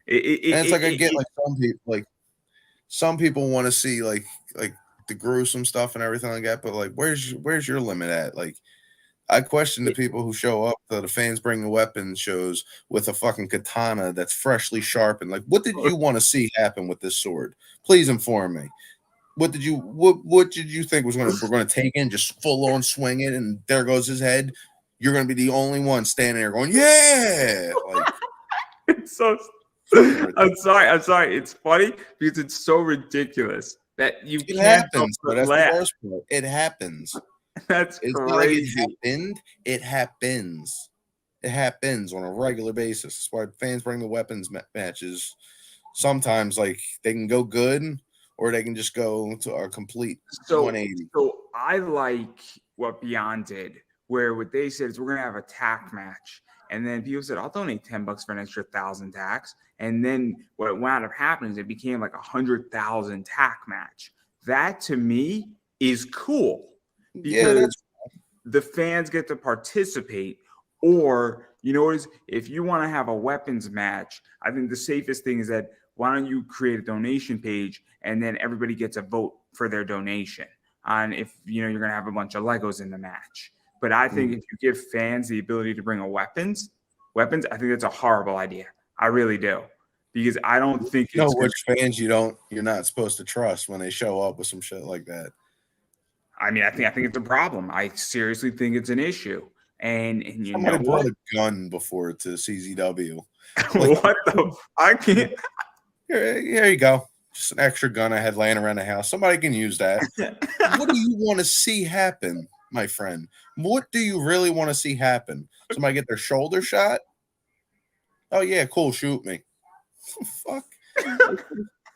[SPEAKER 1] It's like I get like some people want to see like the gruesome stuff and everything like that, but like where's your limit at? Like, I question the people who show up to the fans bring the weapons shows with a fucking katana that's freshly sharpened. Like, what did you want to see happen with this sword? Please inform me. What did you think we're gonna take in, just full on swing it, and there goes his head? You're gonna be the only one standing there going, yeah. Like,
[SPEAKER 2] it's so. I'm sorry. It's funny because it's so ridiculous that you
[SPEAKER 1] it
[SPEAKER 2] can't
[SPEAKER 1] happens. But that's the worst part. It happens.
[SPEAKER 2] That's
[SPEAKER 1] it's
[SPEAKER 2] crazy.
[SPEAKER 1] Not like it happened. It happens. It happens on a regular basis. That's why fans bring the weapons matches. Sometimes, like, they can go good, or they can just go to a complete 180.
[SPEAKER 2] So I like what Beyond did, where what they said is we're gonna have a tack match, and then people said I'll donate $10 for an extra 1,000 tacks, and then what wound up happening is it became like 100,000 tack match. That to me is cool. Because the fans get to participate, or if you want to have a weapons match, I think the safest thing is that why don't you create a donation page, and then everybody gets a vote for their donation on if you're going to have a bunch of Legos in the match. But I think if you give fans the ability to bring weapons, I think that's a horrible idea. I really do, because I don't think
[SPEAKER 1] which fans you're not supposed to trust when they show up with some shit like that.
[SPEAKER 2] I mean, I think it's a problem. I seriously think it's an issue. And
[SPEAKER 1] somebody brought a gun before to CZW. Like,
[SPEAKER 2] What the? I can't.
[SPEAKER 1] here you go. Just an extra gun I had laying around the house. Somebody can use that. What do you want to see happen, my friend? What do you really want to see happen? Somebody get their shoulder shot? Oh yeah, cool. Shoot me. Fuck.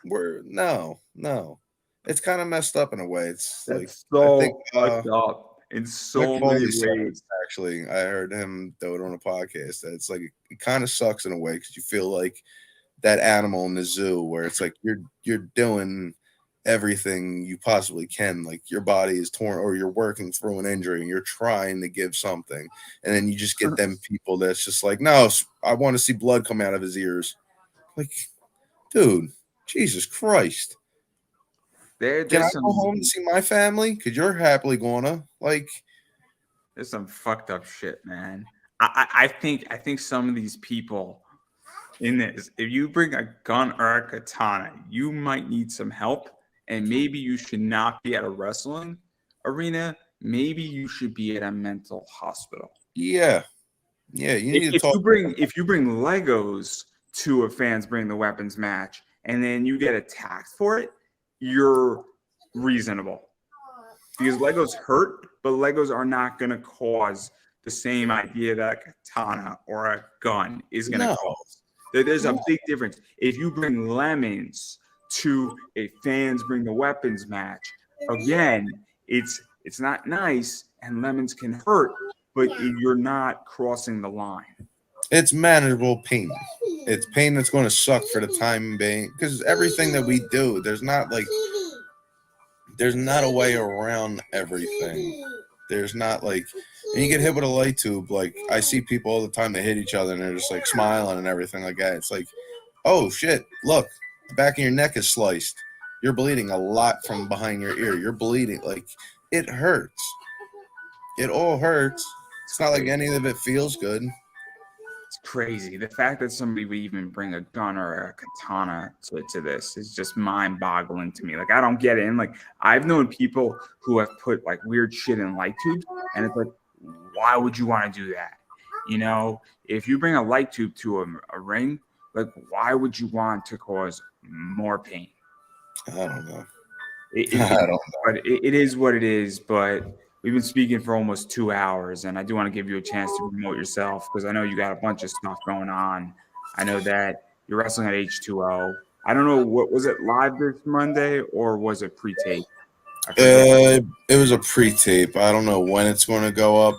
[SPEAKER 1] No. It's kind of messed up in a way. It's like
[SPEAKER 2] That's
[SPEAKER 1] I
[SPEAKER 2] so
[SPEAKER 1] think
[SPEAKER 2] fucked up in
[SPEAKER 1] Mick
[SPEAKER 2] so
[SPEAKER 1] Foley
[SPEAKER 2] many
[SPEAKER 1] said it,
[SPEAKER 2] ways.
[SPEAKER 1] actually. I heard him do it on a podcast. That it's like it kind of sucks in a way because you feel like that animal in the zoo where it's like you're doing everything you possibly can. Like your body is torn or you're working through an injury and you're trying to give something. And then you just get them people that's just like, no, I want to see blood come out of his ears. Like, dude, Jesus Christ. Can I
[SPEAKER 2] There's
[SPEAKER 1] go home to see my family? Because you're happily gonna. Like,
[SPEAKER 2] there's some fucked up shit, man. I think some of these people in this, if you bring a gun or a katana, you might need some help, and maybe you should not be at a wrestling arena. Maybe you should be at a mental hospital.
[SPEAKER 1] yeah. You need to
[SPEAKER 2] If
[SPEAKER 1] talk.
[SPEAKER 2] you bring Legos to a fans bring the weapons match, and then you get attacked for it, you're reasonable. Because Legos hurt, but Legos are not going to cause the same idea that a katana or a gun is going to
[SPEAKER 1] No.
[SPEAKER 2] cause. There's a big difference. If you bring lemons to a fans bring the weapons match, again, it's not nice, and lemons can hurt, but you're not crossing the line.
[SPEAKER 1] It's manageable pain. It's pain that's going to suck for the time being. Because everything that we do, there's not a way around everything. There's not like, and you get hit with a light tube. Like I see people all the time that hit each other and they're just like smiling and everything like that. It's like, oh shit, look, the back of your neck is sliced. You're bleeding a lot from behind your ear. You're bleeding. Like it hurts. It all hurts. It's not like any of it feels good.
[SPEAKER 2] It's crazy. The fact that somebody would even bring a gun or a katana to this is just mind-boggling to me. Like, I don't get it. And like, I've known people who have put like weird shit in light tubes, and it's like, why would you want to do that? You know, if you bring a light tube to a ring, like, why would you want to cause more pain?
[SPEAKER 1] I don't know.
[SPEAKER 2] But it is what it is. But we've been speaking for almost 2 hours, and I do want to give you a chance to promote yourself because I know you got a bunch of stuff going on. I know that you're wrestling at H2O. I don't know, what was it, live this Monday or was it pre-tape?
[SPEAKER 1] It was a pre-tape. I don't know when it's going to go up.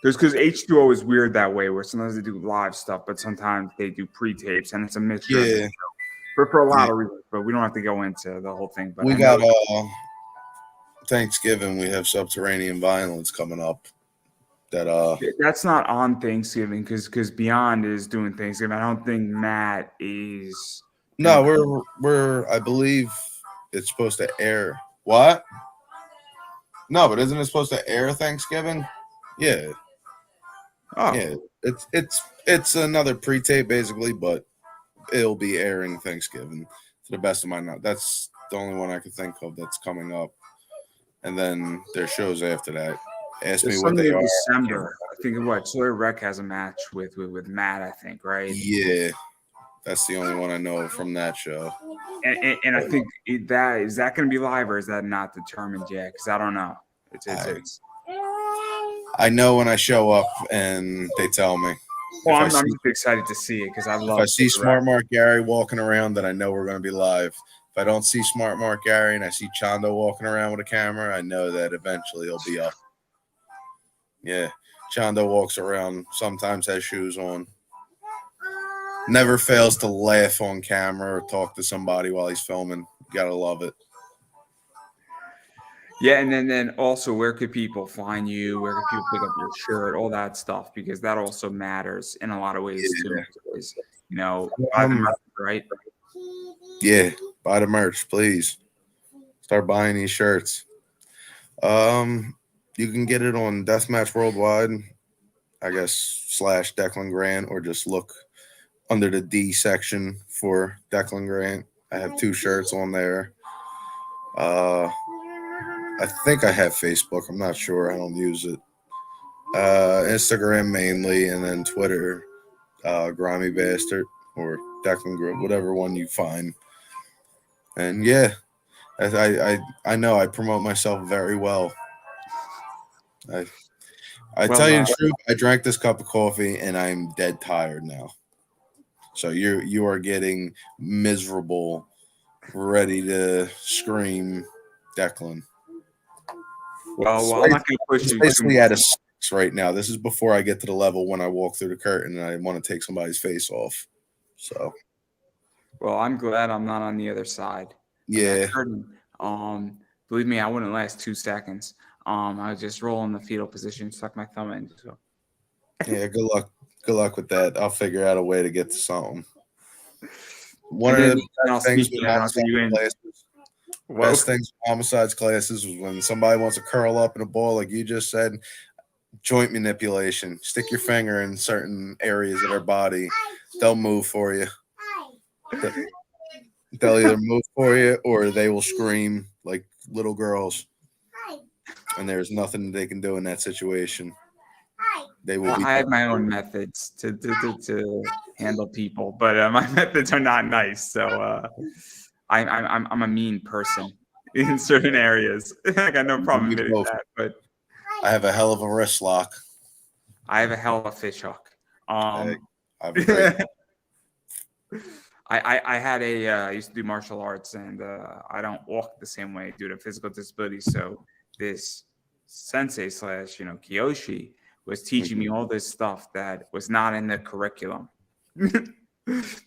[SPEAKER 2] Because H2O is weird that way, where sometimes they do live stuff, but sometimes they do pre-tapes, and it's a mixture.
[SPEAKER 1] Yeah.
[SPEAKER 2] For a lot of reasons, but we don't have to go into the whole thing. But
[SPEAKER 1] We got Thanksgiving. We have Subterranean Violence coming up.
[SPEAKER 2] That's not on Thanksgiving because Beyond is doing Thanksgiving. I don't think Matt is.
[SPEAKER 1] No, we're. I believe it's supposed to air. What? No, but isn't it supposed to air Thanksgiving? Yeah.
[SPEAKER 2] Oh.
[SPEAKER 1] Yeah. It's another pre-tape basically, but it'll be airing Thanksgiving to the best of my knowledge. That's the only one I can think of that's coming up. And then there's shows after that. Ask me what they are.
[SPEAKER 2] December. I think what Sawyer Rec has a match with Matt, I think, right?
[SPEAKER 1] Yeah. That's the only one I know from that show.
[SPEAKER 2] And I think is that going to be live or is that not determined yet? Because I don't know. It's
[SPEAKER 1] I know when I show up and they tell me.
[SPEAKER 2] Well, I'm just excited to see it because I love.
[SPEAKER 1] If I see Smart Mark Gary walking around, then I know we're going to be live. If I don't see Smart Mark Gary and I see Chando walking around with a camera, I know that eventually he'll be up. Yeah, Chando walks around, sometimes has shoes on. Never fails to laugh on camera or talk to somebody while he's filming. You gotta love it.
[SPEAKER 2] Yeah, and then also, where could people find you? Where could people pick up your shirt? All that stuff, because that also matters in a lot of ways too. You know, buy the merch, right?
[SPEAKER 1] Yeah, buy the merch, please. Start buying these shirts. You can get it on Deathmatch Worldwide, I guess, / Deklan Grant, or just look under the D section for Deklan Grant. I have 2 shirts on there. I think I have Facebook. I'm not sure. I don't use it. Instagram mainly, and then Twitter. Grimy Bastard or Declan Grove, whatever one you find. And yeah, I know I promote myself very well. I tell you the truth, I drank this cup of coffee and I'm dead tired now. So you are getting miserable, ready to scream, Declan.
[SPEAKER 2] Well, I'm not going to push you
[SPEAKER 1] basically
[SPEAKER 2] too
[SPEAKER 1] at a
[SPEAKER 2] much.
[SPEAKER 1] 6 right now. This is before I get to the level when I walk through the curtain and I want to take somebody's face off. So,
[SPEAKER 2] well, I'm glad I'm not on the other side.
[SPEAKER 1] Yeah.
[SPEAKER 2] That curtain. Believe me, I wouldn't last 2 seconds. I would just roll in the fetal position, suck my thumb in. So.
[SPEAKER 1] Yeah, good luck. Good luck with that. I'll figure out a way to get to something. One
[SPEAKER 2] And
[SPEAKER 1] of
[SPEAKER 2] then
[SPEAKER 1] the best things with homicides classes was when somebody wants to curl up in a ball, like you just said, joint manipulation. Stick your finger in certain areas of their body. They'll move for you. They'll either move for you or they will scream like little girls. And there's nothing they can do in that situation. They will.
[SPEAKER 2] I have my own methods to handle people, but my methods are not nice. So I'm a mean person in certain areas. I got no problem admitting that, but
[SPEAKER 1] I have a hell of a wrist lock.
[SPEAKER 2] I have a hell of a fish hook. I used to do martial arts, and I don't walk the same way due to physical disabilities. So this sensei / Kiyoshi was teaching me all this stuff that was not in the curriculum,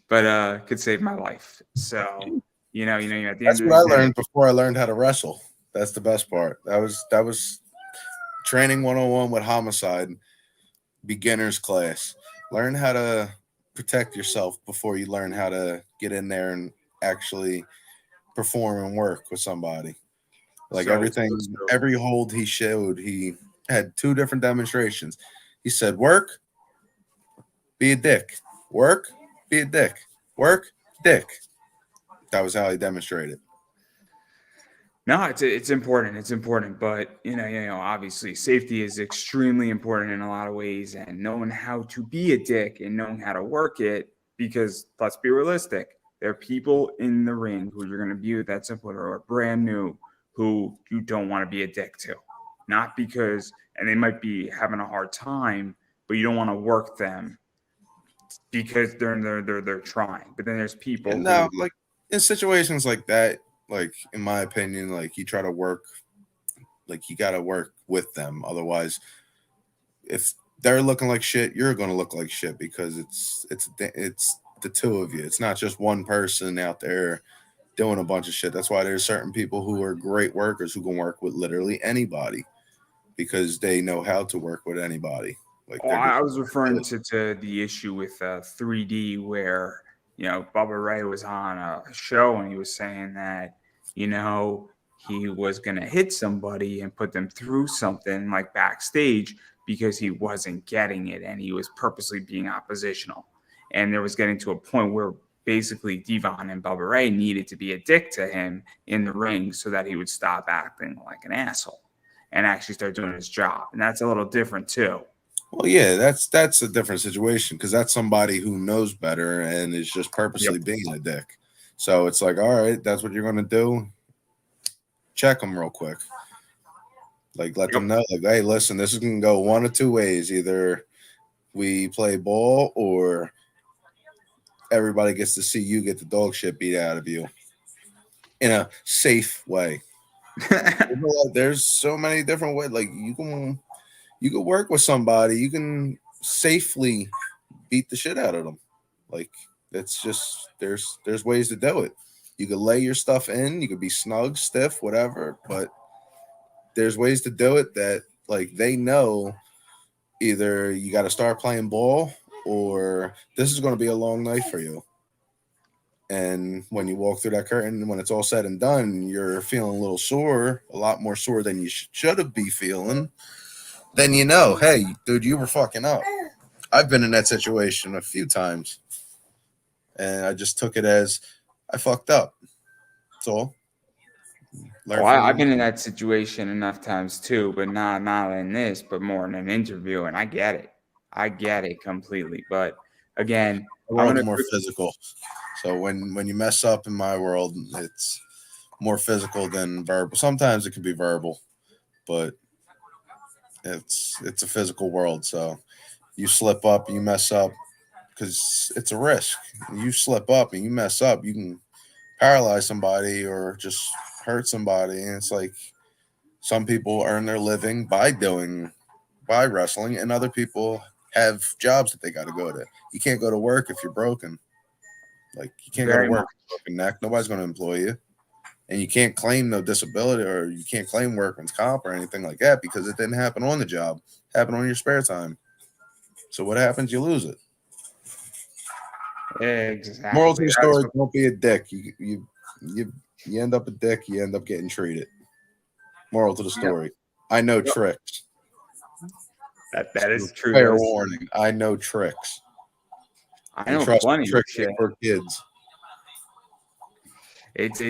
[SPEAKER 2] but could save my life. So at the end
[SPEAKER 1] that's
[SPEAKER 2] of
[SPEAKER 1] what I
[SPEAKER 2] the day,
[SPEAKER 1] learned before I learned how to wrestle. That's the best part. That was training 101 with homicide, beginners class. Learn how to protect yourself before you learn how to get in there and actually perform and work with somebody. Like every hold he showed, he had 2 different demonstrations. He said, work, be a dick. Work, be a dick. Work, dick. That was how he demonstrated.
[SPEAKER 2] No, it's important. It's important, but obviously safety is extremely important in a lot of ways, and knowing how to be a dick and knowing how to work it. Because let's be realistic, there are people in the ring who you're going to view that simple or brand new who you don't want to be a dick to, not because, and they might be having a hard time, but you don't want to work them because they're trying. But then there's people
[SPEAKER 1] like in situations like that. Like, in my opinion, like you try to work, like you got to work with them. Otherwise, if they're looking like shit, you're going to look like shit because it's the 2 of you. It's not just one person out there doing a bunch of shit. That's why there's certain people who are great workers who can work with literally anybody because they know how to work with anybody. Like
[SPEAKER 2] I was referring to the issue with 3D where Bubba Ray was on a show and he was saying that he was going to hit somebody and put them through something like backstage because he wasn't getting it and he was purposely being oppositional. And there was getting to a point where basically Devon and Bubba Ray needed to be a dick to him in the ring so that he would stop acting like an asshole and actually start doing his job. And that's a little different too.
[SPEAKER 1] Well, yeah, that's a different situation because that's somebody who knows better and is just purposely being a dick. So it's like, all right, that's what you're going to do. Check them real quick. Like, let them know, like, hey, listen, this is going to go 1 of 2 ways. Either we play ball or everybody gets to see you get the dog shit beat out of you in a safe way. There's so many different ways. Like, you can work with somebody. You can safely beat the shit out of them. Like, it's just there's ways to do it. You could lay your stuff in. You could be snug, stiff, whatever. But there's ways to do it that, like, they know either you got to start playing ball or this is going to be a long night for you. And when you walk through that curtain, when it's all said and done, you're feeling a little sore, a lot more sore than you should have been feeling. Then hey, dude, you were fucking up. I've been in that situation a few times. And I just took it as I fucked up. That's all.
[SPEAKER 2] I've been in that situation enough times too, but not in this, but more in an interview. And I get it. I get it completely. But again,
[SPEAKER 1] My world's more physical. So when you mess up in my world, it's more physical than verbal. Sometimes it can be verbal, but it's a physical world. So you slip up, you mess up, because it's a risk. You slip up and you mess up, you can paralyze somebody or just hurt somebody. And it's like some people earn their living by wrestling, and other people have jobs that they got to go to. You can't go to work if you're broken. Like, you can't go to work with a broken neck. Nobody's going to employ you. And you can't claim no disability, or you can't claim workman's comp or anything like that, because it didn't happen on the job. It happened on your spare time. So what happens? You lose it.
[SPEAKER 2] Exactly.
[SPEAKER 1] Moral to the story: don't be a dick. You end up a dick. You end up getting treated. Moral to the story: I know tricks.
[SPEAKER 2] That is true.
[SPEAKER 1] Fair warning: I know tricks.
[SPEAKER 2] I know plenty of
[SPEAKER 1] tricks
[SPEAKER 2] shit
[SPEAKER 1] for kids.
[SPEAKER 2] It's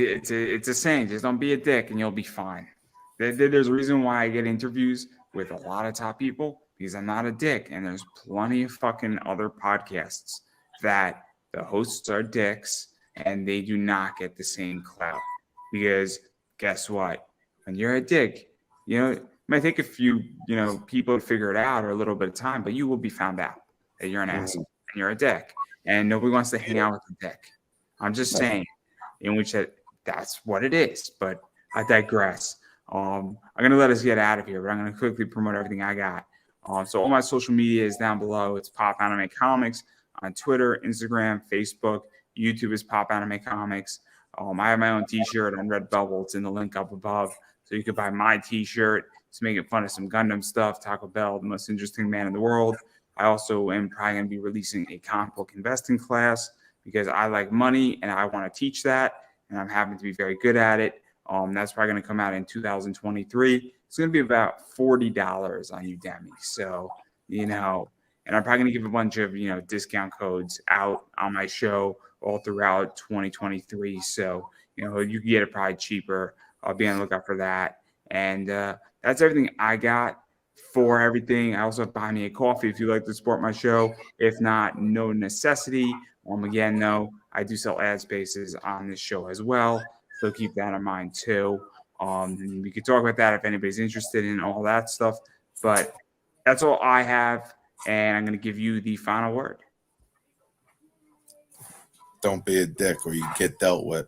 [SPEAKER 2] a saying. Just don't be a dick, and you'll be fine. There's a reason why I get interviews with a lot of top people, because I'm not a dick, and there's plenty of fucking other podcasts that the hosts are dicks and they do not get the same clout. Because guess what? When you're a dick, it might take a few, people to figure it out, or a little bit of time, but you will be found out that you're an asshole and you're a dick, and nobody wants to hang out with a dick. I'm just saying, in which that's what it is. But I digress. I'm going to let us get out of here, but I'm going to quickly promote everything I got. So all my social media is down below. It's Pop Anime Comics on Twitter, Instagram, Facebook. YouTube is Pop Anime Comics. I have my own T-shirt on Redbubble. It's in the link up above. So you can buy my T-shirt. It's making fun of some Gundam stuff. Taco Bell, the most interesting man in the world. I also am probably going to be releasing a comic book investing class, because I like money and I want to teach that, and I'm happen to be very good at it. That's probably going to come out in 2023. It's going to be about $40 on Udemy. So, and I'm probably going to give a bunch of, discount codes out on my show all throughout 2023. So, you can get it probably cheaper. I'll be on the lookout for that. And that's everything I got for everything. I also have Buy Me a Coffee if you'd like to support my show. If not, no necessity. Again, no, I do sell ad spaces on this show as well. So keep that in mind too. We could talk about that if anybody's interested in all that stuff. But that's all I have. And I'm going to give you the final word.
[SPEAKER 1] Don't be a dick or you get dealt with.